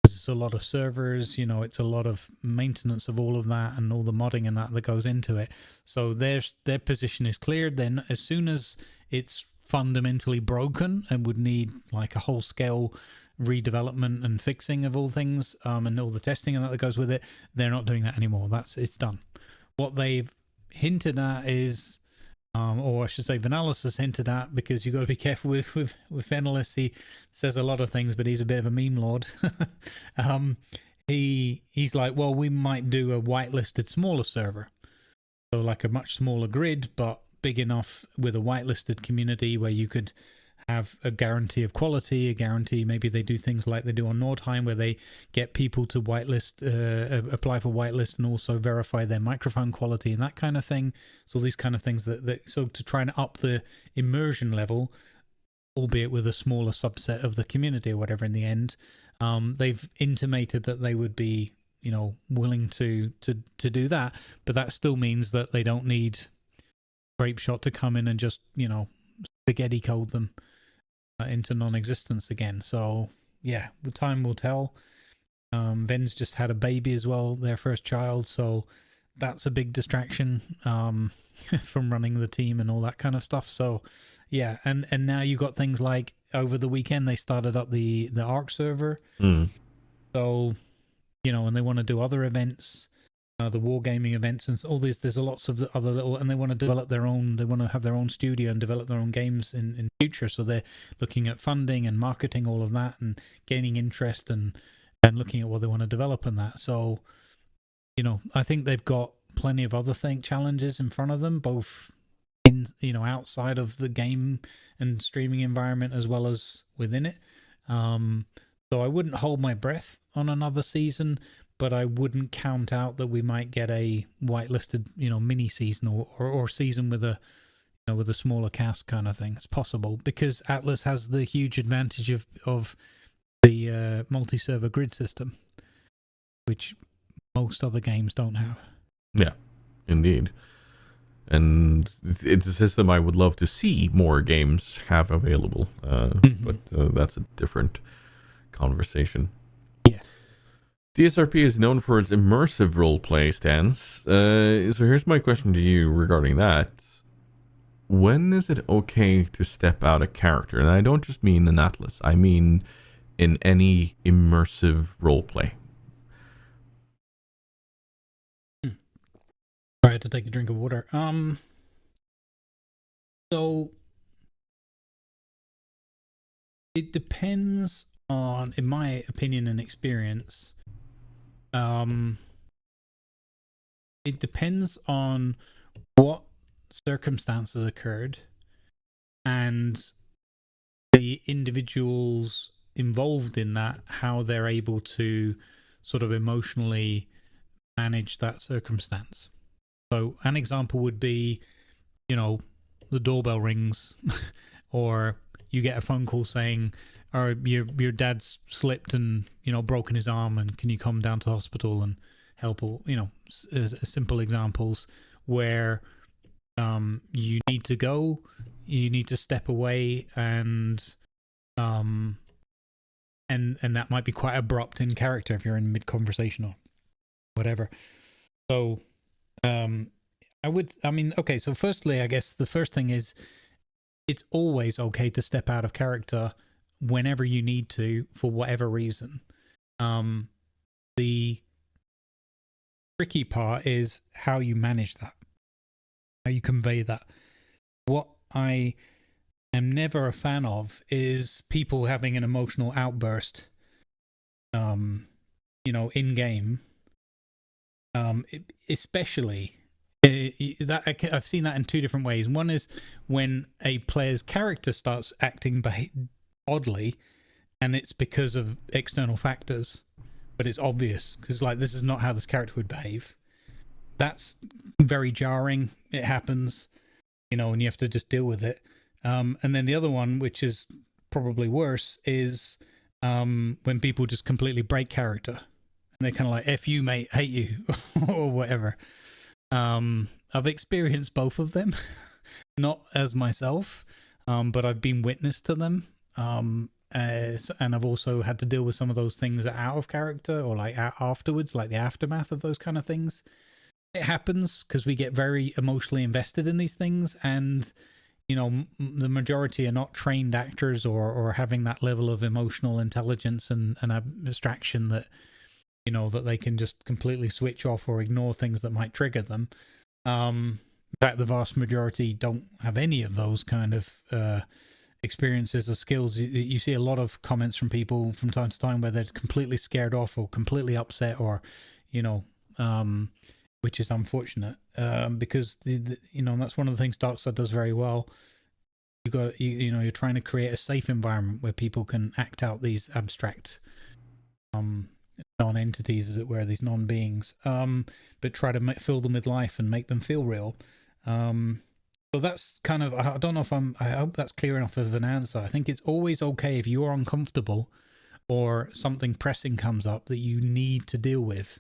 Because it's a lot of servers, it's a lot of maintenance of all of that and all the modding and that goes into it. So their position is cleared. Then as soon as it's fundamentally broken and would need like a whole scale redevelopment and fixing of all things and all the testing and that goes with it, they're not doing that anymore. It's done. What they've hinted at is or I should say Venalis has hinted at, because you've got to be careful with Venalis. He says a lot of things, but he's a bit of a meme lord. He's like, well, we might do a whitelisted smaller server, so like a much smaller grid but big enough with a whitelisted community where you could have a guarantee of quality, a guarantee. Maybe they do things like they do on Nordheim, where they get people to whitelist, apply for whitelist, and also verify their microphone quality and that kind of thing. So these kind of things so to try and up the immersion level, albeit with a smaller subset of the community or whatever. In the end, they've intimated that they would be, willing to do that, but that still means that they don't need Grapeshot to come in and just, spaghetti code them into non-existence again. So yeah, the time will tell. Ven's just had a baby as well, their first child, so that's a big distraction from running the team and all that kind of stuff. So yeah, and now you got things like over the weekend they started up the ARK server. So and they want to do other events, the wargaming events and all these. There's lots of other little, and they want to develop their own. They want to have their own studio and develop their own games in future. So they're looking at funding and marketing all of that and gaining interest and looking at what they want to develop in that. So, I think they've got plenty of other challenges in front of them, both in outside of the game and streaming environment as well as within it. So I wouldn't hold my breath on another season, but I wouldn't count out that we might get a whitelisted, mini season or season with a, with a smaller cast kind of thing. It's possible because Atlas has the huge advantage of the multi-server grid system, which most other games don't have. Yeah, indeed. And it's a system I would love to see more games have available, but that's a different conversation. Yeah. DSRP is known for its immersive roleplay stance. So here's my question to you regarding that. When is it okay to step out a character? And I don't just mean in Atlas. I mean in any immersive roleplay. I had to take a drink of water. So it depends on, in my opinion and experience, it depends on what circumstances occurred and the individuals involved in that, how they're able to sort of emotionally manage that circumstance. So an example would be, the doorbell rings or you get a phone call saying, or your dad's slipped and, broken his arm, and can you come down to the hospital and help? Or, simple examples where you need to go, you need to step away, and that might be quite abrupt in character if you're in mid-conversation or whatever. So okay, so firstly, I guess the first thing is it's always okay to step out of character whenever you need to for whatever reason. The tricky part is how you manage that. you convey that. What I am never a fan of is people having an emotional outburst, in game. Especially that I've seen that in two different ways. One is when a player's character starts acting oddly, and it's because of external factors, but it's obvious because like this is not how this character would behave. That's very jarring. It happens, and you have to just deal with it. And then the other one, which is probably worse, is when people just completely break character and they're kind of like, F you, mate, hate you, or whatever. I've experienced both of them, not as myself, but I've been witness to them. And I've also had to deal with some of those things out of character or like afterwards, like the aftermath of those kind of things. It happens because we get very emotionally invested in these things, and the majority are not trained actors or having that level of emotional intelligence and abstraction that that they can just completely switch off or ignore things that might trigger them. In fact, the vast majority don't have any of those kind of experiences or skills. You see a lot of comments from people from time to time where they're completely scared off or completely upset, or which is unfortunate, because that's one of the things DarkSide does very well. You're trying to create a safe environment where people can act out these abstract non-entities, as it were, these non-beings, but try to fill them with life and make them feel real. So that's kind of, I don't know if I hope that's clear enough of an answer. I think it's always okay if you're uncomfortable or something pressing comes up that you need to deal with,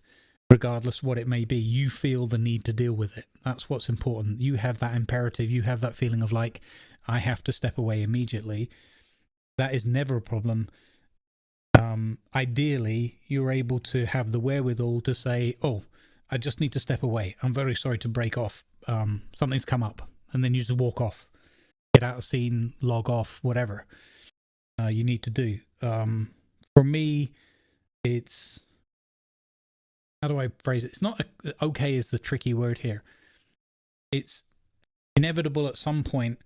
regardless what it may be, you feel the need to deal with it. That's what's important. You have that imperative. You have that feeling of like, I have to step away immediately. That is never a problem. Ideally, you're able to have the wherewithal to say, oh, I just need to step away. I'm very sorry to break off. Something's come up. And then you just walk off. Get out of scene, log off, whatever you need to do. For me, it's... How do I phrase it? It's not okay is the tricky word here. It's inevitable at some point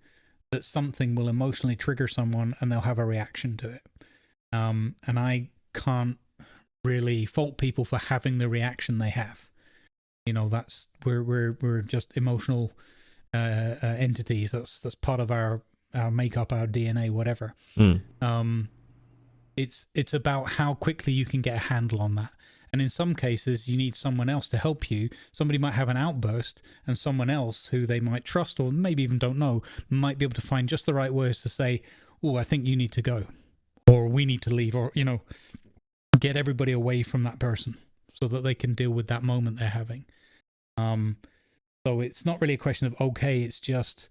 that something will emotionally trigger someone and they'll have a reaction to it. And I can't really fault people for having the reaction they have. That's we're just emotional entities. That's part of our makeup, our DNA, whatever. It's about how quickly you can get a handle on that. And in some cases, you need someone else to help you. Somebody might have an outburst, and someone else who they might trust or maybe even don't know might be able to find just the right words to say, oh, I think you need to go, or we need to leave, or, get everybody away from that person so that they can deal with that moment they're having. So it's not really a question of okay, it's just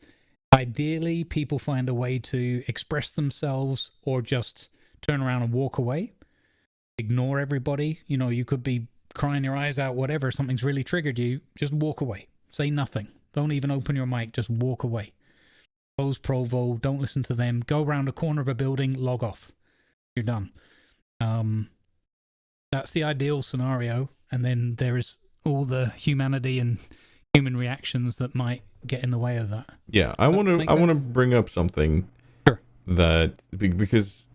ideally people find a way to express themselves or just turn around and walk away. Ignore everybody. You could be crying your eyes out, whatever, something's really triggered you, just walk away. Say nothing. Don't even open your mic, just walk away. Close provo, don't listen to them. Go around a corner of a building, log off. You're done. That's the ideal scenario, and then there is all the humanity and human reactions that might get in the way of that. Yeah, I want to bring up something. Sure. That because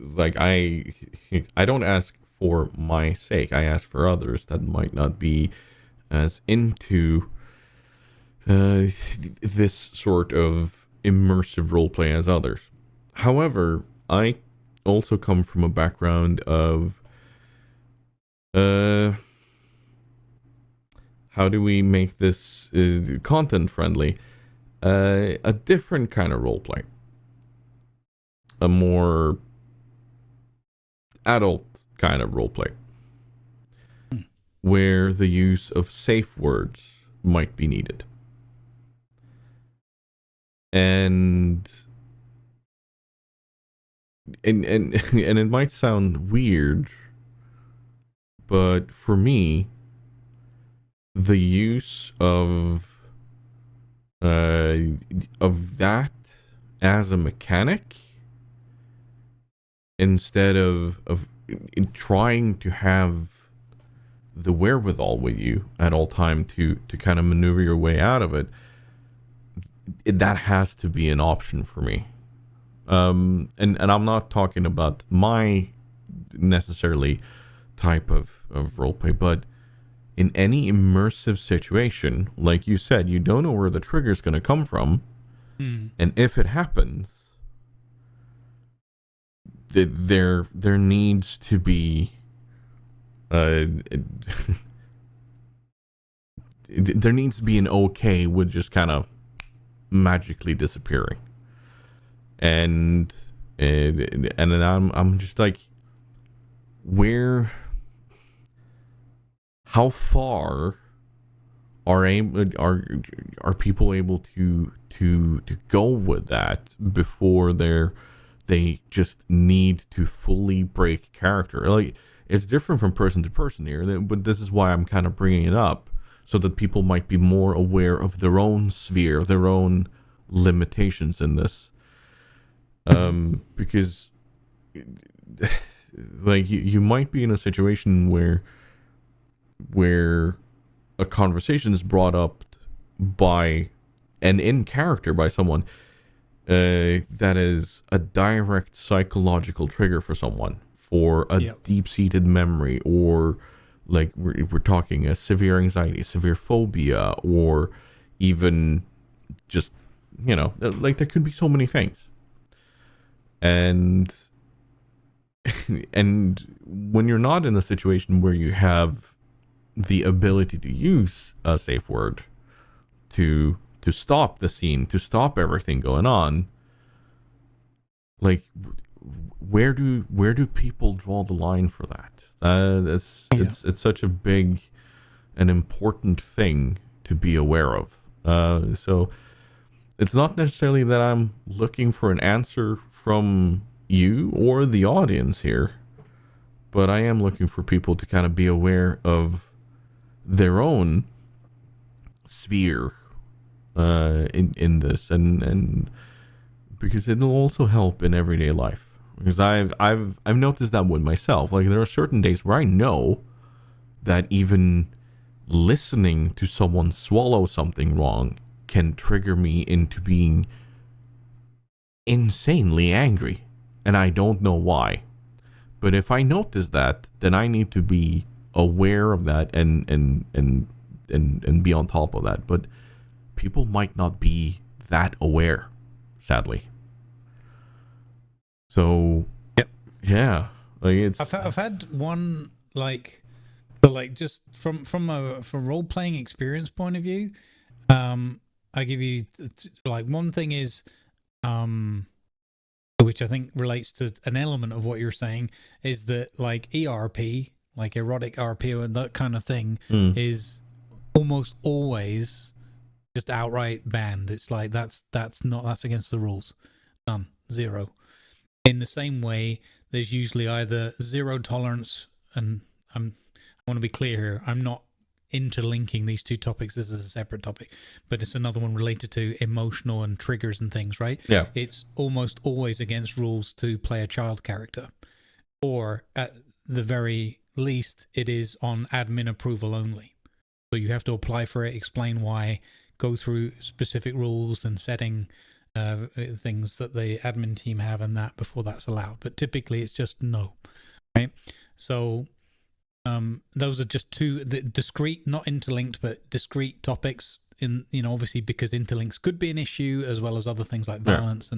like I don't ask for my sake. I ask for others that might not be as into this sort of immersive roleplay as others. However, I also come from a background of how do we make this content friendly? A different kind of roleplay. A more adult kind of roleplay. Where the use of safe words might be needed. And it might sound weird, but for me, the use of that as a mechanic instead of trying to have the wherewithal with you at all time to kind of maneuver your way out of it, that has to be an option for me. And I'm not talking about my necessarily type of roleplay, but in any immersive situation, like you said, you don't know where the trigger's going to come from, and if it happens, there needs to be there needs to be an okay with just kind of magically disappearing, and then I'm just like, how far are people able to go with that before they just need to fully break character? Like, it's different from person to person here, but this is why I'm kind of bringing it up, so that people might be more aware of their own sphere, their own limitations in this. Because like you might be in a situation where a conversation is brought up by and in character by someone that is a direct psychological trigger for someone, for a deep-seated memory, or like we're talking a severe anxiety, severe phobia, or even just, you know, like there could be so many things. And when you're not in a situation where you have the ability to use a safe word to stop the scene, to stop everything going on, like where do people draw the line for that? It's such a big and important thing to be aware of. So it's not necessarily that I'm looking for an answer from you or the audience here, but I am looking for people to kind of be aware of their own sphere in this, and because it'll also help in everyday life. Because I've noticed that with myself. Like, there are certain days where I know that even listening to someone swallow something wrong can trigger me into being insanely angry, and I don't know why. But if I notice that, then I need to be aware of that and be on top of that. But people might not be that aware, sadly. So yeah, like it's. I've had one just from a role playing experience point of view. I give you like one thing is which I think relates to an element of what you're saying, is that like ERP, like erotic RP and that kind of thing, is almost always just outright banned. It's like that's against the rules. None. Zero. In the same way, there's usually either zero tolerance, and I want to be clear here, I'm not interlinking these two topics. This is a separate topic, but it's another one related to emotional and triggers and things, right? Yeah. It's almost always against rules to play a child character, or at the very least, it is on admin approval only. So you have to apply for it, explain why, go through specific rules and setting things that the admin team have and that before that's allowed. But typically it's just no, right? So those are just two discrete, not interlinked, but discrete topics in, you know, obviously because interlinks could be an issue, as well as other things like violence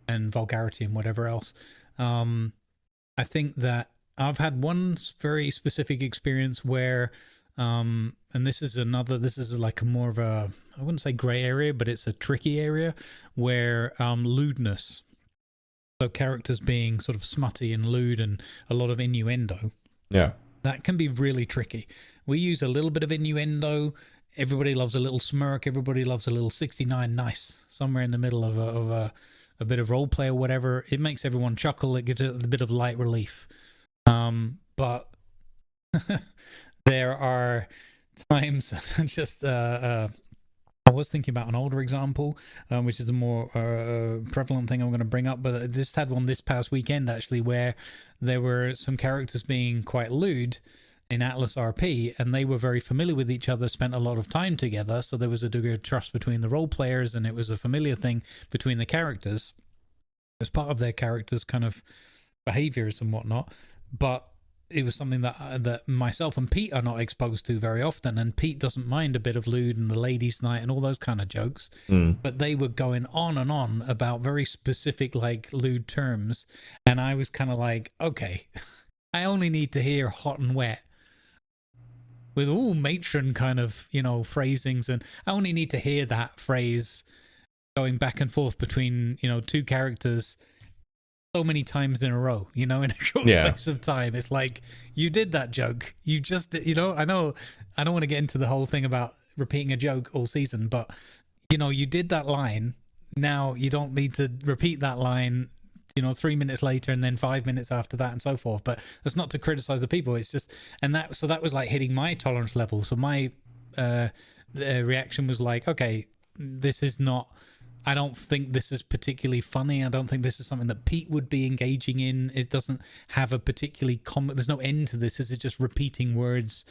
and vulgarity and whatever else. I think that I've had one very specific experience where and this is like a more of a, I wouldn't say gray area, but it's a tricky area where lewdness, so characters being sort of smutty and lewd and a lot of innuendo, that can be really tricky. We use a little bit of innuendo. Everybody loves a little smirk. Everybody loves a little 69 nice somewhere in the middle of a bit of role play or whatever. It makes everyone chuckle. It gives it a bit of light relief. But there are times just I was thinking about an older example, which is the more prevalent thing I'm going to bring up, but I just had one this past weekend actually, where there were some characters being quite lewd, in Atlas RP, and they were very familiar with each other, spent a lot of time together, so there was a degree of trust between the role players, and it was a familiar thing between the characters as part of their characters' kind of behaviors and whatnot. But it was something that myself and Pete are not exposed to very often, and Pete doesn't mind a bit of lewd and the ladies' night and all those kind of jokes. But they were going on and on about very specific, like, lewd terms, and I was kind of like, okay, I only need to hear hot and wet with all matron kind of, you know, phrasings, and I only need to hear that phrase going back and forth between, you know, two characters so many times in a row, you know, in a short space of time. It's like, you did that joke. You just, you know, I know I don't want to get into the whole thing about repeating a joke all season, but, you know, you did that line. Now you don't need to repeat that line, you know, 3 minutes later and then 5 minutes after that and so forth. But that's not to criticize the people. It's just, and that was like hitting my tolerance level. So my reaction was like, okay, this is not, I don't think this is particularly funny. I don't think this is something that Pete would be engaging in. It doesn't have a particularly there's no end to this. This is just repeating words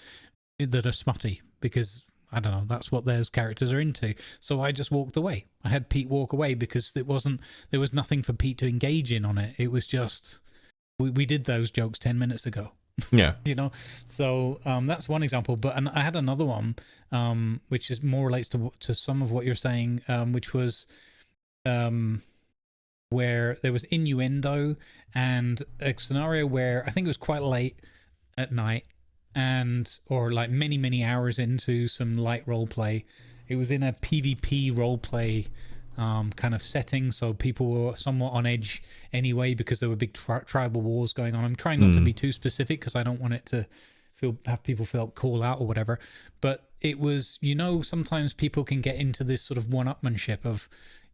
that are smutty, because I don't know, that's what those characters are into. So I just walked away. I had Pete walk away because there was nothing for Pete to engage in on it. It was just, we did those jokes 10 minutes ago. Yeah. You know, so that's one example. But I had another one, which is more relates to some of what you're saying, which was where there was innuendo and a scenario where I think it was quite late at night, or like many hours into some light role play. It was in a PvP role play kind of setting, so people were somewhat on edge anyway because there were big tribal wars going on. I'm trying not to be too specific because I don't want it to have people feel call out or whatever, but it was, you know, sometimes people can get into this sort of one-upmanship of,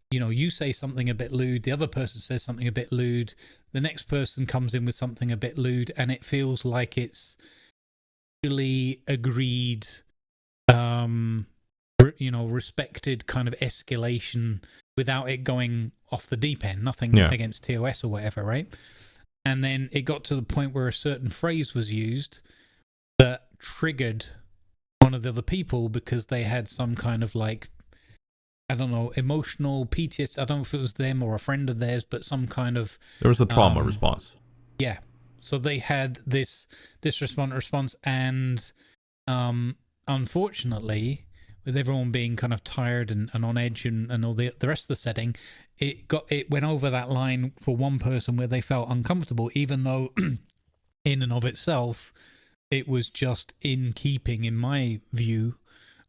you know, you say something a bit lewd, the other person says something a bit lewd, the next person comes in with something a bit lewd, and it feels like it's really agreed, you know, respected kind of escalation without it going off the deep end. Nothing against TOS or whatever, right? And then it got to the point where a certain phrase was used that triggered one of the other people because they had some kind of, like, I don't know, emotional PTSD. I don't know if it was them or a friend of theirs, but some kind of... There was a trauma response. Yeah. So they had this response, and unfortunately, with everyone being kind of tired and on edge and all the rest of the setting, it went over that line for one person where they felt uncomfortable, even though in and of itself, it was just in keeping, in my view,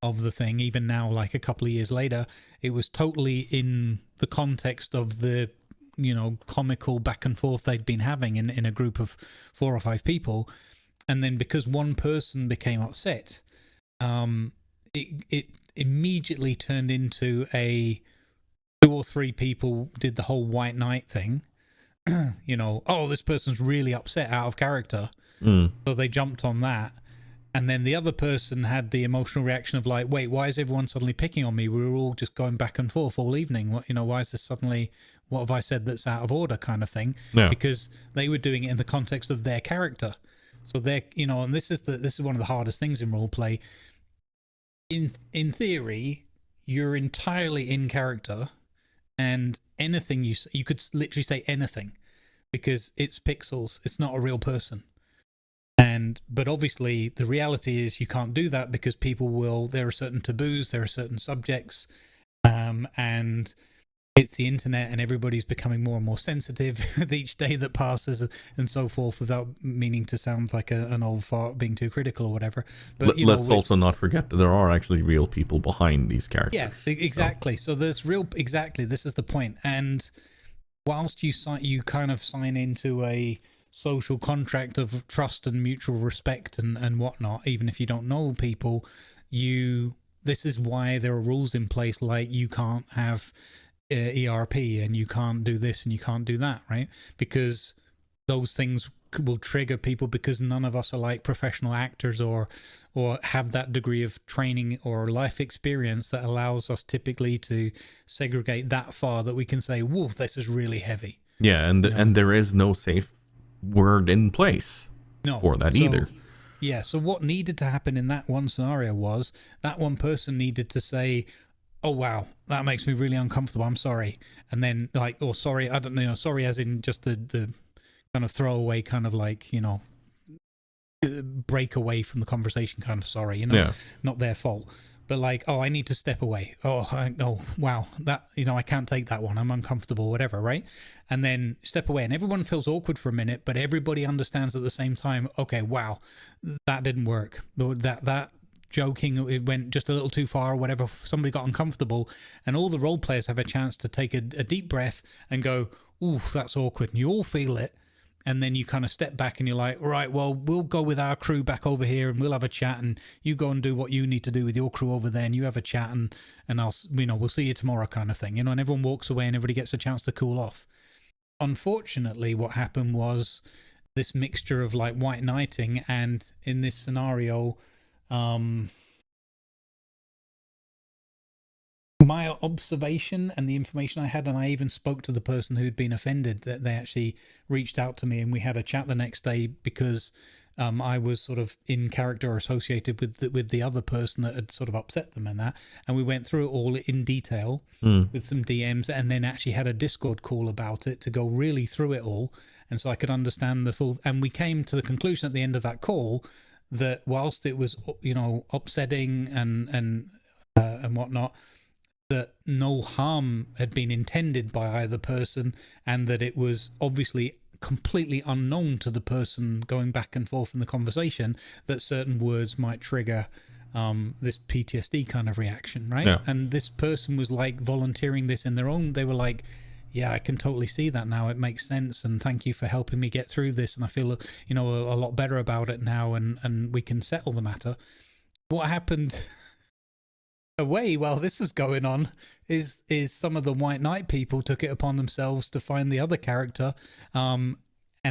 of the thing. Even now, like a couple of years later, it was totally in the context of the, you know, comical back and forth they'd been having in a group of 4 or 5 people. And then because one person became upset, it immediately turned into a 2 or 3 people did the whole white knight thing. You know, oh, this person's really upset out of character. So they jumped on that. And then the other person had the emotional reaction of like, wait, why is everyone suddenly picking on me? We were all just going back and forth all evening. What, you know, why is this suddenly, what have I said that's out of order kind of thing? Yeah. Because they were doing it in the context of their character. So they're, you know, and this is one of the hardest things in role play. In theory, you're entirely in character, and anything you could literally say anything because it's pixels. It's not a real person. But obviously the reality is you can't do that because there are certain taboos, there are certain subjects, and it's the internet, and everybody's becoming more and more sensitive with each day that passes and so forth, without meaning to sound like an old fart being too critical or whatever. But let's also not forget that there are actually real people behind these characters. Yeah, exactly. So there's exactly, this is the point. And whilst you kind of sign into a social contract of trust and mutual respect and whatnot, even if you don't know people, this is why there are rules in place, like you can't have ERP and you can't do this and you can't do that, right? Because those things will trigger people, because none of us are like professional actors or have that degree of training or life experience that allows us typically to segregate that far that we can say, whoa, this is really heavy. Yeah, and there is no safe word in place for that either. Yeah, so what needed to happen in that one scenario was that one person needed to say, oh wow, that makes me really uncomfortable, I'm sorry. And then like, or sorry, I don't know, sorry as in just the kind of throwaway kind of like, you know, break away from the conversation kind of sorry, you know, not their fault. But like, oh, I need to step away. Oh, wow, that, you know, I can't take that one. I'm uncomfortable, whatever, right? And then step away, and everyone feels awkward for a minute, but everybody understands at the same time. Okay, wow, that didn't work. That joking, it went just a little too far, or whatever. Somebody got uncomfortable, and all the role players have a chance to take a deep breath and go, "Ooh, that's awkward." And you all feel it. And then you kind of step back and you're like, right, well, we'll go with our crew back over here and we'll have a chat, and you go and do what you need to do with your crew over there, and you have a chat, and I'll, you know, we'll see you tomorrow kind of thing, you know, and everyone walks away and everybody gets a chance to cool off. Unfortunately, what happened was this mixture of like white knighting, and in this scenario, my observation and the information I had, and I even spoke to the person who'd been offended, that they actually reached out to me and we had a chat the next day, because I was sort of in character or associated with the other person that had sort of upset them and that, and we went through it all in detail with some DMs, and then actually had a Discord call about it to go really through it all, and so I could understand the full, and we came to the conclusion at the end of that call that whilst it was, you know, upsetting and whatnot, that no harm had been intended by either person, and that it was obviously completely unknown to the person going back and forth in the conversation that certain words might trigger this PTSD kind of reaction, right? Yeah. And this person was like volunteering this in their own, they were like, yeah, I can totally see that now, it makes sense, and thank you for helping me get through this, and I feel, you know, a lot better about it now, and we can settle the matter. What happened away while this was going on is some of the White Knight people took it upon themselves to find the other character and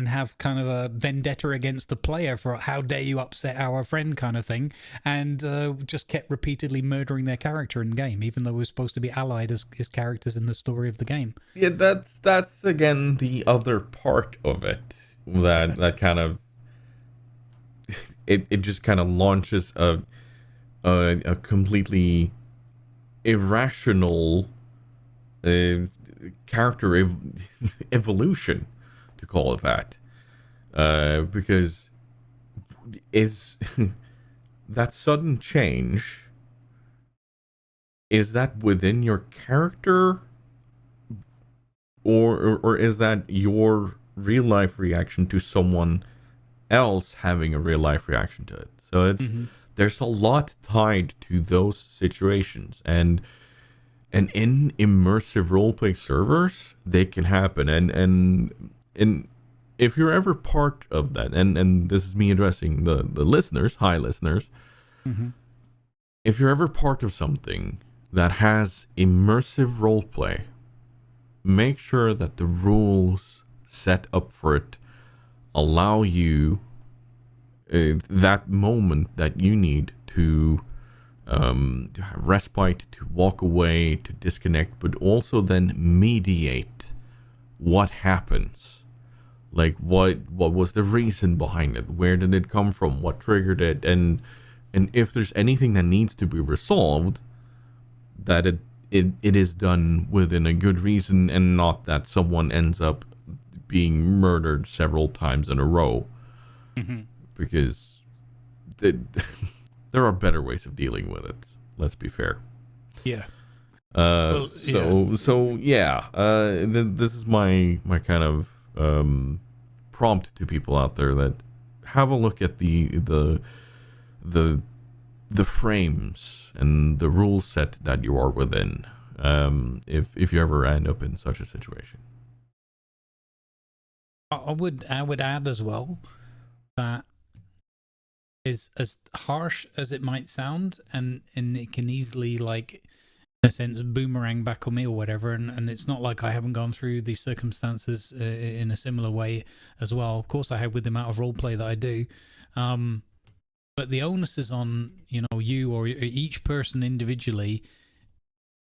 have kind of a vendetta against the player for how dare you upset our friend kind of thing, and just kept repeatedly murdering their character in game, even though we're supposed to be allied as characters in the story of the game. Yeah, that's again the other part of it that kind of it just kind of launches a completely irrational character evolution, to call it that, because is that sudden change, is that within your character, or is that your real life reaction to someone else having a real life reaction to it? So it's there's a lot tied to those situations, and in immersive roleplay servers they can happen, and if you're ever part of that, and this is me addressing the listeners, hi listeners, if you're ever part of something that has immersive roleplay, make sure that the rules set up for it allow you that moment that you need to have respite, to walk away, to disconnect, but also then mediate what happens. Like what was the reason behind it? Where did it come from? What triggered it? And if there's anything that needs to be resolved, that it is done within a good reason, and not that someone ends up being murdered several times in a row. Because there are better ways of dealing with it. Let's be fair. Yeah. This is my kind of prompt to people out there, that have a look at the frames and the rule set that you are within. If you ever end up in such a situation. I would add as well that is, as harsh as it might sound, and it can easily, like, in a sense, boomerang back on me or whatever, and it's not like I haven't gone through these circumstances in a similar way as well. Of course I have, with the amount of roleplay that I do, but the onus is on, you know, you or each person individually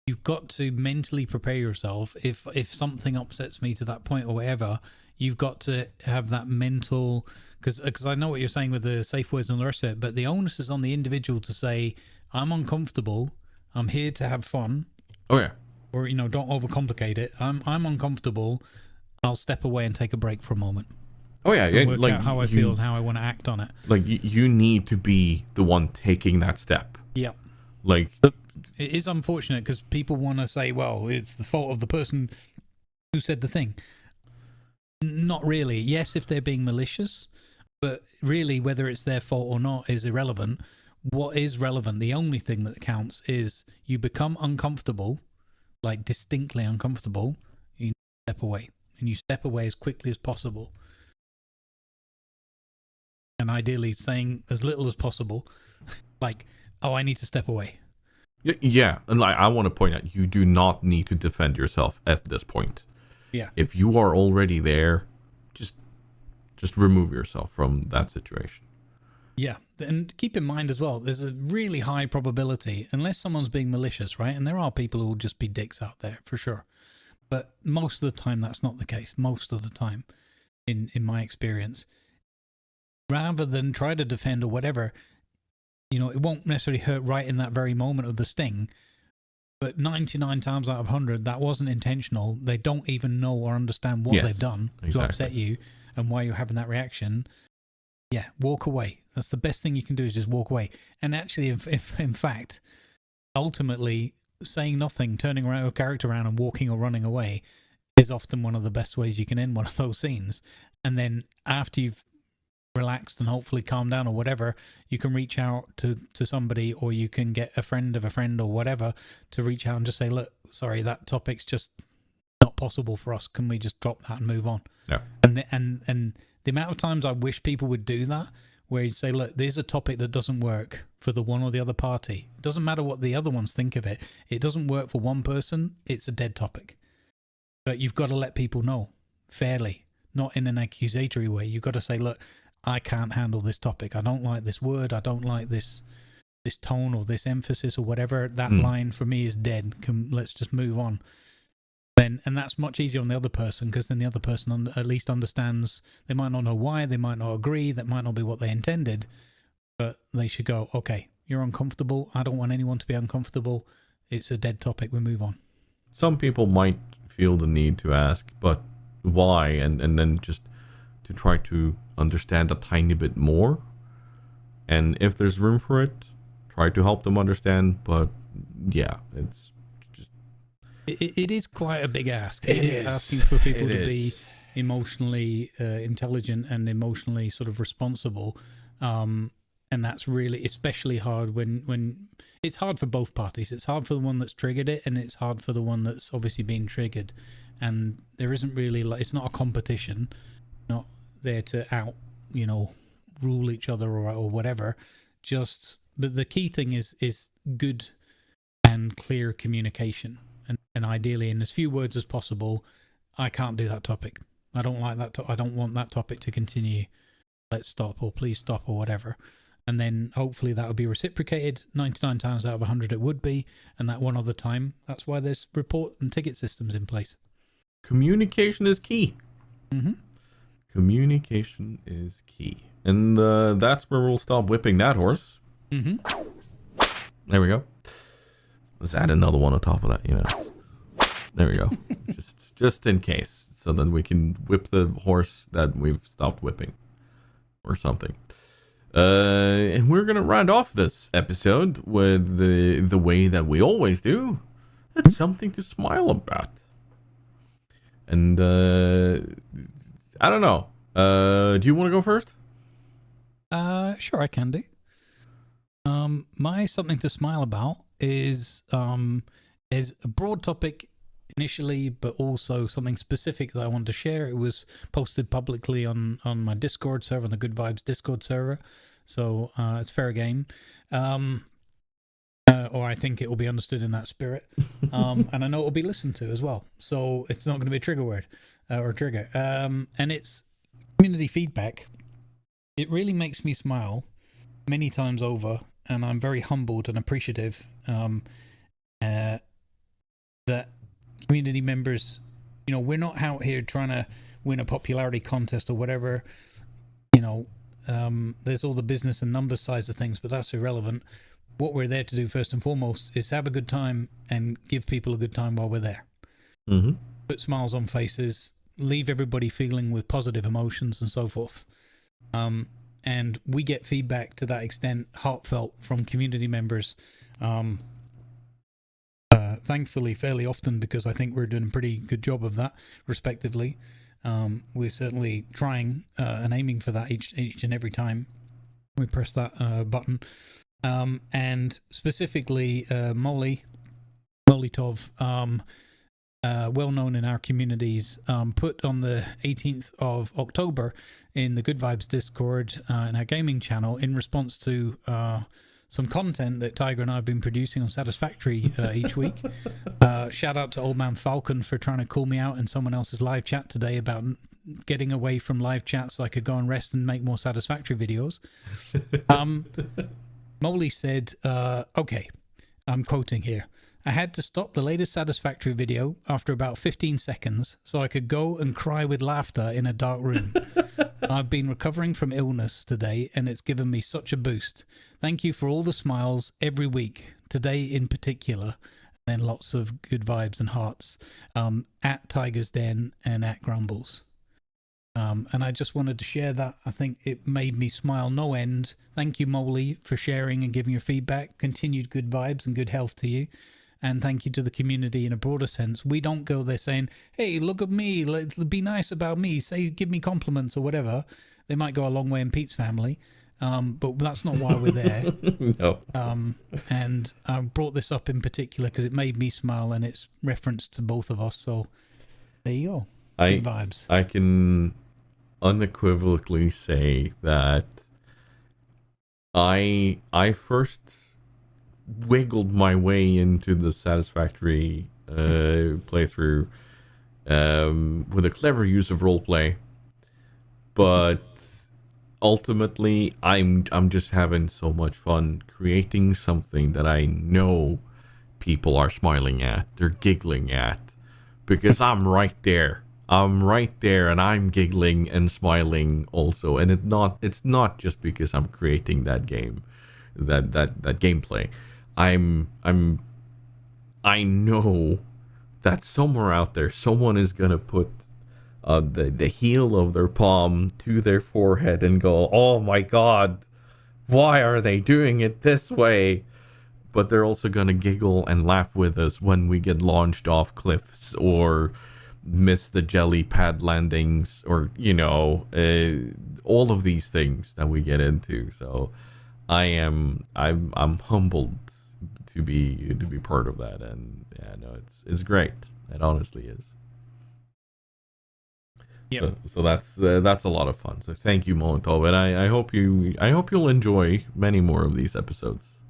you've got to mentally prepare yourself. If something upsets me to that point or whatever, you've got to have that mental, because I know what you're saying with the safe words and the rest of it, but the onus is on the individual to say, I'm uncomfortable, I'm here to have fun. Oh yeah. Or, you know, don't overcomplicate it. I'm uncomfortable, I'll step away and take a break for a moment. Oh yeah, and work out how I feel and how I want to act on it. Like you need to be the one taking that step. Yeah. Like it is unfortunate because people want to say, well, it's the fault of the person who said the thing. Not really. Yes, if they're being malicious, but really whether it's their fault or not is irrelevant. What is relevant, the only thing that counts, is you become uncomfortable, like distinctly uncomfortable, you step away. And you step away as quickly as possible. And ideally saying as little as possible, like, oh, I need to step away. Yeah, and like I want to point out, you do not need to defend yourself at this point. Yeah. If you are already there, just remove yourself from that situation. Yeah, and keep in mind as well, there's a really high probability, unless someone's being malicious, right? And there are people who will just be dicks out there, for sure. But most of the time, that's not the case. Most of the time, in my experience. Rather than try to defend or whatever, you know, it won't necessarily hurt right in that very moment of the sting. But 99 times out of 100, that wasn't intentional. They don't even know or understand what they've done to upset you and why you're having that reaction. Yeah, walk away. That's the best thing you can do, is just walk away. And actually, if in fact, ultimately, saying nothing, turning around your character around and walking or running away is often one of the best ways you can end one of those scenes. And then after you've relaxed and hopefully calmed down or whatever, you can reach out to somebody, or you can get a friend of a friend or whatever to reach out and just say, look, sorry, that topic's just not possible for us. Can we just drop that and move on? Yeah. And the amount of times I wish people would do that, where you'd say, look, there's a topic that doesn't work for the one or the other party. It doesn't matter what the other ones think of it. It doesn't work for one person. It's a dead topic. But you've got to let people know fairly, not in an accusatory way. You've got to say, look, I can't handle this topic. I don't like this word. I don't like this tone or this emphasis or whatever. That line for me is dead. Let's just move on. And that's much easier on the other person, because then the other person at least understands. They might not know why, they might not agree, that might not be what they intended, but they should go, okay, you're uncomfortable, I don't want anyone to be uncomfortable, it's a dead topic, we move on. Some people might feel the need to ask, but why? And then just to try to understand a tiny bit more, and if there's room for it, try to help them understand. But yeah, it's It is quite a big ask. It is asking for people to be emotionally intelligent and emotionally sort of responsible. And that's really especially hard when it's hard for both parties. It's hard for the one that's triggered it, and it's hard for the one that's obviously being triggered. And there isn't really, like, it's not a competition, not there to rule each other or whatever. But the key thing is good and clear communication. And ideally, in as few words as possible, I can't do that topic. I don't like that. I don't want that topic to continue. Let's stop, or please stop, or whatever. And then hopefully that would be reciprocated. 99 times out of 100 it would be. And that one other time, that's why there's report and ticket systems in place. Communication is key. Mm-hmm. Communication is key. And that's where we'll stop whipping that horse. Mm-hmm. There we go. Let's add another one on top of that, There we go. just in case. So then we can whip the horse that we've stopped whipping. Or something. And we're going to round off this episode with the way that we always do. It's something to smile about. And I don't know. Do you want to go first? Sure, I can do. My something to smile about is a broad topic initially, but also something specific that I want to share. It was posted publicly on my Discord server, on the Good Vibes Discord server, so it's fair game. Or I think it will be understood in that spirit, and I know it will be listened to as well, so it's not going to be a trigger word or trigger. And it's community feedback. It really makes me smile many times over, and I'm very humbled and appreciative community members, we're not out here trying to win a popularity contest or whatever. There's all the business and numbers sides of things, but that's irrelevant. What we're there to do first and foremost is have a good time and give people a good time while we're there. Mm-hmm. Put smiles on faces, leave everybody feeling with positive emotions and so forth. And we get feedback to that extent, heartfelt, from community members. Thankfully, fairly often, because I think we're doing a pretty good job of that, respectively. We're certainly trying and aiming for that each and every time we press that button. And specifically, Molly Tov, well known in our communities, put on the 18th of October in the Good Vibes Discord in our gaming channel, in response to some content that Tiger and I have been producing on Satisfactory each week. Shout out to Old Man Falcon for trying to call me out in someone else's live chat today about getting away from live chat so I could go and rest and make more Satisfactory videos. Molly said, okay, I'm quoting here, "I had to stop the latest Satisfactory video after about 15 seconds so I could go and cry with laughter in a dark room. I've been recovering from illness today and it's given me such a boost. Thank you for all the smiles every week, today in particular." And then lots of good vibes and hearts at TigersDen and at Grumbles. And I just wanted to share that. I think it made me smile no end. Thank you, Molly, for sharing and giving your feedback. Continued good vibes and good health to you. And thank you to the community in a broader sense. We don't go there saying, hey, look at me, let's be nice about me, give me compliments or whatever. They might go a long way in Pete's family, but that's not why we're there. No. And I brought this up in particular because it made me smile and it's referenced to both of us. So there you go. Good vibes. I can unequivocally say that I first wiggled my way into the Satisfactory playthrough with a clever use of roleplay, but ultimately I'm just having so much fun creating something that I know people are smiling at, they're giggling at, because I'm right there and I'm giggling and smiling also. And it's not just because I'm creating that game, that gameplay. I know that somewhere out there, someone is gonna put the heel of their palm to their forehead and go, "Oh my God, why are they doing it this way?" But they're also gonna giggle and laugh with us when we get launched off cliffs or miss the jelly pad landings, or all of these things that we get into. So I'm humbled to be part of that, and yeah, no, it's great. It honestly is. Yeah. So that's a lot of fun. So thank you, Molotov, and I hope you'll enjoy many more of these episodes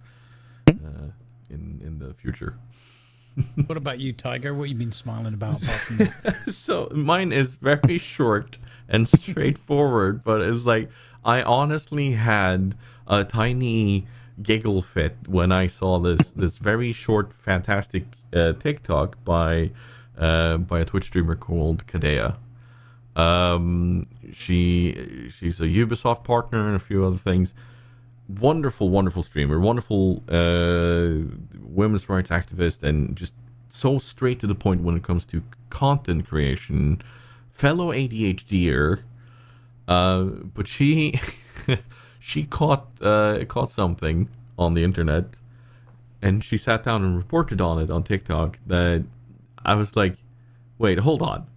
in the future. What about you, Tiger? What have you been smiling about apart from that? So mine is very short and straightforward, but it's like I honestly had a tiny giggle fit when I saw this very short, fantastic TikTok by a Twitch streamer called Kadea. She's a Ubisoft partner and a few other things. Wonderful streamer, wonderful women's rights activist, and just so straight to the point when it comes to content creation. Fellow ADHDer, but she she caught something on the internet, and she sat down and reported on it on TikTok. That I was like, wait, hold on,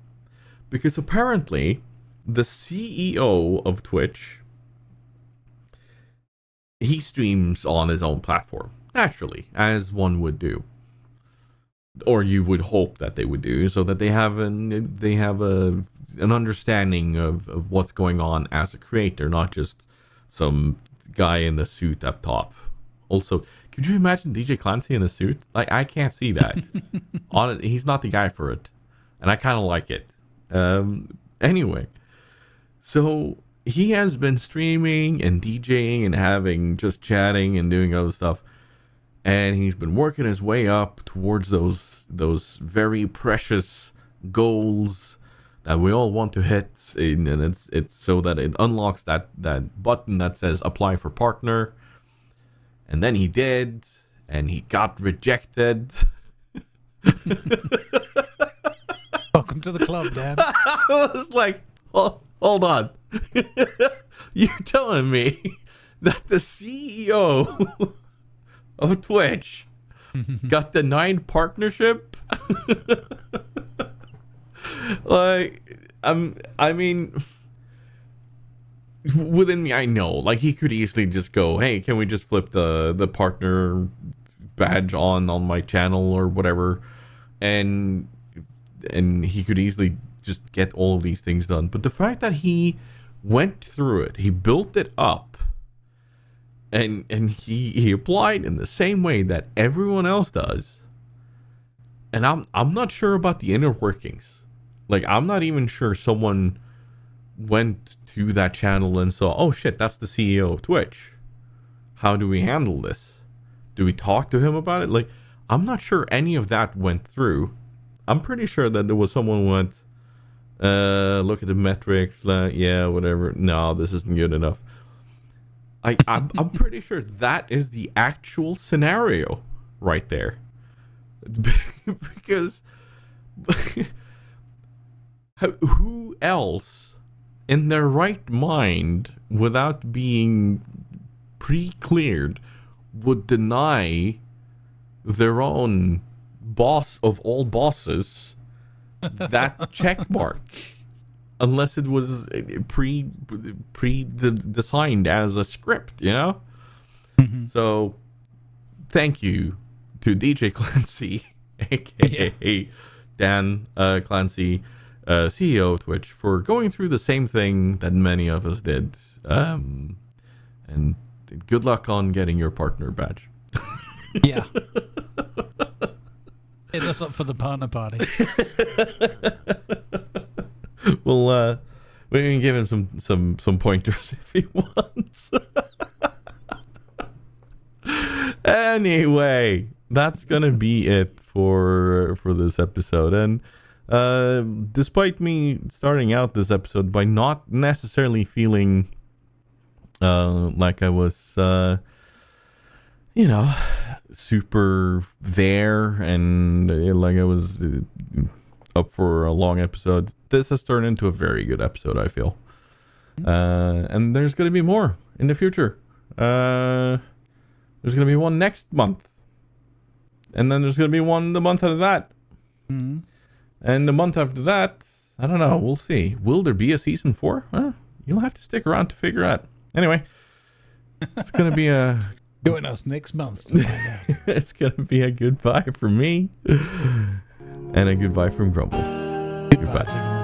because apparently the CEO of Twitch, he streams on his own platform, naturally, as one would do, or you would hope that they would do, so that they have an understanding of what's going on as a creator, not just some guy in the suit up top. Also, could you imagine DJClancy in a suit? Like, I can't see that. He's not the guy for it, and I kind of like it. Anyway, so he has been streaming and DJing and having just chatting and doing other stuff. and he's been working his way up towards those very precious goals that we all want to hit, and it's so that it unlocks that button that says apply for partner. And then he did, and he got rejected. Welcome to the club, Dan. I was like, hold on. You're telling me that the CEO of Twitch got denied partnership? Like, I mean, within me, I know, like, he could easily just go, hey, can we just flip the partner badge on my channel or whatever, and he could easily just get all of these things done. But the fact that he went through it, he built it up, and he applied in the same way that everyone else does, and I'm not sure about the inner workings. Like, I'm not even sure someone went to that channel and saw, oh shit, that's the CEO of Twitch. How do we handle this? Do we talk to him about it? Like, I'm not sure any of that went through. I'm pretty sure that there was someone who went, look at the metrics, yeah, whatever. No, this isn't good enough. I'm pretty sure that is the actual scenario right there. Because who else in their right mind, without being pre-cleared, would deny their own boss of all bosses that check mark, unless it was designed as a script, you know? Mm-hmm. So thank you to DJClancy, aka Dan Clancy, CEO of Twitch, for going through the same thing that many of us did, and good luck on getting your partner badge. Yeah. Hit us up for the partner party. Well, we can give him some pointers if he wants. Anyway, that's gonna be it for this episode. And despite me starting out this episode by not necessarily feeling like I was, super there, and like I was up for a long episode, this has turned into a very good episode, I feel. And there's going to be more in the future. There's going to be one next month. And then there's going to be one the month after that. Mm-hmm. And the month after that, I don't know, we'll see. Will there be a season 4? You'll have to stick around to figure out. Anyway, it's going to be a... Join us next month to find out. It's going to be a goodbye from me and a goodbye from Grumbles. Goodbye.